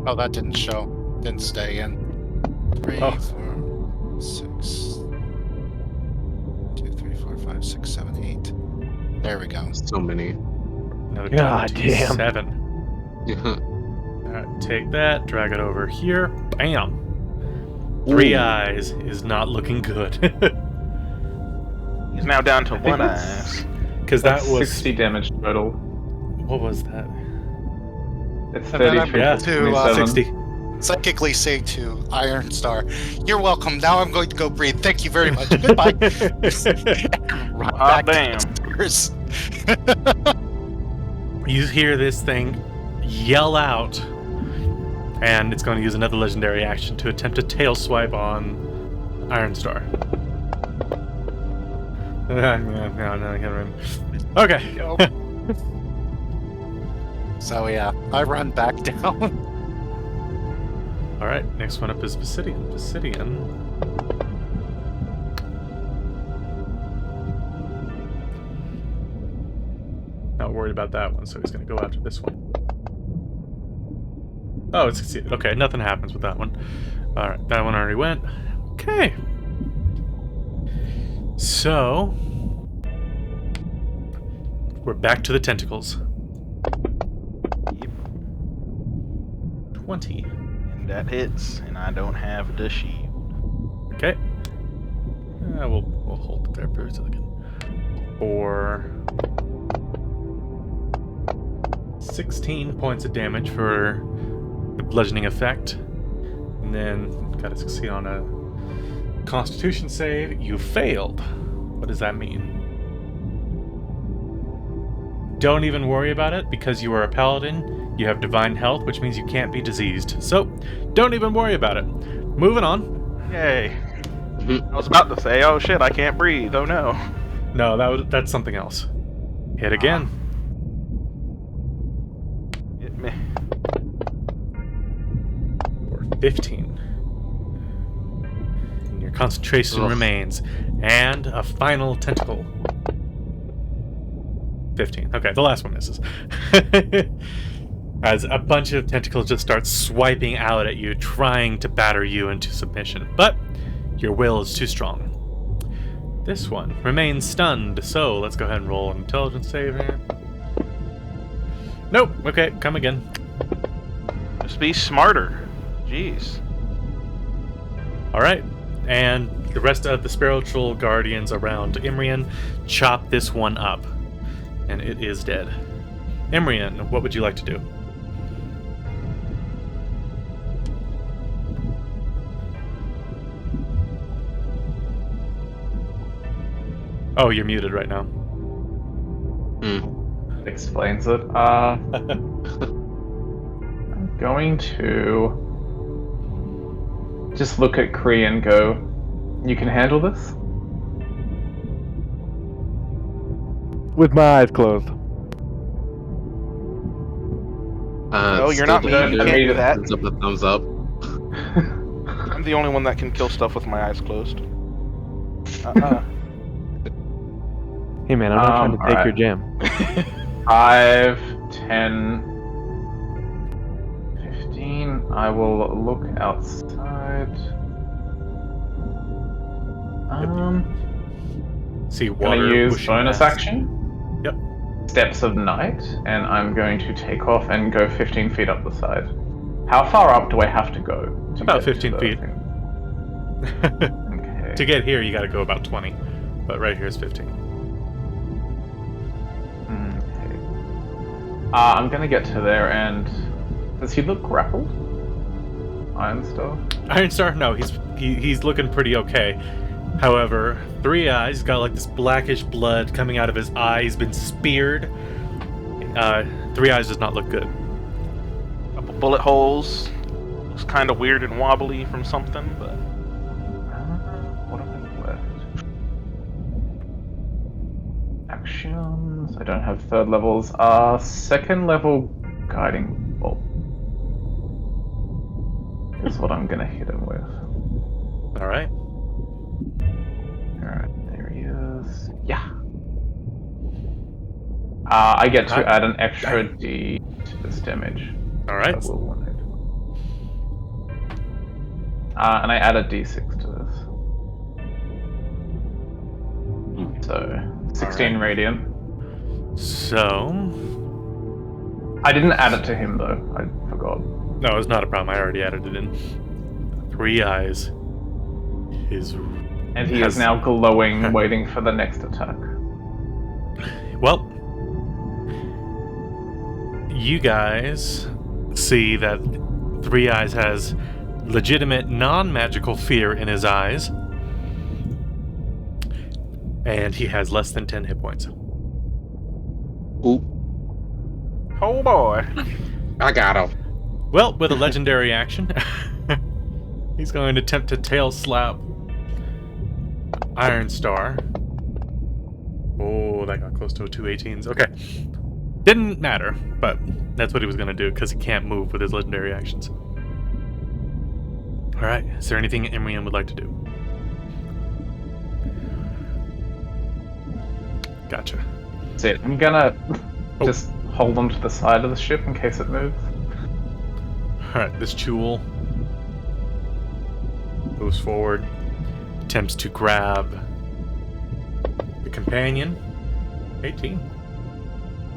Oh, that didn't show. Didn't stay in. 3, Oh. 4, 6, 2, 3, 4, 5, 6, 7, 8. There we go. So many. Another God damn. 7. Alright, take that, drag it over here. Bam! 3 eyes is not looking good. He's now down to think one that's- eye. Because that That's was 60 damage total. what was that? It's And then 33 I'm to to, 27. 60. Psychically say to Iron Star, "You're welcome. Now I'm going to go breathe. Thank you very much. Goodbye." Run Ah, back damn. downstairs. You hear this thing yell out, and it's going to use another legendary action to attempt a tail swipe on Iron Star. No. Okay. So yeah, I run back down. All right. Next one up is Basidian. Not worried about that one, so he's going to go after this one. Oh, it's succeeded. Okay, nothing happens with that one. All right, that one already went. Okay. So we're back to the tentacles. 20. And that hits, and I don't have the shield. Okay. We'll hold it there for a second. For 16 points of damage for the bludgeoning effect. And then gotta succeed on a Constitution save. You failed. What does that mean? Don't even worry about it, because you are a paladin. You have divine health, which means you can't be diseased. So, don't even worry about it. Moving on. Yay. I was about to say, oh shit, I can't breathe. Oh no. No, that's something else. Hit again. Hit me. For 15. And your concentration Ugh. remains. And a final tentacle. 15. Okay, the last one misses. As a bunch of tentacles just start swiping out at you, trying to batter you into submission. But your will is too strong. This one remains stunned, so let's go ahead and roll an intelligence save here. Nope. Okay, come again. Just be smarter. Jeez. Alright, and the rest of the spiritual guardians around Imrian chop this one up. And it is dead. Imrian, what would you like to do? Oh, you're muted right now. That explains it. I'm going to just look at Kree and go, you can handle this? With my eyes closed. No, you're not me. You can't do that. Thumbs up, a thumbs up. I'm the only one that can kill stuff with my eyes closed. Hey man, I'm not trying to take your alright. jam. 5, 10, 15. I will look outside. See Gonna water. use whooshing bonus past. action. Yep. Steps of Night, and I'm going to take off and go 15 feet up the side. How far up do I have to go? To About get to 15 the feet. thing? Okay. To get here, you gotta go about 20. But right here is 15. Okay. I'm gonna get to there, and does he look grappled? Iron Star? Iron Star? No, he's looking pretty okay. However, Three Eyes got like this blackish blood coming out of his eye. He's been speared. Three Eyes does not look good. Couple bullet holes. Looks kind of weird and wobbly from something, but What have I left? Actions. I don't have third levels. Second level guiding bolt is what I'm gonna hit him with. All right. Alright, there he is. Yeah. I get to add an extra D to this damage. All right. I will want it. And I add a D6 to this. So, 16 Alright. radiant. So, I didn't add it to him though. I forgot. no, it's not a problem. I already added it in. Three Eyes is And he has- is now glowing, waiting for the next attack. well. You guys see that Three Eyes has legitimate non-magical fear in his eyes, and he has less than 10 hit points. Oop, oh boy. I got him. Well, with a legendary action, he's going to attempt to tail slap Iron Star. Oh, that got close to a 218s. Okay. Didn't matter, but that's what he was going to do because he can't move with his legendary actions. Alright, is there anything Imrian would like to do? Gotcha. That's it. I'm gonna Oh. just hold on to the side of the ship in case it moves. Alright, this Chul moves forward, attempts to grab the companion. 18.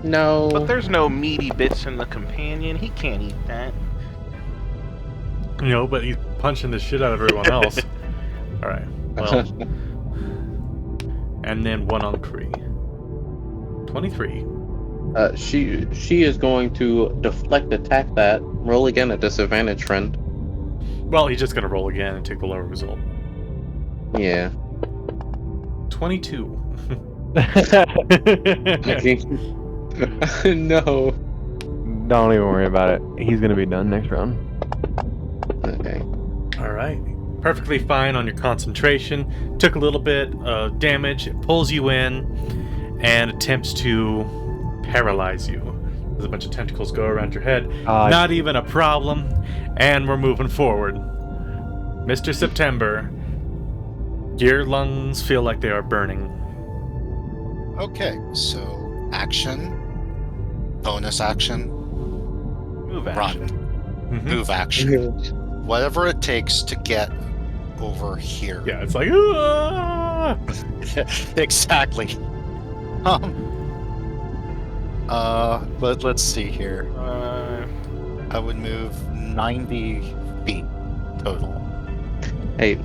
No. But there's no meaty bits in the companion. He can't eat that. No, but he's punching the shit out of everyone else. Alright, well. And then one on Kree. 23. She is going to deflect attack that. Roll again at disadvantage, friend. Well, he's just gonna roll again and take the lower result. Yeah. 22. No. Don't even worry about it. He's gonna be done next round. Okay. Alright. Perfectly fine on your concentration. Took a little bit of damage. It pulls you in and attempts to paralyze you. There's a bunch of tentacles go around your head. Not even a problem. And we're moving forward. Mr. September, your lungs feel like they are burning. Okay, so action, bonus action, Move run, action. Mhm. move action. Whatever it takes to get over here. Yeah, it's like, "Ah!" Exactly. But let's see here. I would move 90 feet total. Hey,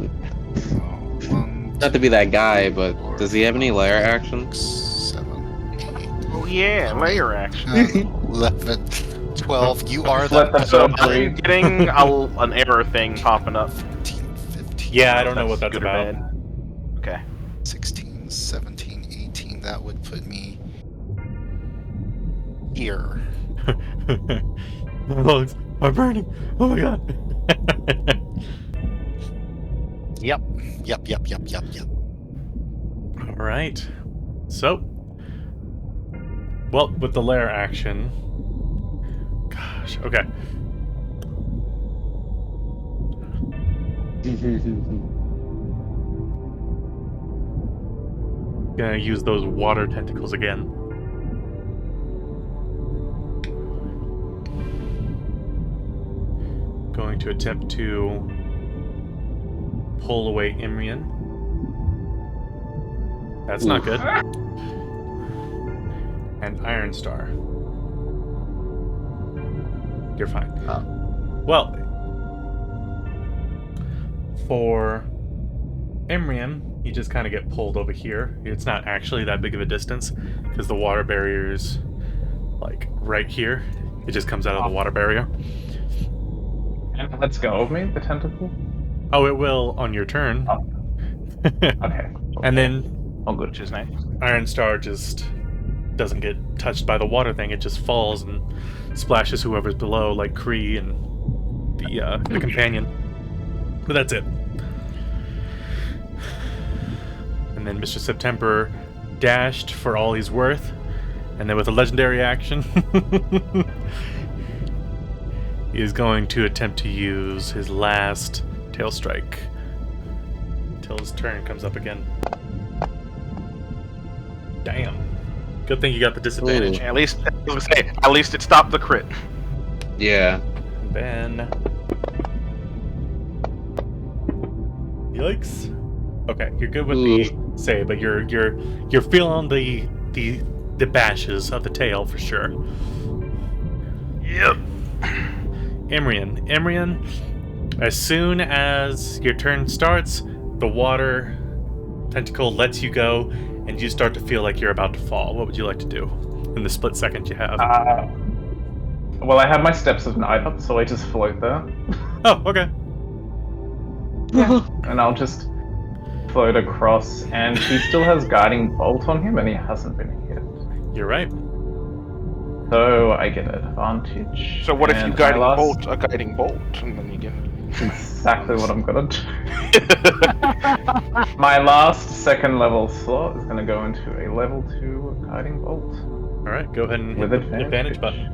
So, 1, not to be that guy, but does he have any lair actions? 7, 8, Oh yeah, layer action. 11, 12. You are Let the the So bird I'm breathe. getting an error thing popping up. 15, 15. Yeah, I don't know what that's good or about. bad. Okay. 16, 17, 18. That would put me here. My lungs are burning. Oh my god. Yep. All right. So, well, with the lair action. Gosh. Okay. Gonna use those water tentacles again. Going to attempt to pull away Imrian. That's not good. And Iron Star. You're fine. Well, for Imrian, you just kind of get pulled over here. It's not actually that big of a distance because the water barrier's like right here. It just comes out of the water barrier. And let's go of me, the tentacle. Oh, it will on your turn. Oh. Okay. And then Oh, good. Which is nice. Iron Star just doesn't get touched by the water thing. It just falls and splashes whoever's below, like Kree and the companion. But that's it. And then Mr. September dashed for all he's worth, and then with a legendary action, he is going to attempt to use his last tail strike until his turn comes up again. Damn. Good thing you got the disadvantage. At least, I was gonna say, at least it stopped the crit. Yeah. And then... Yikes. Okay, you're good with the save, but you're feeling the bashes of the tail for sure. Yep. Imrian, as soon as your turn starts, the water tentacle lets you go, and you start to feel like you're about to fall. What would you like to do in the split second you have? Well, I have my Steps of Night up, so I just float there. Oh, okay. And I'll just float across, and he still has Guiding Bolt on him, and he hasn't been hit. You're right. So I get advantage. So what if you and guiding my last- bolt a guiding bolt, and then you get... Exactly what I'm gonna do. My last second level slot is gonna go into a level 2 Guiding Bolt. Alright, go ahead and hit With the advantage button.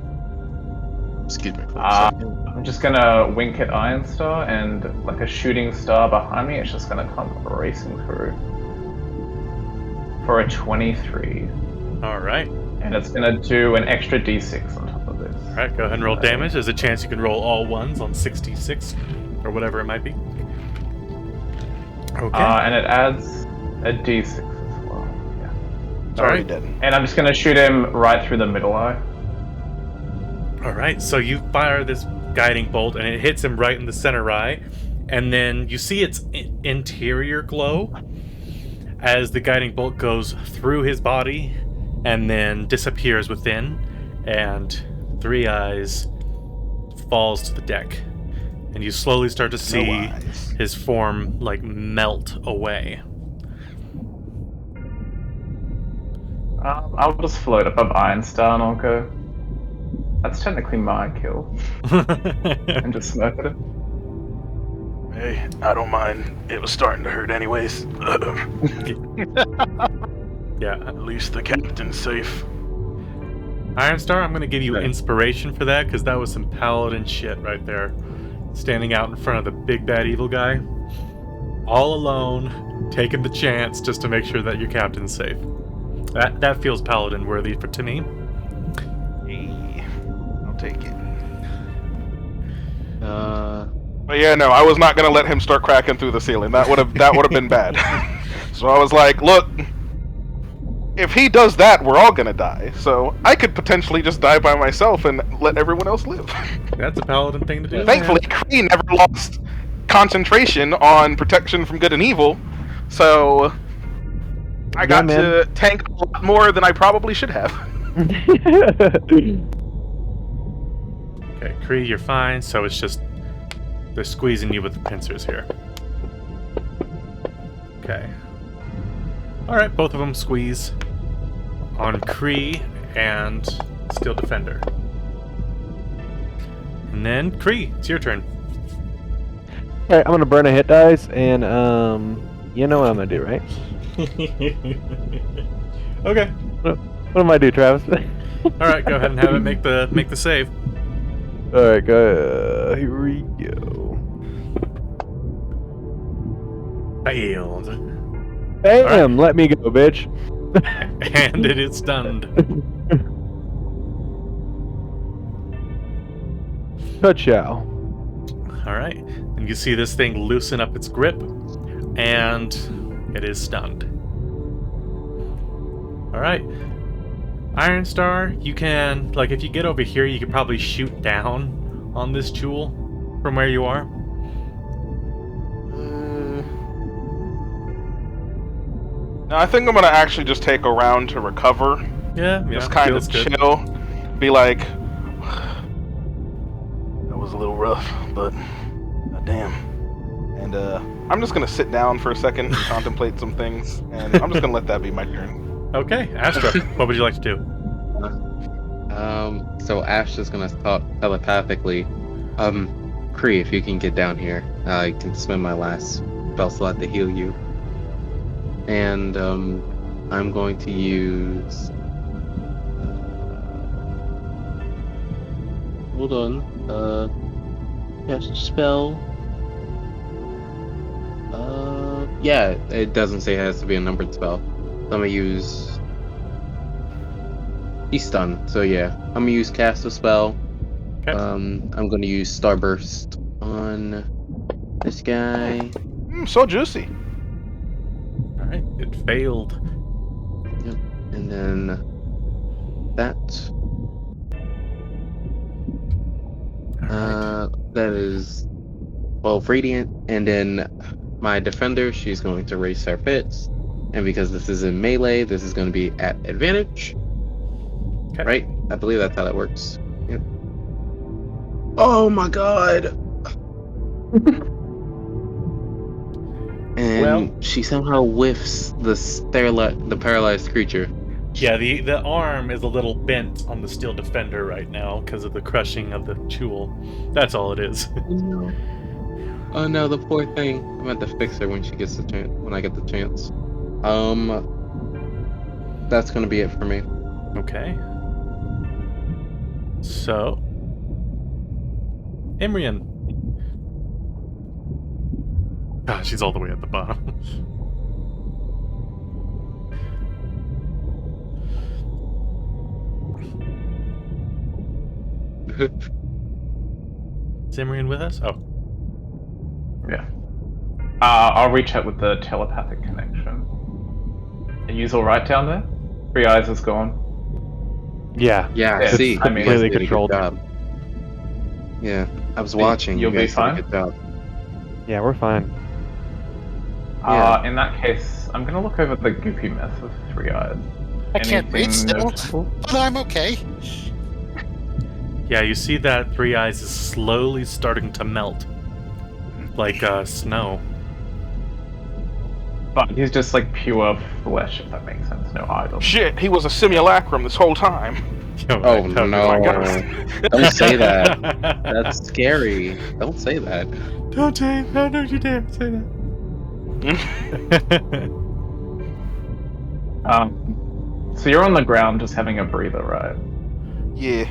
Excuse me for a second. I'm just gonna wink at Iron Star, and like a shooting star behind me, it's just gonna come racing through. For a 23. Alright. And it's gonna do an extra d6 on top of this. Alright, go ahead and roll damage. There's a chance you can roll all ones on 66, or whatever it might be. Okay. And it adds a d6 as well. Yeah. It's already Alright. dead. And I'm just gonna shoot him right through the middle eye. Alright, so you fire this guiding bolt, and it hits him right in the center eye, and then you see its interior glow as the guiding bolt goes through his body and then disappears within, and Three Eyes falls to the deck. And you slowly start to see eyes. his form, like, melt away. I'll just float above Iron Star and I'll go. That's technically my kill. And just smirk at him. Hey, I don't mind. It was starting to hurt anyways. Yeah. At least the captain's safe. Iron Star, I'm going to give you Right. inspiration for that, because that was some paladin shit right there. Standing out in front of the big bad evil guy. All alone, taking the chance just to make sure that your captain's safe. That feels paladin worthy to me. Hey, I'll take it. Uh, But yeah, no, I was not gonna let him start cracking through the ceiling. That would have been bad. So I was like, look, if he does that, we're all gonna die. So I could potentially just die by myself and let everyone else live. That's a paladin thing to do. Thankfully, Kree never lost concentration on protection from good and evil, so I got man. to tank a lot more than I probably should have. Okay, Kree, you're fine, so it's just they're squeezing you with the pincers here. Okay. Alright, both of them squeeze on Kree and Steel Defender. And then, Kree, it's your turn. Alright, I'm gonna burn a hit dice, and you know what I'm gonna do, right? Okay. What am I do, Travis? Alright, go ahead and have it make the save. Alright, go. Here we go. Failed. Bam! Let me go, bitch. And it is stunned. Ka-chow. Alright. And you see this thing loosen up its grip, and it is stunned. Alright. Iron Star, you can, like, if you get over here, you could probably shoot down on this jewel from where you are. No, I think I'm gonna actually just take a round to recover. Yeah, Just kind of feels good. chill. Be like, that was a little rough, but goddamn. And I'm just gonna sit down for a second and contemplate some things, and I'm just gonna let that be my turn. Okay, Astra, what would you like to do? So Ash is gonna talk telepathically. Kree, if you can get down here, I can spend my last spell slot to heal you. And I'm going to use. Hold on. Cast a spell. Yeah, it doesn't say it has to be a numbered spell. I'm gonna use. He's stunned, so yeah. I'm gonna use cast a spell. Okay. I'm gonna use Starburst on this guy. So juicy. All right, it failed. Yep. And then that. That is 12 radiant, and then my defender, she's going to raise her fits, and because this is in melee, this is going to be at advantage. Okay. Right? I believe that's how that works. Yep. Oh my god! And she somehow whiffs the paralyzed creature. Yeah, the arm is a little bent on the steel defender right now because of the crushing of the jewel. That's all it is. Oh no. Oh no, the poor thing. I'm going to have to fix her when she gets the chance. When I get the chance. That's gonna be it for me. Okay. So, Imrian. God, she's all the way at the bottom. Is Imrian with us? Oh. Yeah. I'll reach out with the telepathic connection. Are you all right down there? Three Eyes is gone. Yeah. Yeah, I It's see. completely You guys did a good controlled. job. Yeah, I was watching. You'll You be guys fine? did a good job. Yeah, we're fine. Yeah. In that case, I'm gonna look over the goopy mess of Three Eyes. I can't read Anything still, noticeable? but I'm okay. Yeah, you see that Three Eyes is slowly starting to melt. Like snow. But he's just like pure flesh, if that makes sense. No idol. Shit, he was a simulacrum this whole time. Oh no! my God. Don't say that. That's scary. Don't say that. Don't say no, don't you dare say that. So you're on the ground just having a breather, right? Yeah.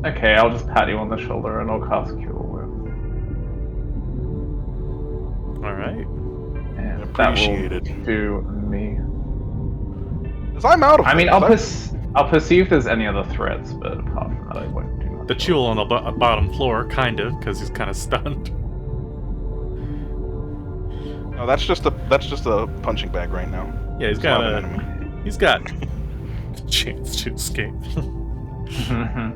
Okay, I'll just pat you on the shoulder and I'll cast Cure Wounds. Alright. And Appreciated. that will do me. 'Cause I'm out of I mean, things. I'll perceive if there's any other threats, but apart from that, I won't do much. The jewel on the bottom floor, kind of, because he's kind of stunned. No, that's just a punching bag right now. Yeah, It's not an enemy. he's got a chance to escape.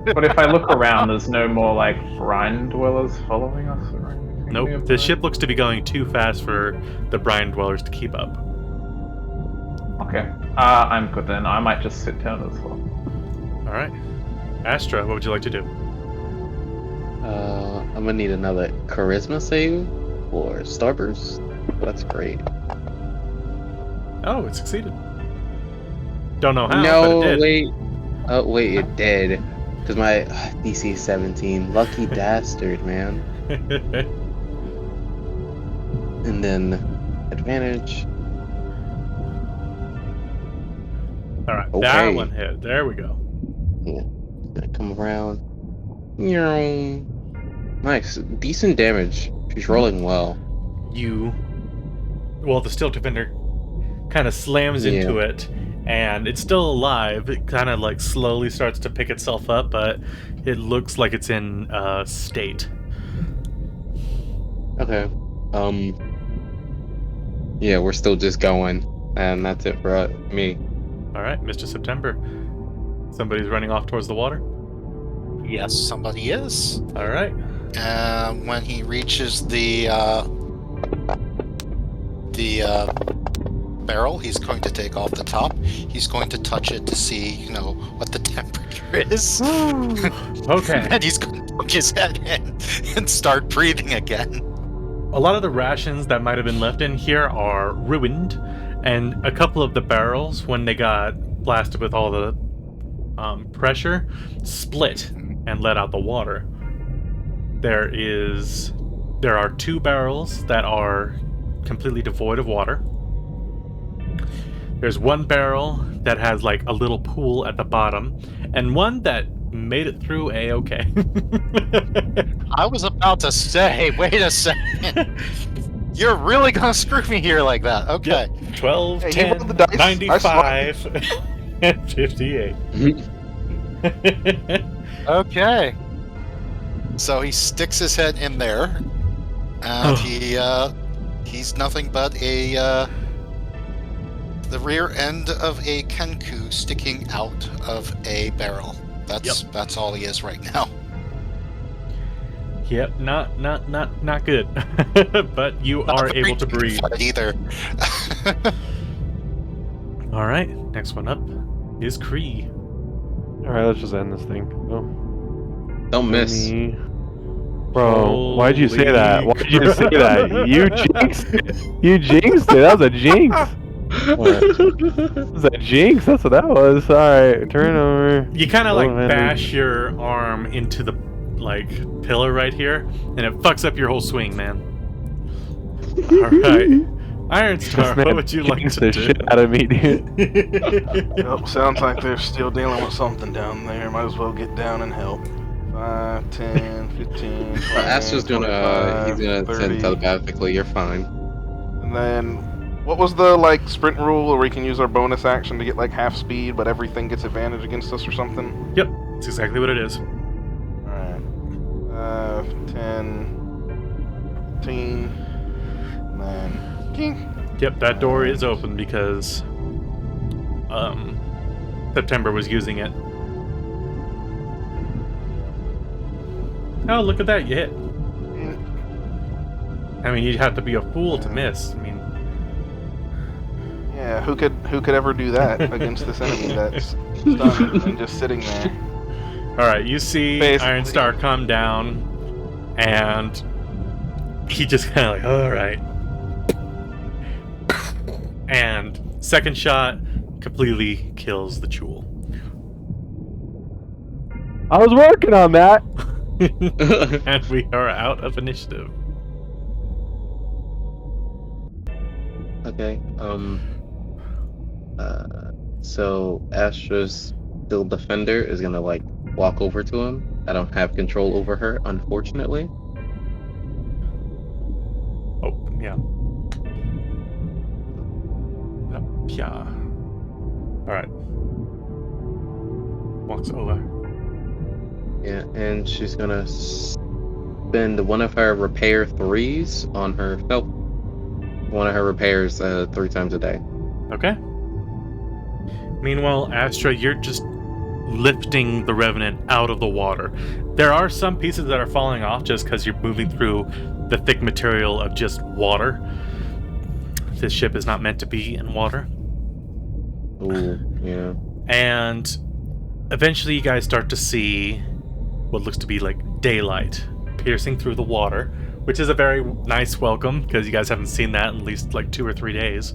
But if I look around, there's no more like brine dwellers following us or anything. Nope, nearby? the ship looks to be going too fast for the brine dwellers to keep up. Okay, I'm good then. I might just sit down as well. Alright. Astra, what would you like to do? I'm gonna need another charisma save for Starburst. That's great. Oh, it succeeded. Don't know how, No, but it did. wait. Oh, wait, it did. Because my DC 17. Lucky bastard, man. And then advantage. Alright, Okay. that one hit. There we go. Yeah. Gonna come around. Meow. Nice. Decent damage. She's rolling well. Well, the steel defender kind of slams into it, and it's still alive. It kind of like slowly starts to pick itself up, but it looks like it's in a state. Okay. Yeah, we're still just going. And that's it for me. Alright, Mr. September. Somebody's running off towards the water? Yes, somebody is. Alright. When he reaches the barrel, he's going to take off the top. He's going to touch it to see, what the temperature is. Okay. And he's going to poke his head in and start breathing again. a lot of the rations that might have been left in here are ruined, and a couple of the barrels, when they got blasted with all the pressure, split and let out the water. There are 2 barrels that are completely devoid of water. There's 1 barrel that has like a little pool at the bottom, and one that made it through A-okay. I was about to say, wait a second. You're really gonna screw me here like that. Okay. Yep. 12, Hey, he 10, rolled the dice. 95, and 58. Okay. So he sticks his head in there, and he's nothing but the rear end of a kenku sticking out of a barrel. That's all he is right now. Yep, not good. But you Not are very able to breathe. dignified either. All right, next one up is Kree. All right, let's just end this thing. Oh. Don't miss. Me. Bro, why'd you say that? Why'd you say that? You jinxed it. You jinxed it. That was a jinx. That was a jinx. That's what that was. All right, turn over. You kind of like Go ahead. bash your arm into the like pillar right here, and it fucks up your whole swing, man. All right, Iron Star, what would you like Jinxed to the do? shit out of me, dude. Yep, sounds like they're still dealing with something down there. Might as well get down and help. 5, 10, 15, 20, Astra's gonna, he's 25, gonna 30. send telepathically, you're fine. And then, what was the, like, sprint rule where we can use our bonus action to get, like, half speed, but everything gets advantage against us or something? Yep, that's exactly what it is. Alright. 10, 15, and then... King. Yep, that door is open because September was using it. Oh, look at that, you hit. I mean, you'd have to be a fool to miss. I mean, Yeah, who could ever do that against this enemy that's stunned and just sitting there? all right, you see Basically. Iron Star come down, and he just kind of like, all right. And second shot completely kills the Chul. I was working on that. And we are out of initiative. Okay, so Astra's still defender is gonna like walk over to him. I don't have control over her, unfortunately. Oh, yeah. Yeah. Alright. Walks over. Yeah, and she's gonna spend one of her repair 3s on her felt. One of her repairs 3 times a day. Okay. Meanwhile, Astra, you're just lifting the Revenant out of the water. There are some pieces that are falling off just because you're moving through the thick material of just water. This ship is not meant to be in water. Ooh, yeah. And eventually you guys start to see what looks to be like daylight piercing through the water, which is a very nice welcome because you guys haven't seen that in at least like 2 or 3 days.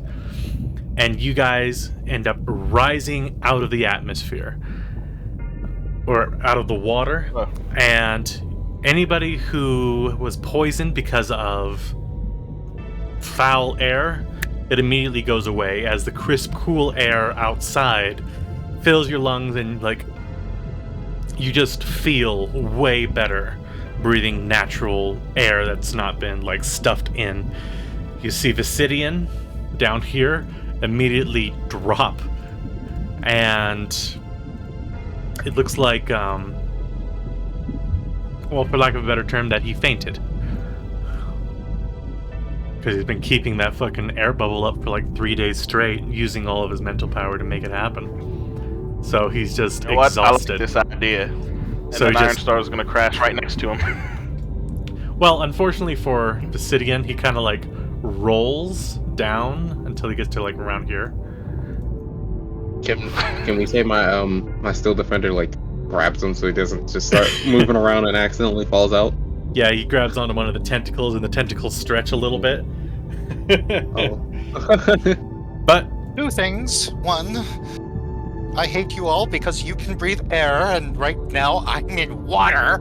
And you guys end up rising out of the atmosphere or out of the water. And anybody who was poisoned because of foul air, it immediately goes away as the crisp, cool air outside fills your lungs, and like you just feel way better breathing natural air that's not been like stuffed in. You see Visidian down here immediately drop, and it looks like well, for lack of a better term, that he fainted. Because he's been keeping that fucking air bubble up for like 3 days straight, using all of his mental power to make it happen. So he's just You know what? I like exhausted. this idea. And So then he Iron just- Star is gonna crash right next to him. Well, unfortunately for Visidian, he kind of like rolls down until he gets to like around here. Can we say my my steel defender like grabs him so he doesn't just start moving around and accidentally falls out? Yeah, he grabs onto one of the tentacles, and the tentacles stretch a little bit. Oh. But 2 things. 1, I hate you all because you can breathe air, and right now I'm in water.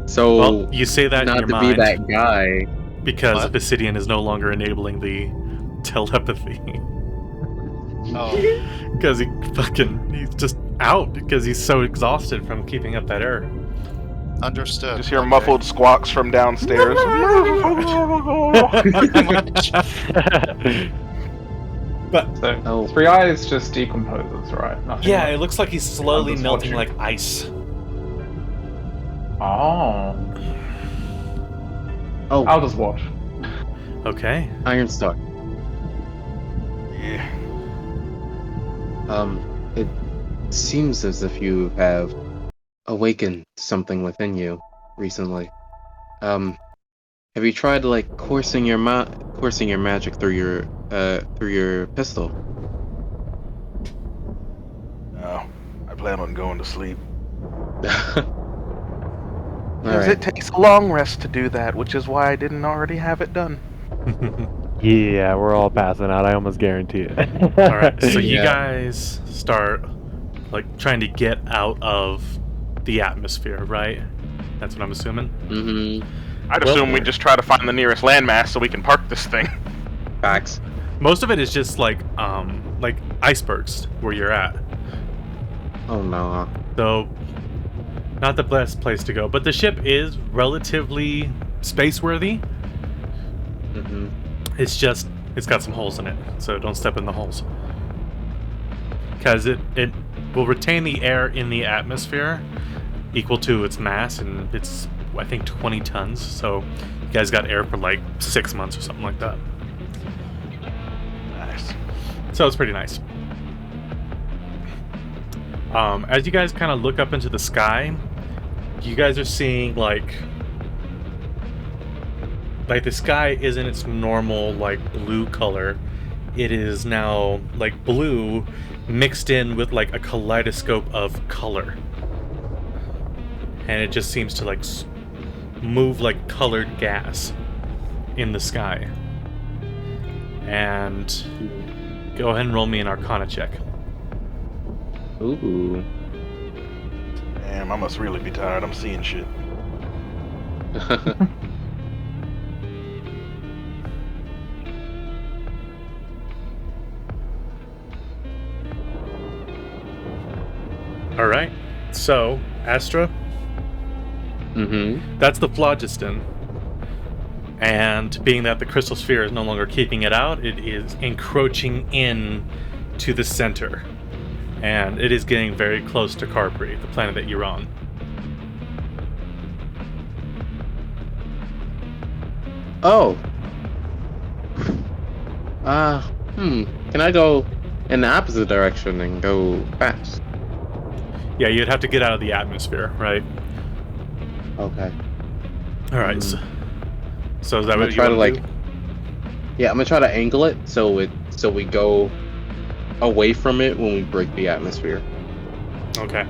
So well, you say that in not your to mind be that guy. because What? Obsidian is no longer enabling the telepathy. Oh, Because he's just out because he's so exhausted from keeping up that air. understood. Just hear Okay. muffled squawks from downstairs. Pretty much. But So Oh. Three Eyes just decomposes, right? Nothing yeah, much. it looks like he's slowly just melting watching. like ice. Oh. Oh, I'll just watch. Okay. Iron Star. Yeah. It seems as if you have awakened something within you recently. Have you tried like coursing your magic through your pistol? No, I plan on going to sleep. Alright. It takes a long rest to do that, which is why I didn't already have it done. Yeah, we're all passing out. I almost guarantee it. All right. So you Yeah. guys start like trying to get out of the atmosphere, right? That's what I'm assuming. Mm-hmm. I'd Well- assume we just try to find the nearest landmass so we can park this thing. Facts. Most of it is just like icebergs where you're at. Oh no. So not the best place to go, but the ship is relatively space-worthy. Mm-hmm. It's got some holes in it, so don't step in the holes. Because it will retain the air in the atmosphere equal to its mass, and it's, I think, 20 tons. So you guys got air for like 6 months or something like that. Nice. So it's pretty nice. As you guys kind of look up into the sky, you guys are seeing like the sky isn't its normal like blue color. It is now like blue mixed in with like a kaleidoscope of color, and it just seems to like move like colored gas in the sky. And go ahead and roll me an Arcana check. Ooh. Damn, I must really be tired. I'm seeing shit. All right. So, Astra, Mm-hmm. that's the phlogiston. And being that the crystal sphere is no longer keeping it out, it is encroaching in to the center. And it is getting very close to Carpri, the planet that you're on. Oh. Can I go in the opposite direction and go fast? Yeah, you'd have to get out of the atmosphere, right? Okay. All right. So is that I'm what gonna you try to want like. Yeah, I'm gonna try to angle it so we go away from it when we break the atmosphere. Okay.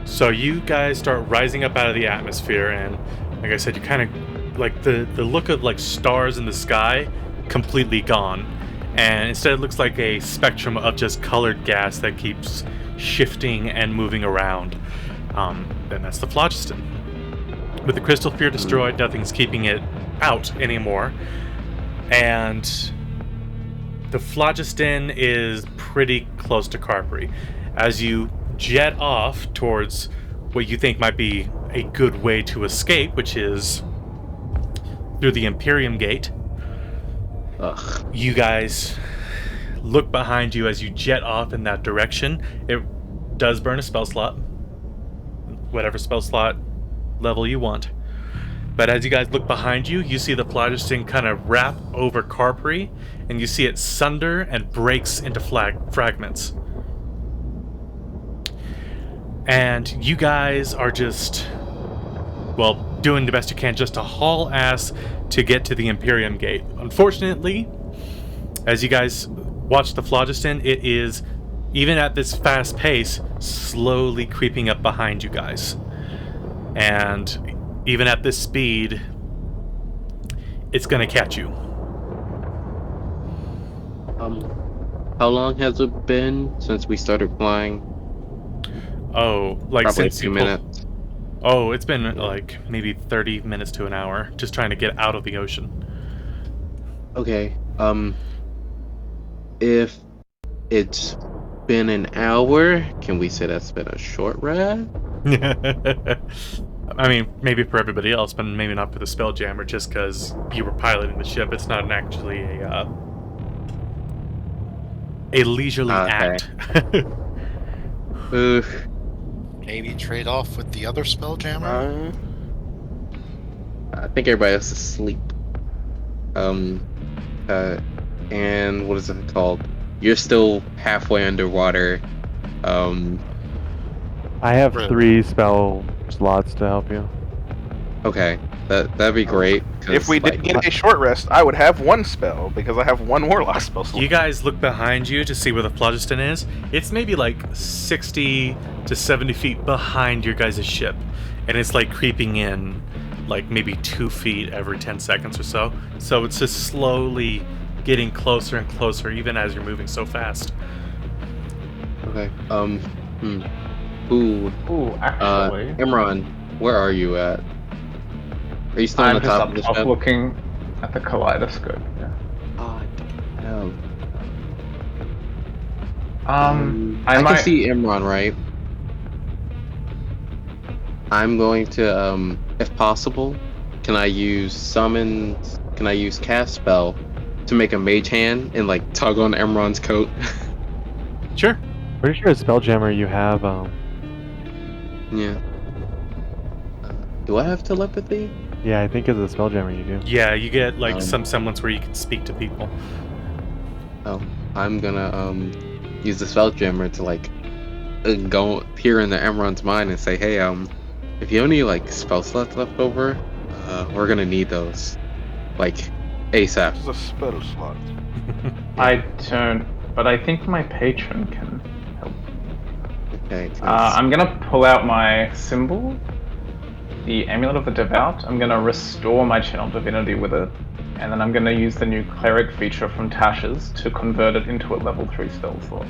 So you guys start rising up out of the atmosphere, and like I said, you kind of like the look of like stars in the sky completely gone, and instead it looks like a spectrum of just colored gas that keeps shifting and moving around. Then that's the phlogiston. With the crystal sphere destroyed, nothing's keeping it out anymore, and the phlogiston is pretty close to Carpri. As you jet off towards what you think might be a good way to escape, which is through the Imperium Gate, Ugh. you guys look behind you as you jet off in that direction. It does burn a spell slot, whatever spell slot level you want. But as you guys look behind you, you see the phlogiston kind of wrap over Carpri, and you see it sunder and breaks into fragments. And you guys are just, well, doing the best you can just to haul ass to get to the Imperium Gate. Unfortunately, as you guys watch the phlogiston, it is, even at this fast pace, slowly creeping up behind you guys. And even at this speed, it's gonna catch you. How long has it been since we started flying? Oh, like Probably a since few you pull- minutes. Oh, it's been like maybe 30 minutes to an hour, just trying to get out of the ocean. Okay. If it's been an hour, can we say that's been a short rest? I mean, maybe for everybody else, but maybe not for the Spelljammer, just because you were piloting the ship. It's not actually a leisurely Okay. act. Ugh. Maybe trade off with the other Spelljammer? I think everybody else is asleep. And what is it called? You're still halfway underwater. I have Right. 3 spell slots to help you. Okay, that'd be great. 'cause, If we did get a short rest, I would have 1 spell because I have 1 warlock spell slot. You guys look behind you to see where the phlogiston is. It's maybe like 60 to 70 feet behind your guys' ship. And it's like creeping in like maybe 2 feet every 10 seconds or so. So it's just slowly getting closer and closer, even as you're moving so fast. Okay. Ooh. Ooh, actually, Imran, where are you at? Are you still on I'm the just top up of the top ship? looking at the kaleidoscope. Yeah. Oh, no. I I might. can see Imran, right? I'm going to, if possible, can I use summon? Can I use cast spell to make a mage hand and like tug on Imran's coat? Sure. Pretty sure as Spelljammer you have Yeah. Do I have telepathy? yeah, I think as a Spelljammer you do. Yeah, you get like Um, some semblance where you can speak to people. Oh, I'm gonna use the spelljammer to like go peer into Imran's mind and say, hey, if you have any like spell slots left over, we're gonna need those, like ASAP. This is a spell slot. I don't, but I think my patron can help. Okay. 'Cause- I'm gonna pull out my symbol, the Amulet of the Devout. I'm gonna restore my Channel Divinity with it, and then I'm gonna use the new Cleric feature from Tasha's to convert it into a level 3 spell slot.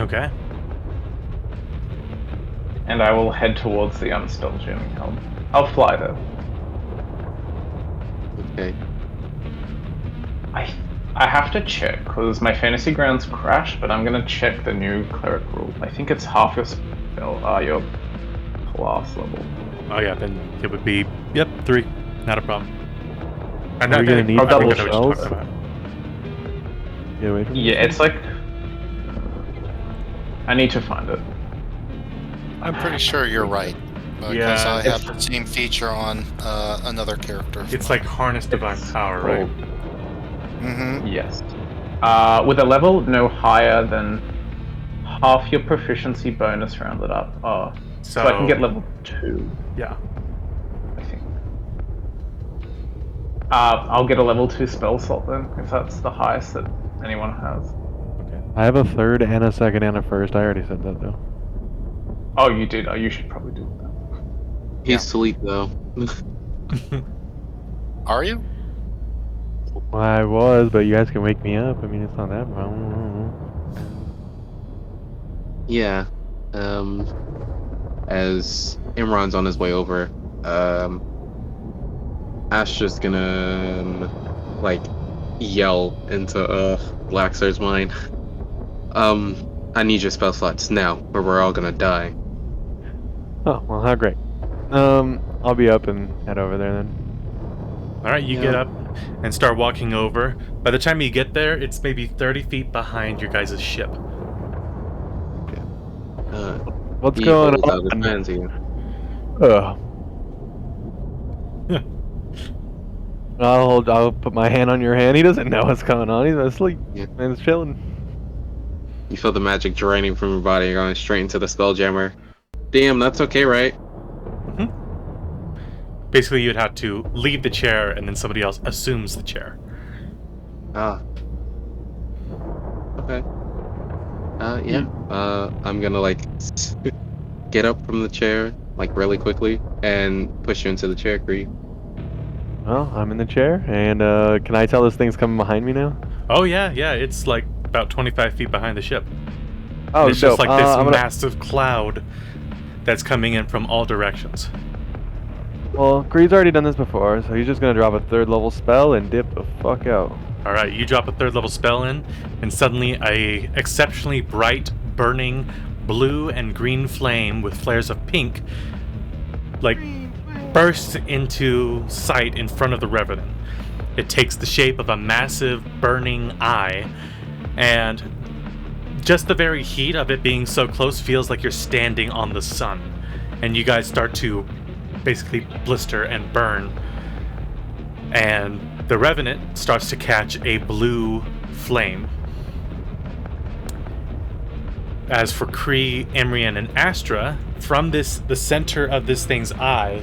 Okay. And I will head towards the Spelljamming helm. I'll fly though. Okay. I have to check because my fantasy grounds crashed, but I'm gonna check the new cleric rule. I think it's half your spell, your class level. Oh yeah, then it would be 3, not a problem. I'm Are we gonna need I think double I know what you're shells? talking about. Get away from me. Yeah, it's like I need to find it. I'm pretty sure you're right. Because Yeah, I have it's- the same feature on another character. It's like harness divine It's power, right? called- Mm-hmm. Yes. With a level no higher than half your proficiency bonus rounded up. So I can get level 2, Yeah. I think. I'll get a level 2 spell slot then, if that's the highest that anyone has. Okay. I have a 3rd and a 2nd and a 1st. I already said that though. Oh, you did. Oh, you should probably do that. He's asleep though. Are you? Well, I was, but you guys can wake me up. I mean, it's not that problem. Yeah. As Imran's on his way over, Astra's gonna like yell into Blackstar's mind. I need your spell slots now, or we're all gonna die. Oh, well, how great. I'll be up and head over there then. All right, you Yeah. get up and start walking over. By the time you get there, it's maybe 30 feet behind your guys' ship. What's He going holds out his on? hands again. Ugh. I'll put my hand on your hand. He doesn't know what's going on. He's asleep. Yeah. And he's chilling. You feel the magic draining from your body, going straight into the spelljammer. Damn, that's okay, right? Basically, you'd have to leave the chair, and then somebody else assumes the chair. Ah. Okay. Yeah. I'm gonna like get up from the chair, like really quickly, and push you into the chair, Cree. Well, I'm in the chair, and can I tell this thing's coming behind me now? Oh yeah, it's like about 25 feet behind the ship. Oh, And it's just dope. like this I'm gonna, massive cloud that's coming in from all directions. well, Greed's already done this before, so he's just gonna drop a 3rd level spell and dip the fuck out. All right, you drop a 3rd level spell in, and suddenly a exceptionally bright, burning blue and green flame with flares of pink, like, bursts into sight in front of the Revenant. It takes the shape of a massive burning eye, and just the very heat of it being so close feels like you're standing on the sun, and you guys start to basically blister and burn, and the Revenant starts to catch a blue flame. As for Kree, Emrian, and Astra, from the center of this thing's eye,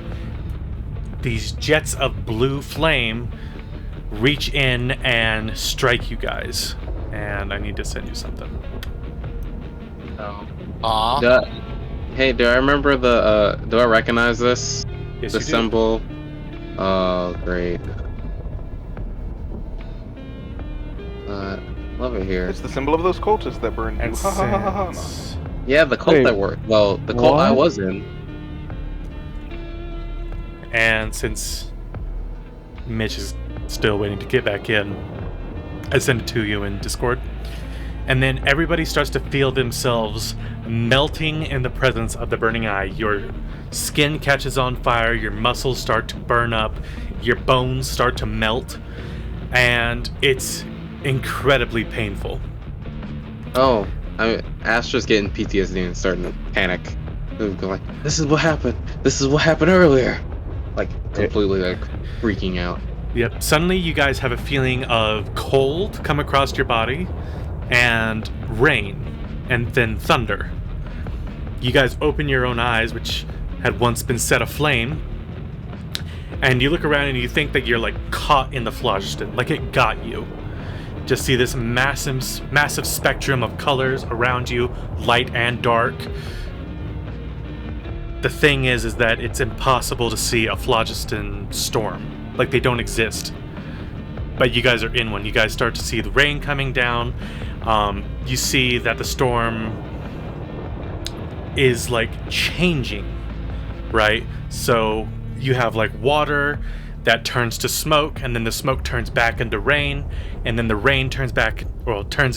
these jets of blue flame reach in and strike you guys. And I need to send you something. Aw. Hey, do I remember do I recognize this? Yes, The you do. symbol? Oh, great. Love it here. It's the symbol of those cultists that burned you. And Ha ha ha ha ha. since- Yeah, the cult Wait, that worked. Well, the cult I what? was in. And since Mitch is still waiting to get back in, I send it to you in Discord. And then everybody starts to feel themselves melting in the presence of the burning eye. Your skin catches on fire, your muscles start to burn up, your bones start to melt, and it's incredibly painful. Oh, Astra's getting PTSD and starting to panic. Like, this is what happened. This is what happened earlier. Like, completely like freaking out. Yep. Suddenly you guys have a feeling of cold come across your body, and rain, and then thunder. You guys open your own eyes, which had once been set aflame, and you look around and you think that you're like caught in the phlogiston, like it got you. Just see this massive spectrum of colors around you, light and dark. The thing is that it's impossible to see a phlogiston storm. Like, they don't exist. But you guys are in one. You guys start to see the rain coming down. You see that the storm is like changing, right? So you have like water that turns to smoke, and then the smoke turns back into rain, and then the rain turns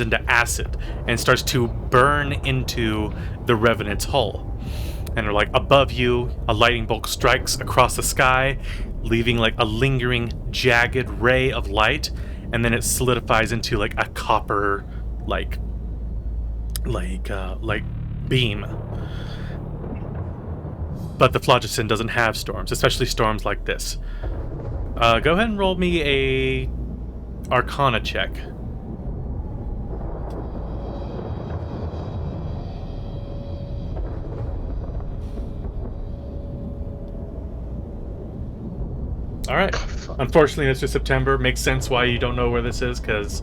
into acid and starts to burn into the Revenant's hull. And they're like above you, a lightning bolt strikes across the sky, leaving like a lingering, jagged ray of light, and then it solidifies into like a copper, like beam. But the phlogiston doesn't have storms, especially storms like this. Go ahead and roll me a Arcana check. All right. Unfortunately, it's just September. Makes sense why you don't know where this is, because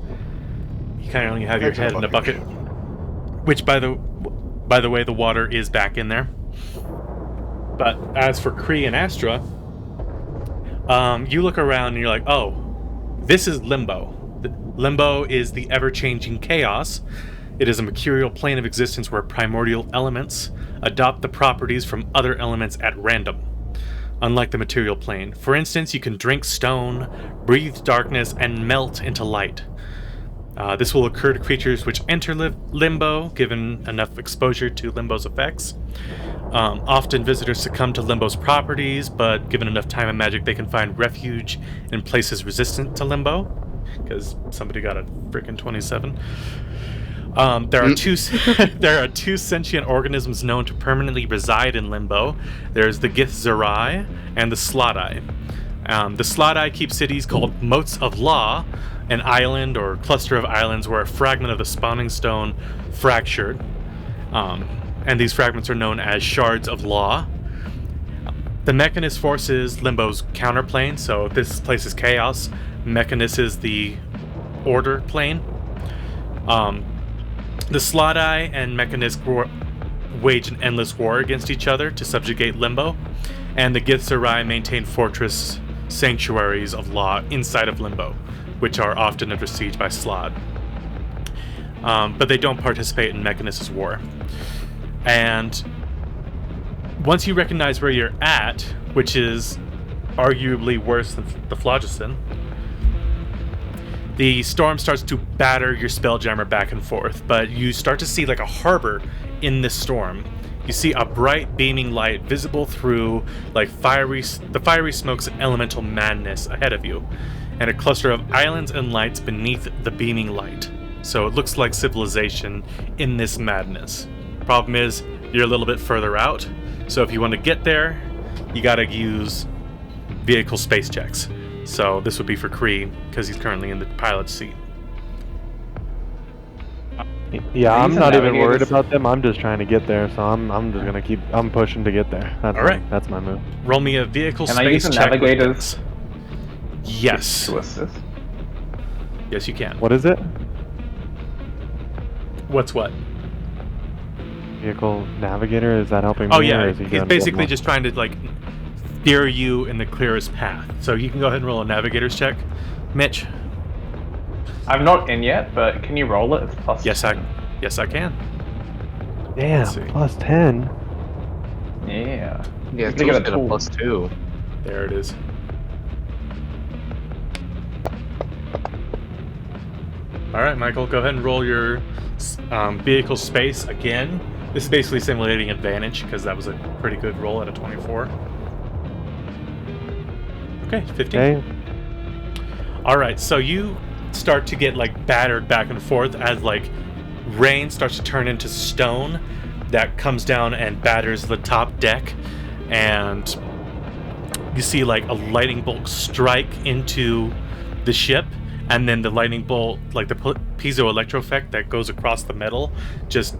you kind of only have your head in a bucket. Which, by the way, the water is back in there. But as for Kree and Astra, you look around and you're like, oh, this is Limbo. Limbo is the ever-changing chaos. It is a mercurial plane of existence where primordial elements adopt the properties from other elements at random. Unlike the material plane. For instance, you can drink stone, breathe darkness, and melt into light. This will occur to creatures which enter Limbo, given enough exposure to Limbo's effects. Often visitors succumb to Limbo's properties, but given enough time and magic, they can find refuge in places resistant to Limbo, because somebody got a frickin' 27. There are two sentient organisms known to permanently reside in Limbo. There's the Githzerai and the Slottai. The Slottai keep cities called Moats of Law, an island or cluster of islands where a fragment of the spawning stone fractured. And these fragments are known as Shards of Law. The Mechanist Force is Limbo's counterplane, so if this place is chaos, Mechanist is the order plane. The Slottai and Mechanist wage an endless war against each other to subjugate Limbo, and the Githzerai maintain fortress sanctuaries of law inside of Limbo, which are often under siege by Slod. But they don't participate in Mechanist's war. And once you recognize where you're at, which is arguably worse than the Phlogiston, the storm starts to batter your Spelljammer back and forth, but you start to see like a harbor in this storm. You see a bright beaming light visible through like the fiery smokes and elemental madness ahead of you, and a cluster of islands and lights beneath the beaming light. So it looks like civilization in this madness. Problem is, you're a little bit further out, so if you want to get there, you gotta use vehicle space checks. So this would be for Kree, because he's currently in the pilot's seat. Yeah, I'm These not even navigators- worried about them. I'm just trying to get there, so I'm just gonna keep. I'm pushing to get there. That's All right. That's my move. Roll me a vehicle Can I use space the check. with navigators this. Yes. to assist? Yes, you can. What is it? What's what? Vehicle navigator? Is that helping me? Oh or yeah, is he he's doing basically something just trying to like steer you in the clearest path. So you can go ahead and roll a navigator's check, Mitch. I'm not in yet, but can you roll it? It's plus. Yes, I can. more? Let's see. Damn, plus 10. Yeah. Yeah, You it's get a a tool. +2. There it is. All right, Michael, go ahead and roll your vehicle space again. This is basically simulating advantage because that was a pretty good roll at a 24. Okay, 15. Okay. All right, so you start to get like battered back and forth as like rain starts to turn into stone that comes down and batters the top deck, and you see like a lightning bolt strike into the ship, and then the lightning bolt, like the piezoelectro effect that goes across the metal, just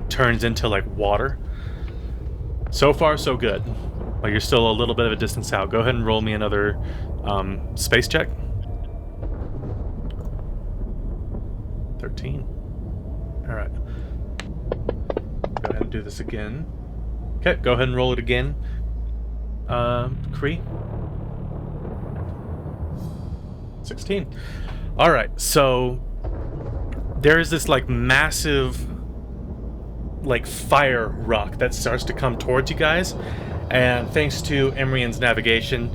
turns into like water. So far, so good. But you're still a little bit of a distance out. Go ahead and roll me another space check. 13. All right. Go ahead and do this again. Okay, go ahead and roll it again. Kree. 16. All right, so there is this like massive like fire rock that starts to come towards you guys, and thanks to Emrian's navigation,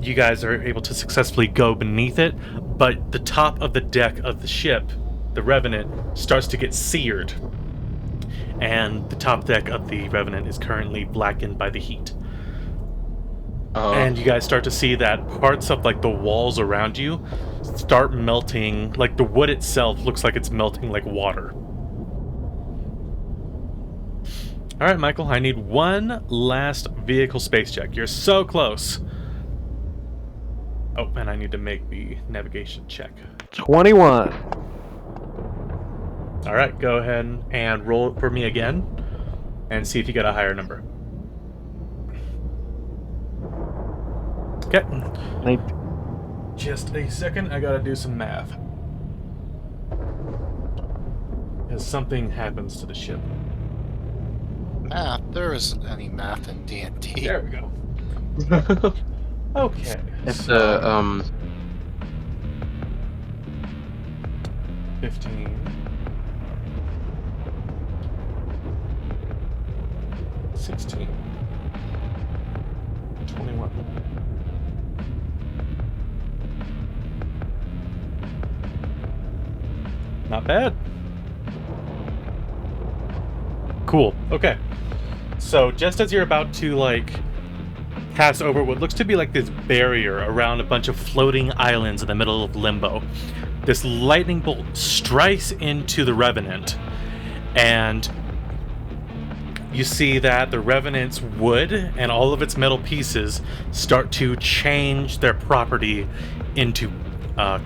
you guys are able to successfully go beneath it, but the top of the deck of the ship, the Revenant, starts to get seared, and the top deck of the Revenant is currently blackened by the heat. And you guys start to see that parts of like the walls around you start melting, like the wood itself looks like it's melting like water. All right, Michael, I need one last vehicle space check. You're so close. Oh, and I need to make the navigation check. 21. All right, go ahead and roll it for me again and see if you get a higher number. Okay. Just a second, I gotta do some math. As something happens to the ship. Math? There isn't any math in D&D. There we go. Okay. It's so 15. 16. 21. Not bad. Cool. Okay. So just as you're about to like pass over what looks to be like this barrier around a bunch of floating islands in the middle of Limbo, this lightning bolt strikes into the Revenant, and you see that the Revenant's wood and all of its metal pieces start to change their property into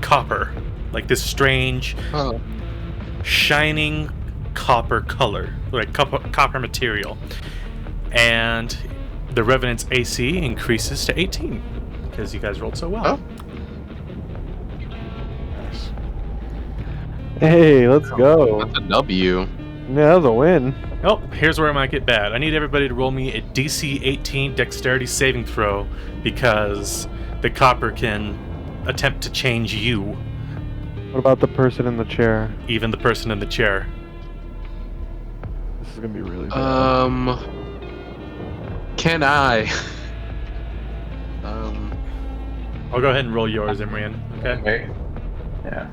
copper, like this strange shining copper color, like copper material. And the Revenant's AC increases to 18 because you guys rolled so well. Hey, let's go. That's a W. that was a win. Oh, here's where it might get bad. I need everybody to roll me a DC 18 dexterity saving throw because the copper can attempt to change you, What about the person in the chair? even the person in the chair. This is gonna be really bad. Can I? I'll go ahead and roll yours, Imrian. Okay. Okay. Yeah.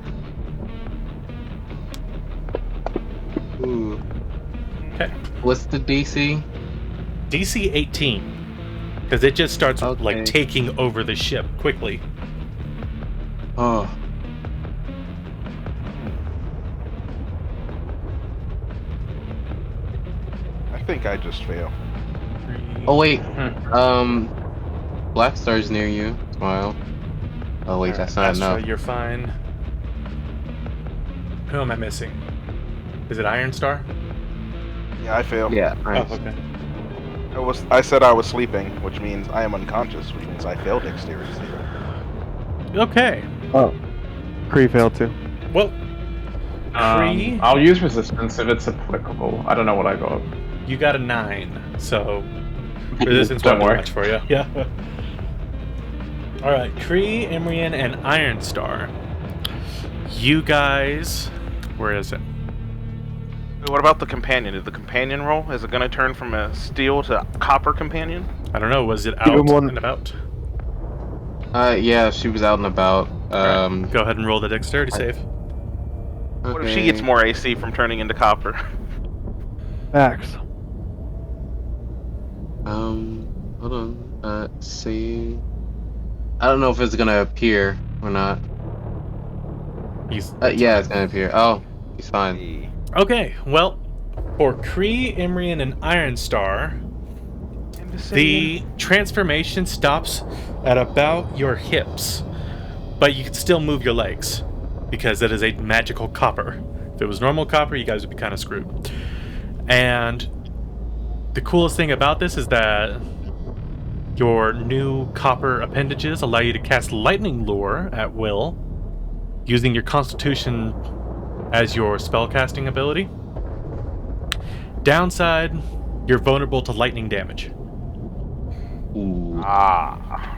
Ooh. Okay. What's the DC? DC 18. Because it just starts Okay. like taking over the ship quickly. Oh. I think I just fail. Oh wait. Black Star's near you. Smile. Oh wait, that's not Astra, enough. you're fine. Who am I missing? Is it Iron Star? Yeah, I fail. Yeah. Oh, Nice. okay. I said I was sleeping, which means I am unconscious, which means I failed dexterity. Okay. Oh, Kree failed too. Well, Kree, I'll use resistance if it's applicable. I don't know what I got. you got a 9, so resistance Don't won't do worry. much for you. Yeah. All right, Kree, Imrian, and Iron Star. You guys, where is it? What about the companion? Did the companion roll? Is it going to turn from a steel to copper companion? I don't know. Was it Give him out one- and about? Yeah, she was out and about. Go ahead and roll the dexterity save. What if she gets more AC from turning into copper? Max. Hold on. See. I don't know if it's gonna appear or not. He's Yeah, it's gonna appear. Oh, he's fine. okay. Well, for Kree, Imrian, and Iron Star, the transformation stops at about your hips, but you can still move your legs because it is a magical copper. If it was normal copper, you guys would be kind of screwed. And the coolest thing about this is that your new copper appendages allow you to cast Lightning Lure at will, using your Constitution as your spellcasting ability. Downside, you're vulnerable to lightning damage. Ooh. Ah.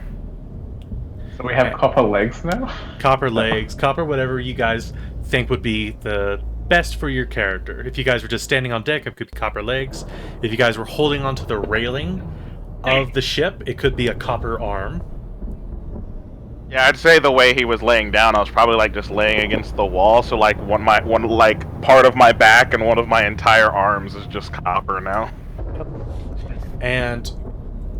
So we have copper legs now? Copper legs, copper whatever you guys think would be the best for your character. If you guys were just standing on deck, it could be copper legs. If you guys were holding onto the railing of the ship, it could be a copper arm. Yeah, I'd say the way he was laying down, I was probably like just laying against the wall. So like one like part of my back and one of my entire arms is just copper now. And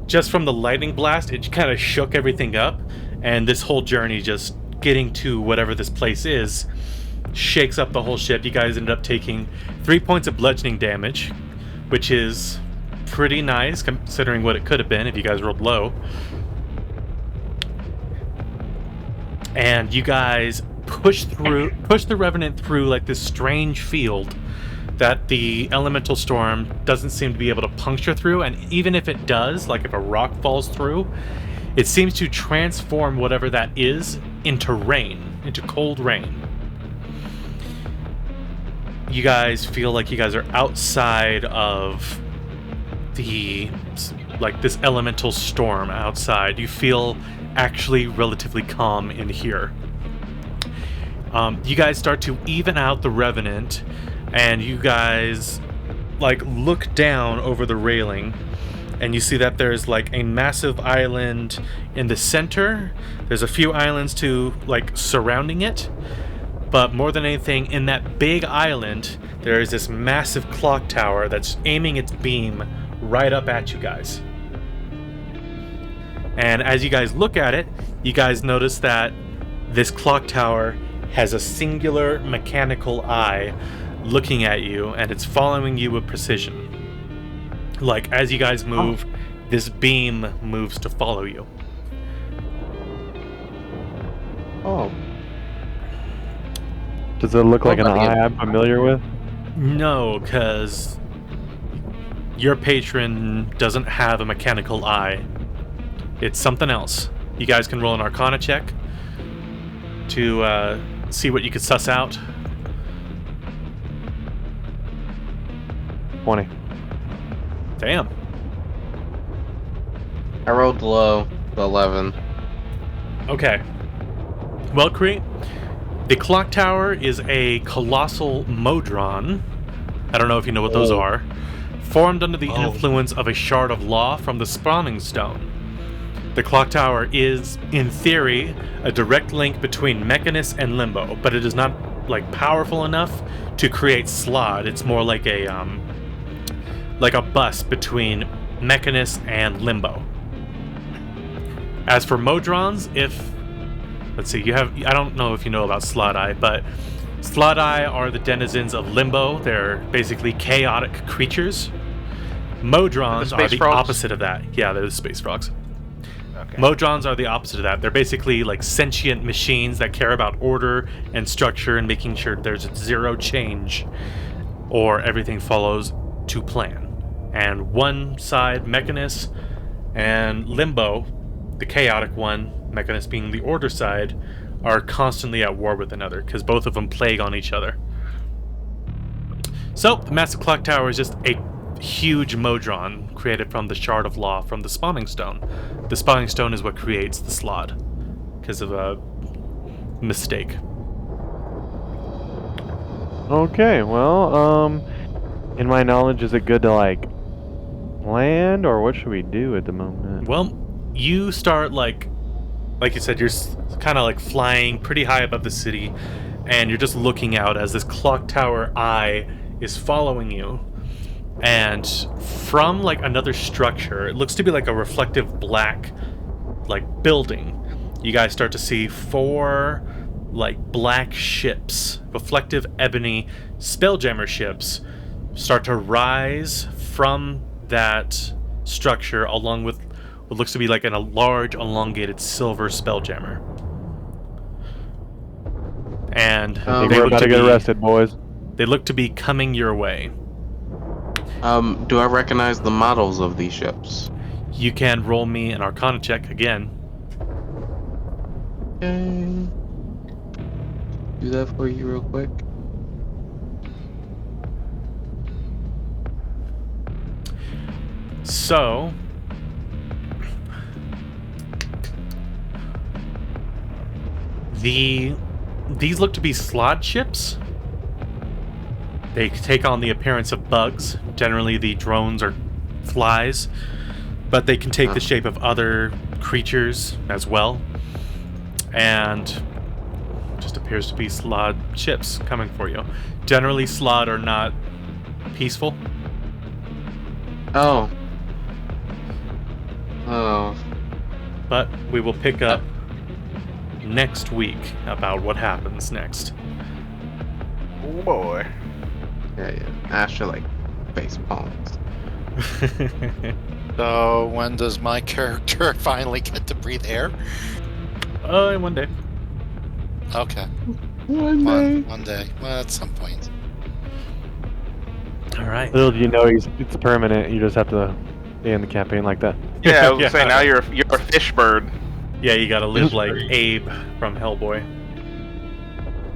just from the lightning blast, it kind of shook everything up. And this whole journey, just getting to whatever this place is, shakes up the whole ship. You guys ended up taking 3 points of bludgeoning damage, which is pretty nice considering what it could have been if you guys rolled low. And you guys push the Revenant through like this strange field that the elemental storm doesn't seem to be able to puncture through, and even if it does, like if a rock falls through, it seems to transform whatever that is into rain, into cold rain. You guys feel like you guys are outside of the, like, this elemental storm outside. You feel actually relatively calm in here. You guys start to even out the Revenant, and you guys like look down over the railing, and you see that there's like a massive island in the center. There's a few islands to like surrounding it, but more than anything, in that big island, there is this massive clock tower that's aiming its beam right up at you guys. And as you guys look at it, you guys notice that this clock tower has a singular mechanical eye looking at you, and it's following you with precision. Like, as you guys move, this beam moves to follow you. Oh. Does it look like an Well, eye I'm familiar with? No, because your patron doesn't have a mechanical eye. It's something else. You guys can roll an Arcana check to see what you could suss out. 20. Damn. I rolled low, the 11. Okay. Well, Cree, the clock tower is a colossal modron. I don't know if you know what those are. Formed under the influence of a shard of law from the spawning stone. The clock tower is, in theory, a direct link between Mechanus and Limbo, but it is not like powerful enough to create Slod. It's more like a bus between Mechanus and Limbo. As for Modrons, let's see, I don't know if you know about Slod-Eye, but Slod-Eye are the denizens of Limbo. They're basically chaotic creatures. Modrons are the opposite of that. Yeah, they're the space frogs. Okay. Modrons are the opposite of that. They're basically like sentient machines that care about order and structure and making sure there's zero change or everything follows to plan. And one side, Mechanus, and Limbo, the chaotic one, Mechanus being the order side, are constantly at war with another because both of them plague on each other. So, the Massive Clock Tower is just a huge Modron created from the Shard of Law from the Spawning Stone. The Spawning Stone is what creates the Slod because of a mistake. Okay, well, in my knowledge, is it good to, like, land, or what should we do at the moment? Well, you start, like you said, you're kind of, like, flying pretty high above the city, and you're just looking out as this clock tower eye is following you. And from, like, another structure, it looks to be like a reflective black, like, building. You guys start to see 4, like, black ships, reflective ebony spelljammer ships, start to rise from that structure along with what looks to be like a large elongated silver spelljammer. And we're about to get arrested, boys. They look to be coming your way. Do I recognize the models of these ships? You can roll me an Arcana check again. Okay. Do that for you real quick. So, these look to be Slod ships. They take on the appearance of bugs. Generally, the drones are flies, but they can take the shape of other creatures as well. And just appears to be Slod ships coming for you. Generally, Slod are not peaceful. Oh. But we will pick up next week about what happens next. Oh boy. Yeah. Asher, like, face palms. So when does my character finally get to breathe air? One day. Okay. One day. One day. Well, at some point. All right. Little do you know, it's permanent. You just have to stay in the campaign like that. Yeah, I was Yeah. saying now you're a fish bird. Yeah, you gotta live like Abe from Hellboy.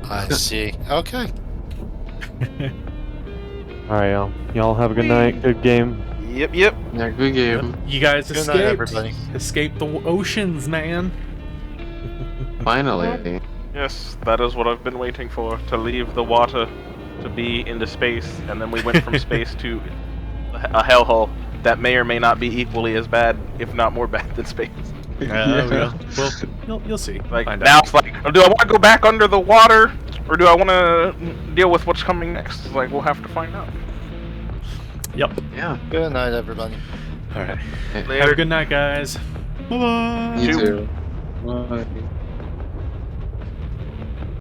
I see. Okay. Alright, y'all have a good night. Good game. Yep. Yeah, good game. You guys Good escaped. night, everybody. Escaped the oceans, man. Finally. Yes, that is what I've been waiting for, to leave the water to be into space, and then we went from space to a hellhole that may or may not be equally as bad, if not more bad than space. Well, you'll see. Like Find now out. it's like, do I want to go back under the water, or do I want to deal with what's coming next? It's like, we'll have to find out. Yep. Yeah. Good night, everybody. All right. Later. Have a good night, guys. Bye-bye. You Two. too. Bye.